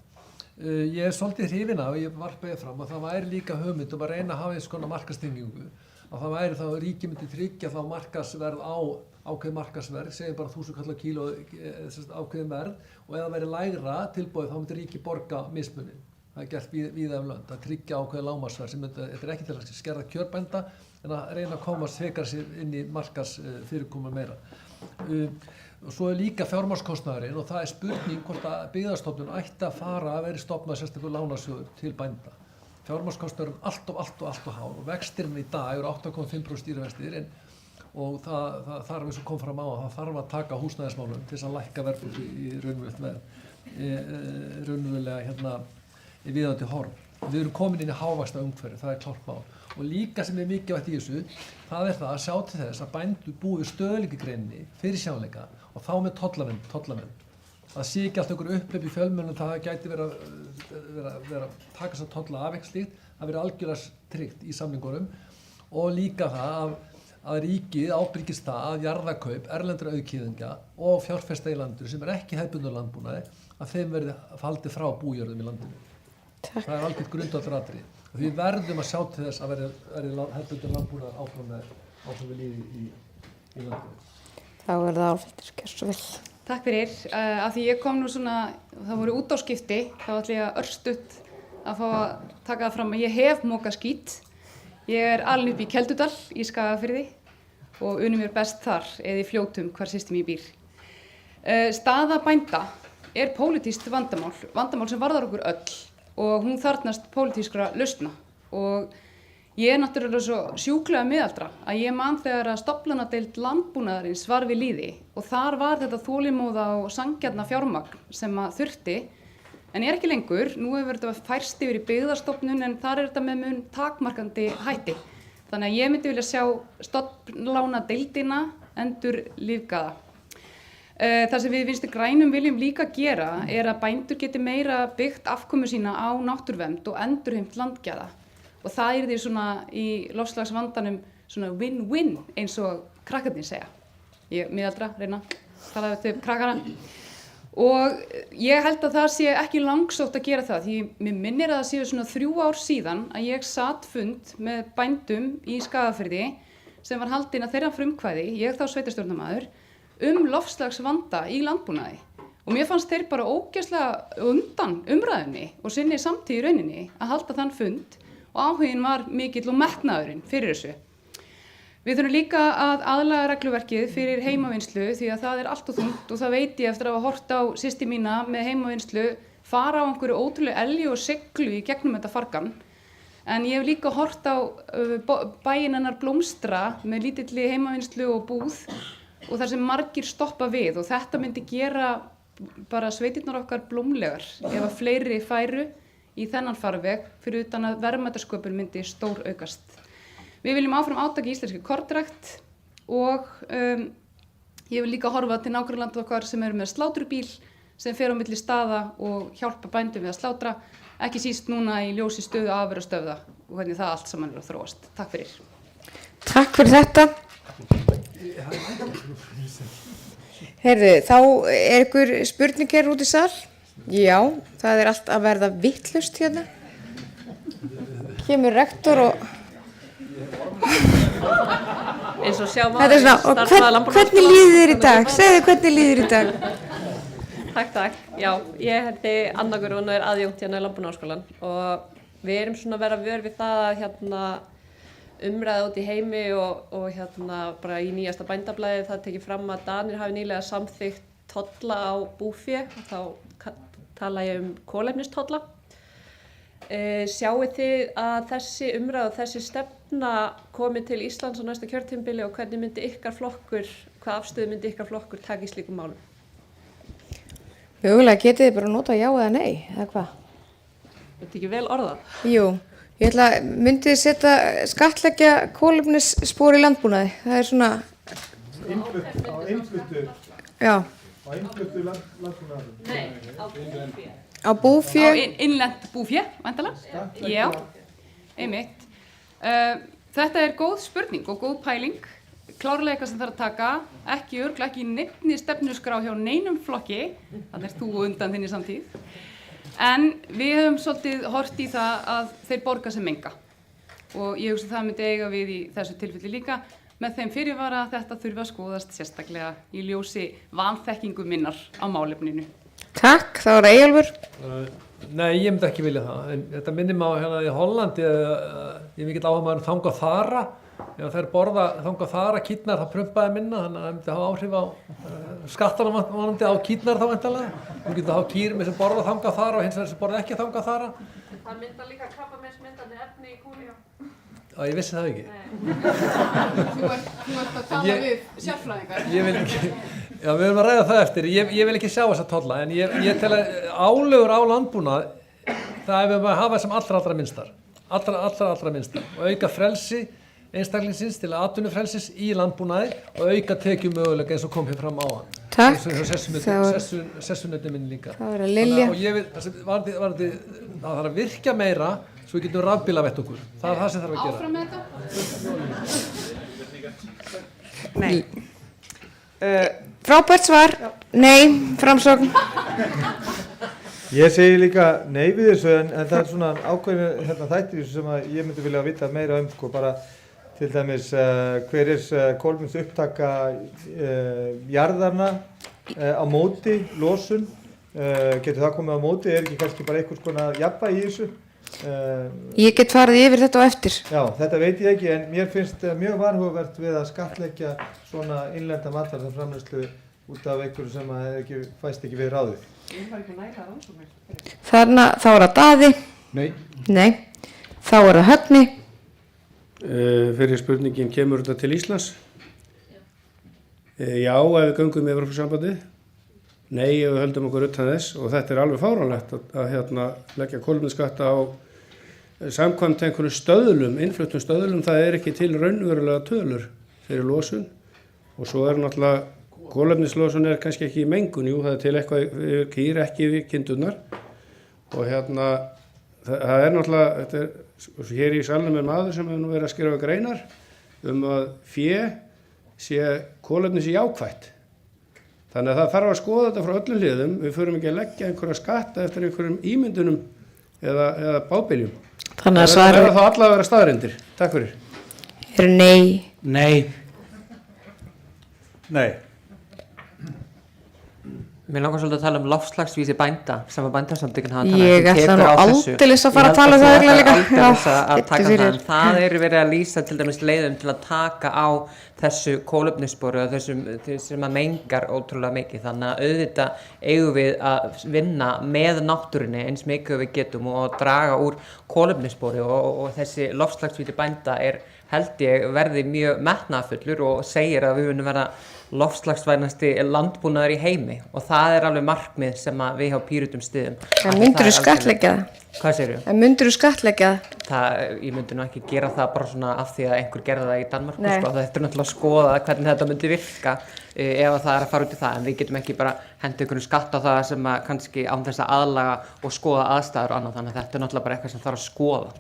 Ég svolítið hrifinn af og ég varpaði fram að það væri líka hugmynd að reyna að hafa eins konar markaðstengingu að það væri þá ríkið myndi tryggja þá markaðsverð á ákveðið markaðsverð, segjum bara 1000 kall á kíló ákveðið verð og ef það væri lægra tilboðið þá myndi ríkið borga mismunin. Það er gert víða lönd að tryggja ákveðið lágmarksverð sem þetta ekki til að skerða kjörbænda en að reyna að komast frekar sér inn í markaðsfyrirkomulag meira. Og svo líka fjármagnskostnaðurinn og það spurning hvort að Byggðastofnun ætti að fara að vera stofnað sérstakur lánasjóður til bænda. Fjármagnskostnaðurinn allt of hár og vextirinn í dag eru 8,5% stýrivextir og það þarf eins og kom fram á að það þarf að taka húsnæðismálum til þess að lækka verðbólgu í raunverulega viðandi horf. Við erum komin inn í hávaxta umhverfi, það er klárt mál. Og líka sem mikilvægt í þessu, það það að sjá til þess að bændur búi stöðugleika í greininni, fyrirsjáanleika og þá með tollavernd. Það sé ekki allt okkur upphlaup í fjölmiðlum, það gæti vera að taka þess að tolla af eitthvað slíkt, það verið algjörlega tryggt í samningunum og líka það að ríkið ábyrgist það að jarðakaup erlendra auðkýðinga og fjárfesta í landinu sem ekki hefðbundnar landbúnaði að þeim verði faldið frá bújörðum í landinu. Takk. Það algjört grundvallaratriði. Við verðum að sjá til þess að verði hefðbundnar landbúnaðar áfram við líði í landinu. Þá það Álfhildur, gjörðu svo vel. Takk fyrir. Af því ég kom nú svona, það voru útásskipti, þá ætla ég að örstutt að fá að taka það fram að ég hef mokað skít. Ég alin upp í Keldudal í Skagafirði og unni mér best þar eða í Fljótum hvar systir mín býr. Staða bænda pólitískt vandamál sem varðar okkur öll og hún þarfnast pólitískra lausna og ég náttúrulega svo sjúklega miðaldra að ég man þegar að stofnanadeild landbúnaðarins var við lýði og þar var þetta þolinmóða og sanngjarna fjármagn sem að þurfti en ekki lengur. Nú hefur þetta færst yfir í Byggðastofnun en þar þetta með mun takmarkandi hætti. Þannig að ég myndi vilja sjá stofnlánadeildina endur lífgaða. Það sem við Vinstri grænum viljum líka gera að bændur geti meira byggt afkomu sína á náttúruvernd og endurheimt landgæða. Og það því svona í loftslagsvandanum svona win-win eins og krakkarnir segja. Ég miðaldra reyna að tala við krakkana. Og ég held að það sé ekki langsótt að gera það, því mér minnir að það séu svona 3 ár síðan að ég satt fund með bændum í Skagafirði sem var haldinn að þeirra frumkvæði, ég þá sveitarstjórnarmaður, loftslagsvanda í landbúnaði. Og mér fannst þeir bara ógeðslega undan umræðunni og sinni samtíð í rauninni að halda þann fund og áhuginn var mikill og metnaðurinn fyrir þessu. Við þurfum líka að aðlaga regluverkið fyrir heimavinnslu því að það er allt og þungt og það veit ég eftir að hafa hort á systir mína með heimavinnslu fara á einhverju ótrúlega elju og siglu í gegnum þetta fargan. En ég hef líka hort á bæinn hennar blómstra með lítilli heimavinnslu og búð og þar sem margir stoppa við og þetta myndi gera bara sveitirnar okkar blómlegar ef að fleiri færu í þennan farveg fyrir utan að verðmætasköpun myndi stór aukast. Við viljum áfram átaki íslenski kornrækt og ég vil líka horfa til nágrannalanda okkar sem eru með sláturbíl sem fer á milli staða og hjálpa bændum við að slátra, ekki síst núna í ljósi stöðu afurðastöðva og hvernig það allt saman er að þróast. Takk fyrir. Takk fyrir þetta. Heyrðu, þá er ykkur spurning hér út í sal? Já, það er allt að verða vittlust hérna. Kemur rektor og... Eins og sjá Þetta er svona, og hvernig líður þér í dag? Segðu hvernig líður þér í dag? Takk. Já, ég heiti Anna Guðrún og er aðjúnkt hérna í Landbúnaðarháskólann og við erum svona að vera vör við það að hérna umræða út í heimi og hérna bara í nýjasta bændablaði það tekið fram að Danir hafi nýlega samþykkt tolla á búfé og þá tala ég kolefnistolla. Sjáið þið að þessi umræða og þessi stefna komi til Íslands á næsta kjörtímabili og hvernig myndi ykkar flokkur, hvað afstöðu myndi ykkar flokkur taka í slíkum málum? Mögulega getið þið bara að nota já eða nei, eða hvað? Þetta ekki vel orðað? Jú, myndið þið setja skattleggja kolefnisspor í landbúnaði? Það er svona... Innfluttu? Já. Á innfluttu landbúnaði? Nei, á búfé. Á búfé? Á innlent búfé, væntanlega. Já, einmitt. Þetta er góð spurning og góð pæling. Klárlega eitthvað sem þarf að taka, ekki örugglega ekki í neinni stefnuskrá hjá neinum flokki, þannig er þú undan þinni samtíð. En við höfum svolítið hort í það að þeir borga sem menga. Og ég hugsa að það myndi eiga við í þessu tilfelli líka, með þeim fyrirvara að þetta þurfi að skoðast sérstaklega í ljósi vanþekkingu minnar á málefninu. Takk, þá er það Eyjólfur. Nei, ég myndi ekki vilja það, en þetta minnir mig á hérna í Hollandi, ég er mikill áhugaður þanga og þara. Ef þær borða þanga og þara kýrnar, það prumpaði minna, þannig að það myndi hafa áhrif á skattana vonandi á kýrnar þá væntanlega. Þú getur að hafa kýr með sem borða þanga og þara og hins vegar sem borða ekki þanga og þara. Það myndar líka krabbameinsmyndandi efni í kúli. Já, ég vissi það ekki. Þú ert að tala við sérfræðingar. Ég vil ekki, já, við erum að ræða það eftir. Ég vil ekki sjá þessa tolla, en ég tel að álögur á landbúnað, það er við að hafa sem allra minnstar. Allra minnstar. Og auka frelsi einstaklingsins til atvinnufrelsis í landbúnaði og auka tekjumöguleika eins og kom hér fram á hann. Takk. Sessunöfni minn líka. Það var að Lilja. Og ég vil, það þarf að virkja meira svo við getum rafbílavett okkur. Það er það sem þarf að gera. Áfram með þetta? Nei. Frábært svar. Nei, framsókn. Ég segi líka nei við þessu en það er svona ákveðin þættir sem að ég myndi vilja vita meira um, sko, bara til dæmis hver er kolefnisupptaka jarðarna á móti losun, getur það komið á móti, er ekki kannski bara einhvers konar jafnvægi í þessu? Ég get farið yfir þetta á eftir. Já, þetta veit ég ekki en mér finnst mjög varhugavert við að skattleggja svona innlenda matvælaframleiðslu út af einhverju sem að fæst ekki við ráðið. Þarna, þá er það Daði. Nei. Þá er það Högni. Fyrir spurningin, kemur þetta til Íslands? Já, ef við göngum með Evrópusambandið. Nei, ef við höldum okkur utan þess og þetta er alveg fáránlegt að leggja kolefnisskatt á samkvæmt einhverjum stöðlum, innfluttum stöðlum, það er ekki til raunverulega tölur fyrir losun og svo er náttúrulega kolefnislosun er kannski ekki í mengun, jú, það er til eitthvað kýr ekki við kindurnar og það er náttúrulega, þetta er hér í salnum maður sem hefur nú verið að skrifa greinar að fé sé kolefnis jákvætt. Þannig að það þarf að skoða þetta frá öllum hliðum. Við förum ekki að leggja einhverja skatta eftir einhverjum ímyndunum eða bábiljum. Þannig að það verður þá alla að vera staðreyndir. Takk fyrir. Nei. Nei. Nei. Mér langar svolítið að tala loftslagsvísi bænda sem að bændasamtökin hafa talað. Ég ætla nú aldeilis að fara að tala það líka. Aldeilis að taka það. Það eru verið að lýsa til dæmis leiðum til að taka á þessu kolefnisspori og þessum sem að mengar ótrúlega mikið. Þannig að auðvitað eigum við að vinna með náttúrunni eins mikið við getum og draga úr kolefnisspori og þessi loftslagsvísi bænda held ég verði mjög metnaðarfullur og segir að við munum vera loftslagsvænasti landbúnaður í heimi og það alveg markmið sem við hjá Pírötum styðjum. En myndirðu skattleggja það? Hvað segirðu? En myndirðu skattleggja það? Ég myndi nú ekki gera það bara svona af því að einhver gerði það í Danmörku, Nei. Þetta náttúrulega að skoða hvernig þetta myndi virka ef það að fara út í það, en við getum ekki bara henda einhvern skatt á það sem að kannski án þess að aðlaga og skoða aðstæður og annað, þannig að þetta náttúrulega bara eitthvað sem þarf að skoða.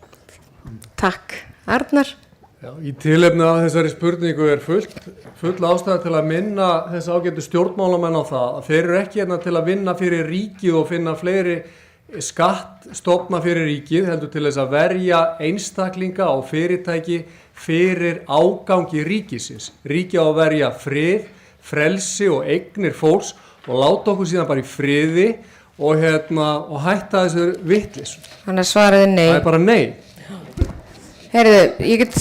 Takk. Arnar? Já, í tilefni af þessari spurningu full ástæða til að minna þess ágætu stjórnmálamenn á það að þeir eru ekki hérna til að vinna fyrir ríkið og finna fleiri skattstofna fyrir ríkið, heldur til þess að verja einstaklinga og fyrirtæki fyrir ágangi ríkisins. Ríkið á að verja frið, frelsi og eignir fólks og láta okkur síðan bara í friði og hætta þessu vitleysu. Þannig að svaraði nei. Það bara nei. Heyrðu, ég get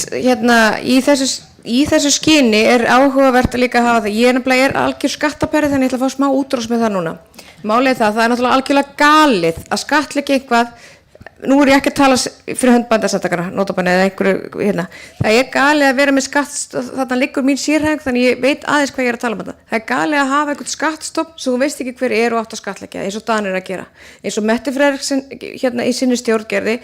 í þessu skyni áhugavert að líka hafa það. Ég nefnilega algjör skattaperri þannig ég ætla að fá smá útrás með það núna. Málið það er náttúrulega algjörlega galið að skattleggja eitthvað. Nú ég ekki að tala fyrir hönd bændasamtakanna, notabenni eða einhverju Það galið að vera með skattstopp, þarna liggur mín sérhæfing þannig ég veit aðeins hvað ég að tala um þetta. Það galið að hafa einhvern skattstopp sem þú veist ekki hver og átt að skattleggja, eins og Danir að gera. Eins og Mette Frederiksen í sinni stjórngerði,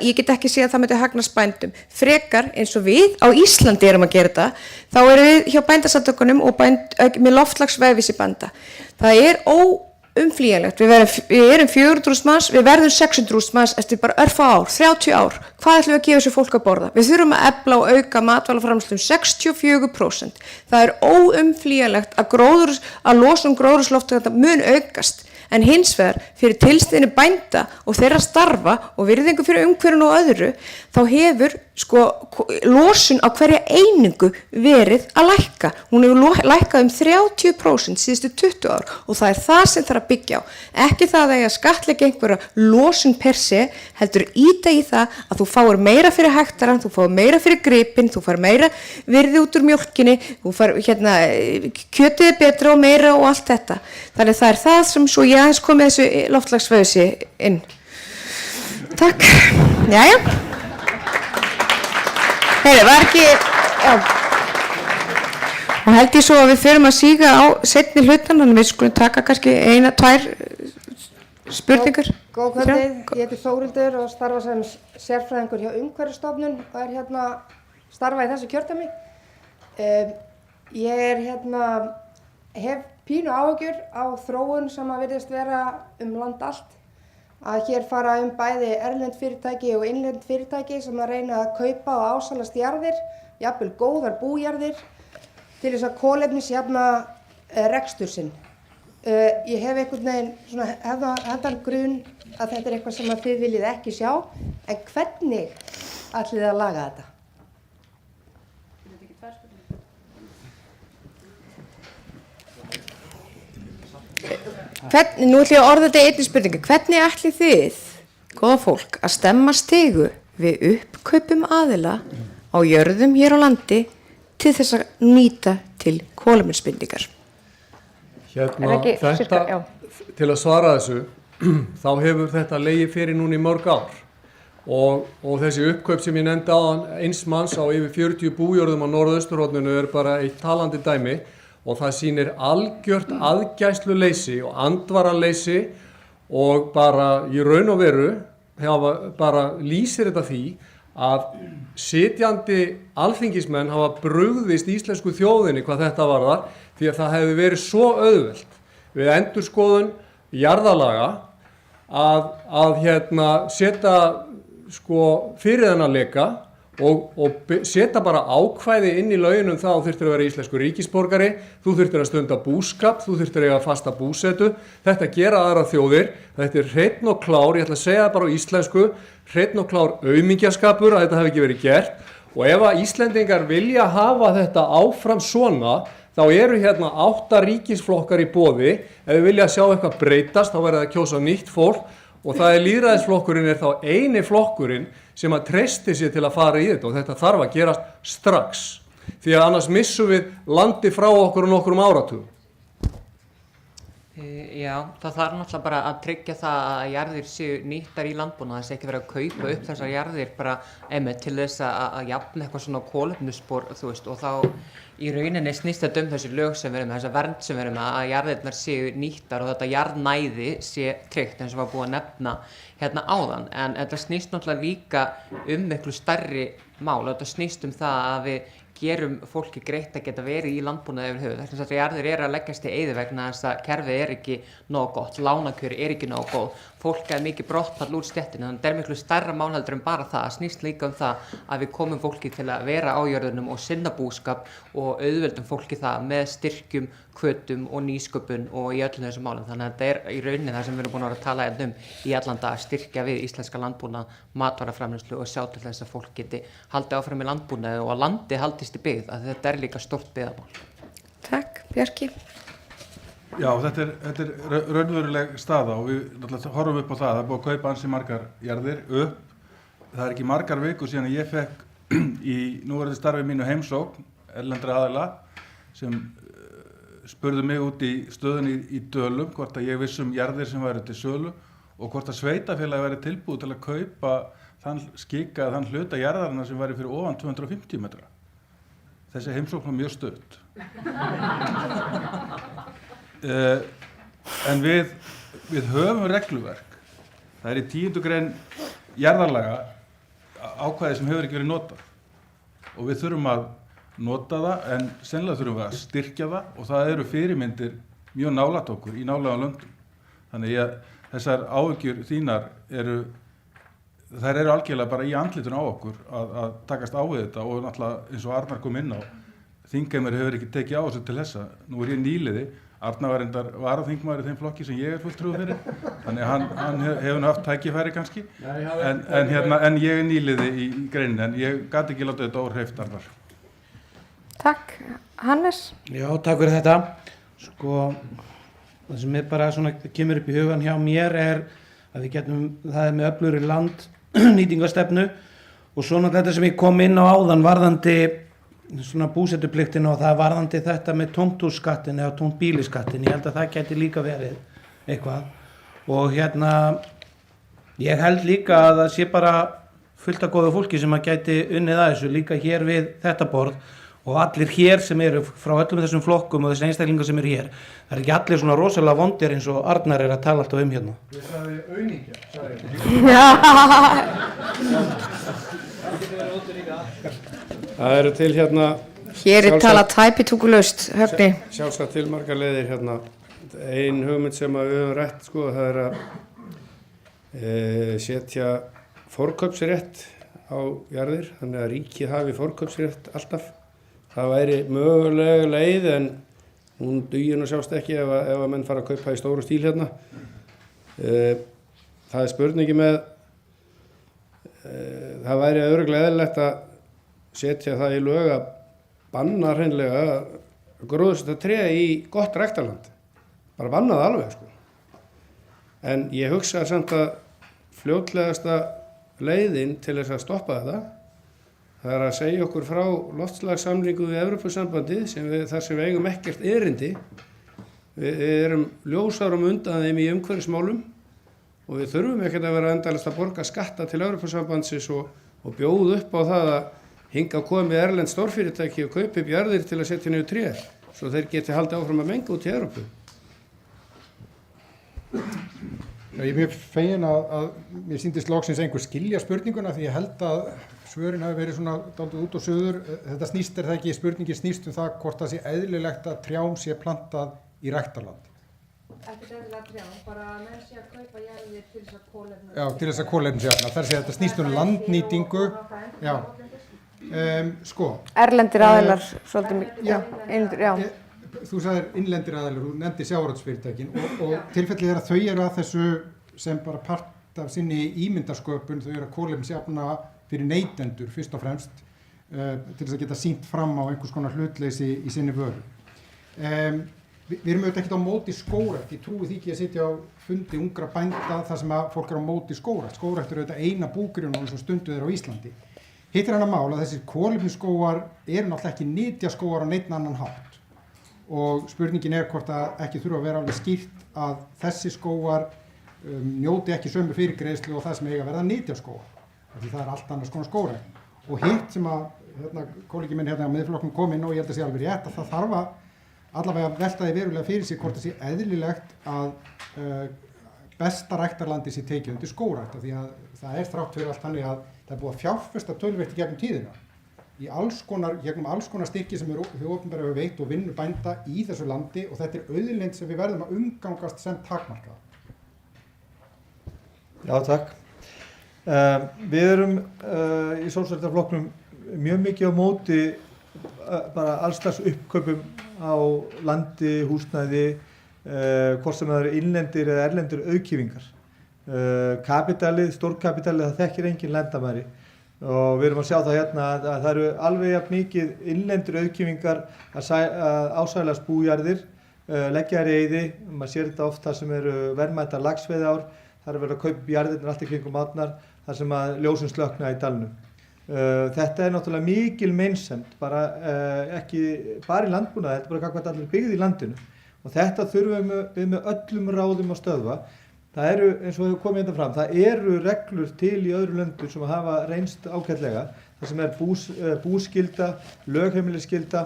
ég get ekki séð að það myndi hagnast bændum. Frekar eins og við á Íslandi erum að gera þetta, þá erum við hjá bændasamtökunum og með loftslagsvegvísi bænda. Það umflýjanlegt. Við erum 400.000 manns, við verðum 600.000 manns eftir bara örfá ár, 30 ár. Hvað ætlum við að gefa þessu fólk að borða? Við þurfum að efla og auka matvælaframleiðslu 64%. Það umflýjanlegt að losun gróðurhúsalofttegunda mun aukast. En hins vegar fyrir tilstíðinni bænda og þeirra starfa og virðingu fyrir umhverfinu og öðru, þá hefur losun á hverja einingu verið að lækka. Hún hefur lækkað 30% síðustu 20 ár og það það sem þarf að byggja á. Ekki það að skattleggja einhverja losun per se, heldur íta í það að þú fáir meira fyrir hektaran, þú fáir meira fyrir gripinn, þú fær meira virði út úr mjólkinni, þú fær kjötið betra og meira og allt þetta. Þannig það það sem svo ég aðeins komið þessu loftslagsvegvísi inn. Takk. Jæja. Var ekki, já. Og held ég svo að við förum að síga á seinni hlutan, þannig við skulum taka kannski 1-2 spurningar. Góð kvöldið, ég heiti Þórildur og starfa sem sérfræðingur hjá Umhverfisstofnun og starfa í þessu kjördæmi. Ég hef pínu áhyggjur á þróun sem að virðist vera land allt. Að hér fara bæði erlend fyrirtæki og innlend fyrirtæki sem að reyna að kaupa og ásalast jarðir, jafnvel góðar bújarðir, til þess að kolefnisjafna rekstur sinn. Ég hef einhvern veginn hefðan grun að þetta eitthvað sem að þið viljið ekki sjá, en hvernig ætlið þið að laga þetta? Nú ætlum ég að orða þetta einni spurningu. Hvernig ætlið þið, góða fólk, að stemma stigu við uppkaupum aðila á jörðum hér á landi til þess að nýta til kolefnisbindingar? Til að svara þessu, þá hefur þetta legið fyrir núna í mörg ár og þessi uppkaup sem ég nefndi áðan, eins manns á yfir 40 bújörðum á norðausturhorninu bara eitt talandi dæmi. Og það sýnir algjört aðgæsluleysi og andvaraleysi og bara í raun og veru bara lýsir þetta því að sitjandi alþingismenn hafa brugðist íslensku þjóðinni hvað þetta varðar því að það hefði verið svo auðvelt við endurskoðun jarðalaga að setja fyrir þennan leka og setja bara ákvæði inn í lögin það þú þurftir að vera íslenskur ríkisborgari, þú þurftir að stunda búskap, þú þurftir að eiga fasta búsetu. Þetta gera aðra þjóðir, þetta hreinn og klár, ég ætla að segja það bara á íslensku, hreinn og klár aumingjaskapur að þetta hafi ekki verið gert. Og ef að Íslendingar vilja hafa þetta áfram svona, þá eru hérna 8 ríkisflokkar í boði. Ef við vilja sjá eitthvað breytast, þá verður það að kjósa nýtt fólk og það lýðræðisflokkurinn þá eini flokkurinn sem að treysti sér til að fara í þetta og þetta þarf að gerast strax. Því að annars missum við landi frá okkur nokkrum áratugum. Já, það þarf náttúrulega bara að tryggja það að jarðir séu nýttar í landbúnaði, þess ekki verið að kaupa upp þessar jarðir bara til þess að jafna eitthvað svona kolefnisspor, þú veist, og þá í rauninni snýst þetta þessi lög sem við erum með, þessa vernd sem við erum með, að jarðirnar séu nýttar og þetta jarðnæði sé tryggt eins og var búið að nefna hérna áðan. En þetta snýst náttúrulega líka miklu stærri mál og þetta snýst það að við gerum fólki greitt að geta verið í landbúnaði yfir höfuð. Þess að jarðir að leggjast í eyði vegna þess að kerfið ekki nógu gott, lánakjör ekki nógu góð, fólk mikið brottfall úr stéttinni, þannig að þetta miklu stærra mál heldur en bara það, snýst líka það að við komum fólki til að vera á jörðunum og sinna búskap og auðveldum fólki það með styrkjum, hvötum og nýsköpun og í öllum þessum málum. Þannig að þetta í rauninni það sem við erum búin að vera að tala í allan dag, að styrkja við íslenska landbúnað, matvælaframleiðslu og sjá til þess að fólk geti haldið áfram í landbúnaði og að landið haldist í byggð, að þetta líka stórt byggðamál. Takk, Bjarki. Já, þetta er raunveruleg staða og við náttúrulega horfum upp á það. Það er búið að kaupa ansi margar jarðir upp. Það er ekki margar vikur síðan að ég fekk í núverandi starfi mínu heimsókn erlendra aðila sem spurðu mig út í stöðunni í Dölum hvort að ég vissum jarðir sem væru til sölu og hvort að sveitafélagi væri tilbúið til að kaupa þann hluta jarðarinnar sem væri fyrir ofan 250 metra. Þessi heimsókn var mjög stutt. En við höfum regluverk. Það er í 10. grein jarðarlaga ákvæði sem hefur ekki verið notað og við þurfum að nota það en sennilega þurfum við að styrkja það og það eru fyrirmyndir mjög nálægt okkur í nálægum löndum. Þannig að þessar áhyggjur þínar þær eru algjörlega bara í andlitinu á okkur að takast á við þetta og náttúrulega eins og Arnar kom inn á, þingheimur hefur ekki tekið á þessu til þessa. Nú er ég nýliði, Arnar var reyndar varaþingmaður í þeim flokki sem ég er fulltrúi fyrir, þannig að hann hefur haft tækifæri kannski, en ég er nýliði í greininni, en ég gat ekki láta þetta óhreyft, Arnar. Takk. Hannes? Já, takk fyrir þetta. Það sem bara kemur upp í hugan hjá mér er að við getum, það er með öflugri landnýtingarstefnu og svona þetta sem ég kom inn á áðan varðandi svona búsetupliktin og það varðandi þetta með tómthússkattin eða tómtbíliskattin. Ég held að það geti líka verið eitthvað og ég held líka að það sé bara fullt af góðu fólki sem að gæti unnið að þessu líka hér við þetta borð og allir hér sem eru frá öllum þessum flokkum og þessi einstaklingar sem eru hér. Það er ekki allir svona rosalega vondir eins og Arnar er að tala alltaf hérna. Ég sagði aumingja, Það eru til hérna... Hér er talað tæpitungulaust, Högni. Sjálfsagt til margar leiðir hérna. Ein hugmynd sem við höfum rætt, það er að setja forkaupsrétt á jarðir, þannig að ríkið hafi forkaupsrétt alltaf. Það væri mögulega leið en hún dugir nú sjást ekki ef að menn fara að kaupa í stóru stíl hérna. Það er spurningi með, það væri örugglega eðlilegt að setja það í lög að banna hreinlega gróðursetja tré í gott ræktarland. Bara banna það alveg En ég hugsa samt að fljótlegasta leiðin til þess að stoppa þetta, það er að segja okkur frá loftslagssamningu við Evrópusambandið þar sem við eigum ekkert erindi. Við erum ljósárum undan þeim í umhverfismálum og við þurfum ekkert að vera endalaust að borga skatta til Evrópusambandsins og bjóða upp á það að hinga komið erlend stórfyrirtæki og kaupa upp jarðir til að setja niður tré svo þeir geti haldið áfram að menga út í Evrópu. Já, ég er mjög fegin að mér sýndist loksins einhver skilja spurninguna því ég held að svörin hafi verið svona dálítið út og suður. Þetta snýst það ekki, spurningin snýst það hvort það sé eðlilegt að trjám sé plantað í ræktarland. Ekki eðlilega trjám, bara að menn sé að kaupa jarðir til þess að kolefna. Já, til þess að kolefnisjafna. Það er að segja þetta snýst landnýtingu. Já. Sko. Erlendir aðilar, svolítið mikið, já, innlendir, já. Þú sagðir innlendir aðilar, þú nefndi sjávarútvegsfyrirtækin og tilfellið að þau eru að þessu sem bara part af sinni ímyndarsköpun, þau eru að kolefnisjafna fyrir neytendur fyrst og fremst til þess að geta sýnt fram á einhvers konar hlutleysi í sinni vöru. Við erum auðvitað ekkert á móti skógrækt, ég trúi því ekki að sitja á fundi ungra bænda þar sem að fólk er á móti skógrækt. Skógrækt eru auðvitað eina búgrjónum sem stunduð er á Íslandi. Hitt er annað mál að þessir kolefnisskógar eru náttúrulega ekki nytjaskógar á neinn annan hátt. Og spurningin er hvort að ekki þurfa að vera alveg skýrt að þessi skógar njóti ekki sömu fyrirgreiðslu og það sem eiga að verða nytjaskógar. Því það er allt annars konar skógrækt. Og hitt sem að kollegi minn á Miðflokknum kom inn og ég held að sé alveg rétt að það þarf að allavega velta því verulega fyrir sig hvort það sé eðlilegt að besta ræktarlandi sé tekið undir skógrækt af því að það er þrátt fyrir allt þannig að það er búið að fjárfesta töluvert í gegnum tíðina gegnum alls konar styrki sem hið opinbera hefur veitt og vinnu bænda í þessu landi og þetta er auðlind sem við verðum að umgangast sem takmarkað. Já, takk. Við erum í Sósíalistaflokknum mjög mikið á móti bara alls slags uppkaupum á landi, húsnæði, hvort sem það eru innlendir eða erlendir auðkýfingar. Kapitalið, stórkapitalið, það þekkir engin landamæri og við erum að sjá það hérna að það eru alveg jafn mikið innlendir auðkýfingar að ásælast bújarðir, leggja þær í eyði, maður sér þetta oft þar sem eru verðmætar laxveiðiár, þar er verið að kaupa jarðirnar allt í kringum átnar, þar sem að ljósin slökkna í dalnum. Þetta er náttúrulega mikil meinsemd, ekki bara í landbúnaði, þetta er bara gagnvart allir byggð í landinu og þetta þurfum við með öllum ráðum að stöðva. Það eru, eins og hefur komið hérna fram, það eru reglur til í öðrum löndum sem hafa reynst ágætlega, það sem er búskylda, lögheimilisskylda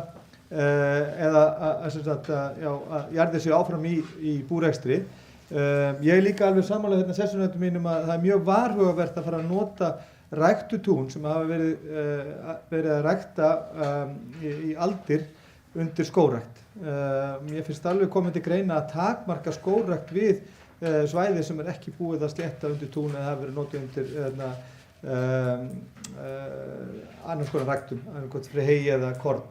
eða að jarðir séu áfram í búrekstri. Ég er líka alveg sammála hérna sessunautum mínum að það er mjög varhugavert að fara að nota ræktutún sem hafa verið að rækta í aldir undir skógrækt. Mér finnst alveg komið til greina að takmarka skógrækt við svæði sem er ekki búið að slétta undir tún eða hafa verið notið undir annars konar ræktum, annarkot fyrir hey eða korn.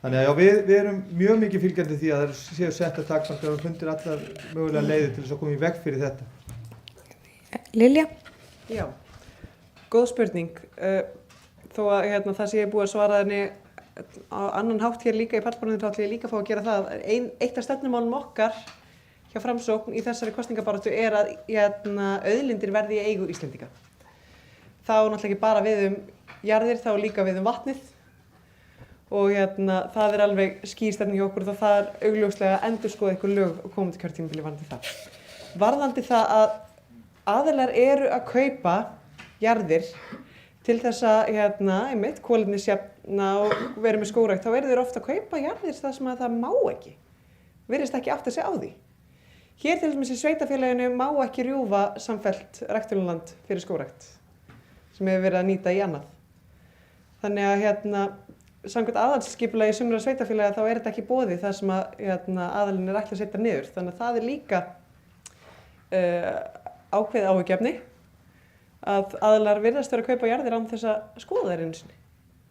Þannig að já, við erum mjög mikið fylgjandi því að það séu setta takmarkar og fundir allar mögulega leiðir til þess að koma í veg fyrir þetta. Lilja? Já, góð spurning. Þó að það sé búið að svara henni á annan hátt hér líka í pallborðinu, þá ætlum ég líka að fá að gera það. Eitt af stefnumálum okkar hjá Framsókn í þessari kosningabaráttu er að auðlindir verði í eigu Íslendinga. Þá náttúrulega ekki bara við jarðir, þá líka við vatnið og það er alveg skýrstefning hjá okkur og það er augljóslega að endurskoða einhver lög og komandi kjörtímabili varðandi það. Varðandi það að aðilar eru að kaupa jarðir til þess að kolefnisjafna og vera með skógrækt, þá eru þeir ofta að kaupa jarðir þar sem að það má ekki. Virðist ekki átta sig á því. Hér til dæmis í sveitarfélaginu má ekki rjúfa samfellt ræktunarland fyrir skógrækt sem hefur verið að nýta í annað. Þannig að samkvæmt aðalskipulagi sumra sveitarfélaga þá er þetta ekki boðið þar sem að aðalinn er ætlað að setja niður. Þannig að það er líka ákveðið áhyggjuefni að aðilar virðast vera að kaupa jarðir án þess að skoða þær einu sinni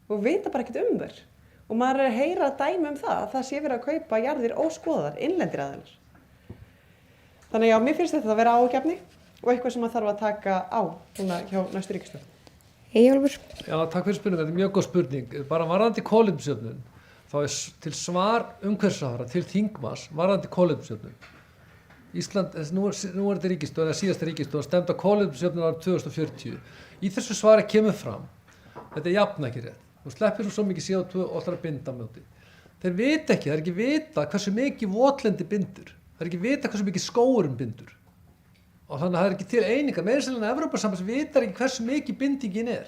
og vita bara ekkert þær. Og maður er að heyra dæmi það að það sé verið að kaupa jarðir óskoðaðar, innlendir aðilar. Þannig já, mér finnst þetta að vera áhyggjuefni og eitthvað sem maður þarf að taka á hjá næstu ríkisstjórn. Eyjólfur? Já, takk fyrir spurningu, þetta er mjög góð spurning. Bara varðandi kolefnisjöfnun, þá er til svar umhverfisráðherra til þingmanns varðandi kolefnisjöfnun. Ísland, nú er þetta ríkisstjórn, eða síðasta ríkisstjórn, stemd á kolefnisjöfnun árið 2040. Í þessu svari kemur fram, þetta er jafn ekki rétt. Þú sleppir svo mikið CO2 og ætlar að binda mjóti. Þeir vita ekki, það er ekki vita hversu mikið votlendi bindur. Það er ekki vita hversu mikið skógurinn bindur. Og þannig að það er ekki til einingar. Meira sem Evrópusambands vitar ekki hversu mikið bindingin er.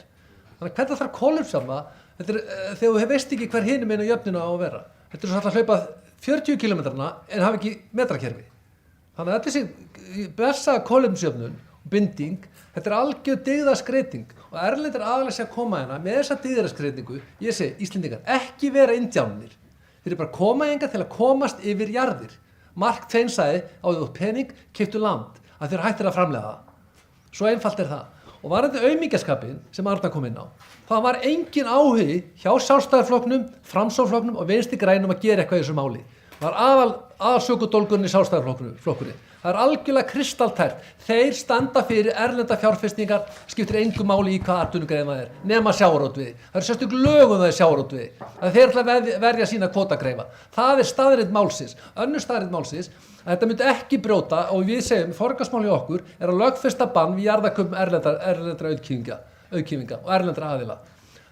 Þannig að hvernig þarf kolefnisjafna, þegar þú veist ekki hver hinum einu jöfnina á að vera. Þetta er svo að hlaupa 40 kilometrana en hafa ekki metrakerfi. Þannig að þessi blessaða kolefnisjöfnun og binding, þetta er algjör dyggðaskreiting og erlendir aðilar sé að koma hérna með þessa dyggðaskreitingu. Ég segi, Íslendingar, ekki vera indjánir. Þeir eru bara að koma hingað til að komast yfir jarðir. Mark Twain sagði, á því pening, keyptu land, að þeir hættir að framleiða það. Svo einfalt er það. Og varðandi aumingjaskapinn sem Arnar kom inn á, það var engin áhugi hjá Sjálfstæðisflokknum, Framsóknarflokknum og Vinstri grænum að gera eitthvað í þessu máli. Það var aðalsökudólgurinn í Sjálfstæðisflokkurinn. Það algjörlega kristaltært. Þeir standa fyrir erlenda fjárfestingar, skiptir engu máli í hvað atvinnugrein það nema sjávarútvegi. Það sérstök lög það sjávarútvegi. Þeir ætla að verja sína kvótagreifa. Það staðreynd málsins. Önnur staðreynd málsins að þetta myndi ekki brjóta og við segjum, forgangsmál í okkur að lögfesta bann við jarðakaupum erlendra auðkýfinga og erlendra aðila.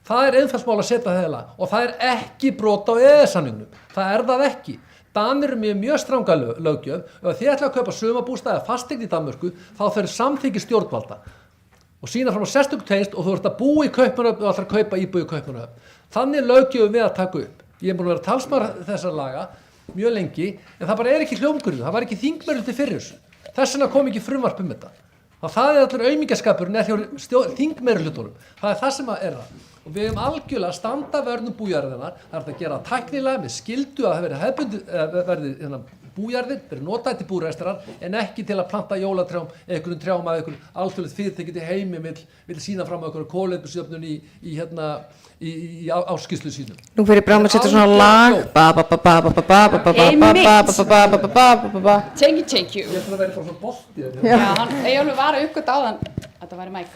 Það einfaldsmál að setja það í lag og það ekki brota á EES-samningnum. Það ekki. Danir eru með mjög stranga löggjöf og ef þið ætla að kaupa sumarbústað eða fasteign í Danmörku þá þarf samþykki stjórnvalda og sína fram á sérstöku tengsl og þú ert að búa í Kaupmannahöfn og ætlar að kaupa íbúð í Kaupmannahöfn. Þannig löggjöfum við að taka upp. Ég búin að vera talsmaður þessar laga mjög lengi en það bara ekki hljómgrunn, það var ekki þingmeirihluti fyrir þessu. Þess vegna kom ekki frumvarp þetta. Það allur aumingjaskapurinn hjá þingmeirihlutunum. Það það sem það. Og við höfum algjörlega að standa vörnum bújarðirnar, það að gera tæknilega með skyldu að það verði bújarðir, verði notaði til búræstrar en ekki til að planta jólatrjám eða einhverjum trjám að einhverjum alþjóðlegt fyrirtæki til heimi vill sína fram á einhverju kolefnisjöfnun í áskýrslu sínum. Nú fyrir Bram að setja svona lag Thank you. Ég ætla að vera bara svona bolti. Já, Eyjólfur var að uppgöta áðan. Þetta væri mæk.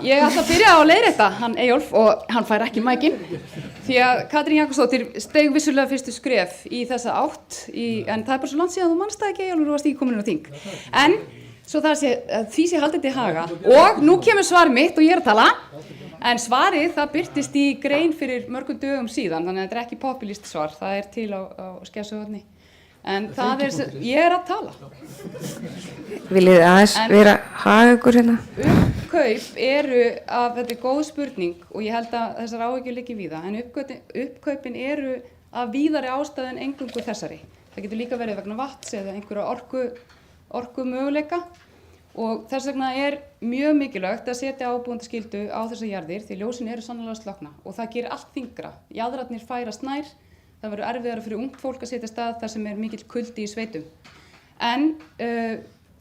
Ég ætla að byrja á að leiðrétta hann Eyjólf og hann fær ekki mækinn því að Katrín Jakobsdóttir steig vissulega fyrstu skref í þessa átt en það bara svo langt síðan þú manst það ekki Eyjólfur og varst ekki komin inn á þing. En svo því sé haldið til haga og nú kemur svar mitt og ég að tala en svarið það birtist í grein fyrir mörgum dögum síðan þannig að þetta ekki populist svar, það til á Skessuhorni. En ég að tala. Viljið aðeins vera haga ykkur hérna? Uppkaup þetta góð spurning og ég held að þessar áhyggjur liggi víða, en uppkaupin af víðari ástæðu en eingöngu þessari. Það getur líka verið vegna vatns eða einhverja orku möguleika og þess vegna mjög mikilvægt að setja ábúendaskyldu á þessar jarðir því ljósin sannarlega að slokkna og það gerir allt þyngra. Jaðrarnir færast nær. Það verður erfiðara fyrir ungt fólk að setja stað þar sem mikill kuldi í sveitum. En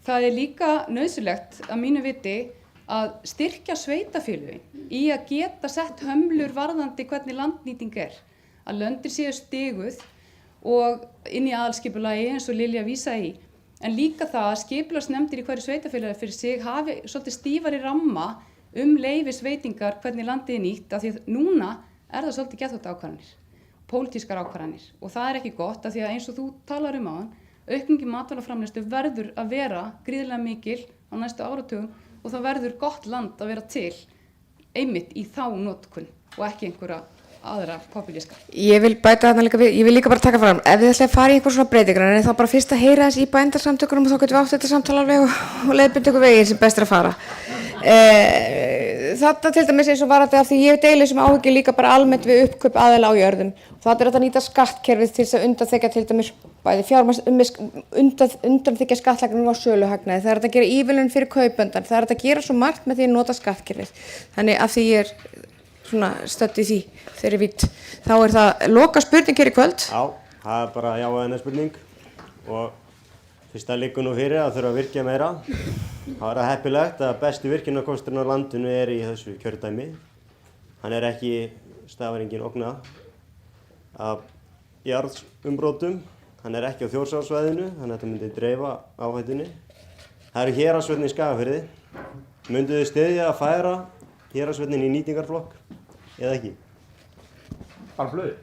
það líka nauðsynlegt að mínu viti að styrkja sveitafélögin í að geta sett hömlur varðandi hvernig landnýting Að löndir séu stiguð og inn í aðalskipulagi eins og Lilja vísaði í. En líka það að skipulagsnefndir í hverju sveitarfélagi fyrir sig hafi svolítið stífari ramma leyfisveitingar hvernig landið nýtt af því að núna það svolítið geðþóttaákvarðanir. Pólitískar ákvarðanir og það ekki gott af því að eins og þú talar áðan aukningi matvælaframleiðslu verður að vera gríðarlega mikil á næstu áratugum og það verður gott land að vera til einmitt í þá notkun og ekki einhverja aðra populíska. Ég vil bæta þarna líka við, ég vil líka bara taka fram ef þið ætlaði að fara í einhver svona breytingar en þá bara fyrst að heyra þess í bændarsamtökunum og þá getum við átt þetta samtala alveg og leiðbinda ykkur veginn sem best að fara. Þetta til dæmis eins og varandi af því ég deili sem áhyggjur líka bara almennt við uppkaup aðila á jörðum. Þetta að nýta skattkerfið til þess að undanþiggja til dæmis bæði undanþiggja skattlagnum á söluhagnaði. Það að gera ívilnun fyrir kaupendan. Það að gera svo margt með því að nota skattkerfið. Þannig að því ég svona stödd í því þeirri vítt. Þá það loka spurning hér í kvöld. Já, það bara já eða nei spurning og fyrst það liggur nú fyrir að þurfa að virkja meira. Það heppilegt að bestu virkjunarkosturinn á landinu í þessu kjördæmi. Hann ekki stafar engin ógna af jarðumbrotum. Hann ekki á Þjórsársvæðinu, þannig að þetta myndi dreifa áhættunni. Það eru héraðsvötnin í Skagafirði. Mynduð þið styðja að færa héraðsvötnin í nýtingarflokk eða ekki? Bara blöðin.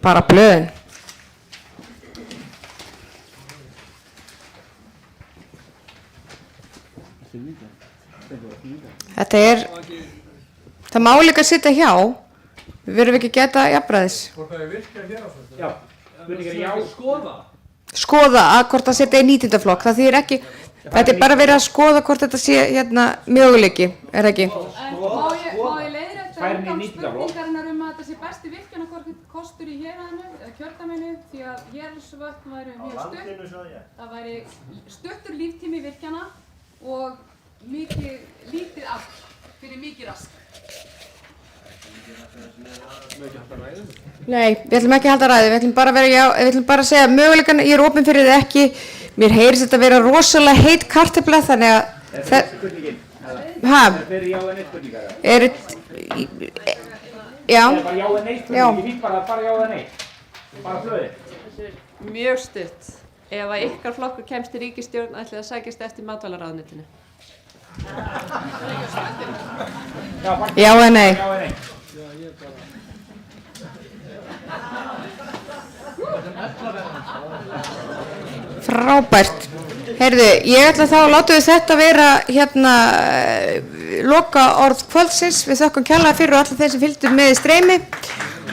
Bara blöðin. Þetta það má líka sitja hjá, við verðum ekki að geta jafnræðis. Hvort það virkja héraðsvötnin? Já, spurningar já. Skoða að hvort það setja í nýtindaflokk, það þýðir ekki, þetta bara verið að skoða hvort þetta sé möguleiki, ekki? Má ég leiðrétta spurningarinnar að þetta sé besti virkjunarkostur í héraðinu eða kjördæminu því að héraðsvötn væri mjög stutt, það væri stuttur líftími virkjana og lítið afl fyrir mikið rask. Nei, við ætlum ekki að halda ræðu, við ætlum bara að segja möguleikan, ég opin fyrir þið ekki Mér heyrist þetta vera rosalega heit kartöfla þannig að Er spurningin? Ha? Er þeir já eða nei spurningar? Já. Er bara já eða nei spurning? Ég fínt bara já eða nei. Bara flöðið. Mjög stutt. Ef að ykkar flokkur kemst í ríkisstjórn ætlið að sækjast eftir matvælaráðuneytinu. Já eða nei? Já eða nei. Frábært. Heyrðu, ég ætla þá að láta við þetta vera hérna loka orð kvöldsins. Við þökkum kærlega fyrir og allir þeir sem fylgdu með í streymi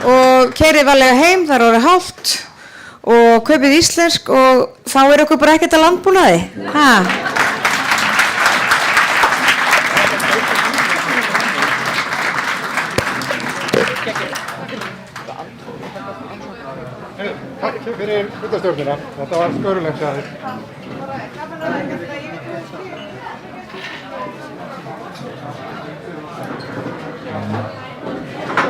og keyrið varlega heim, það er orðið hálft og kaupið íslensk og þá er okkur bara ekkert að landbúnaði. Ha? Takk fyrir hlutastjórnina, þetta var skörulegt hjá þér.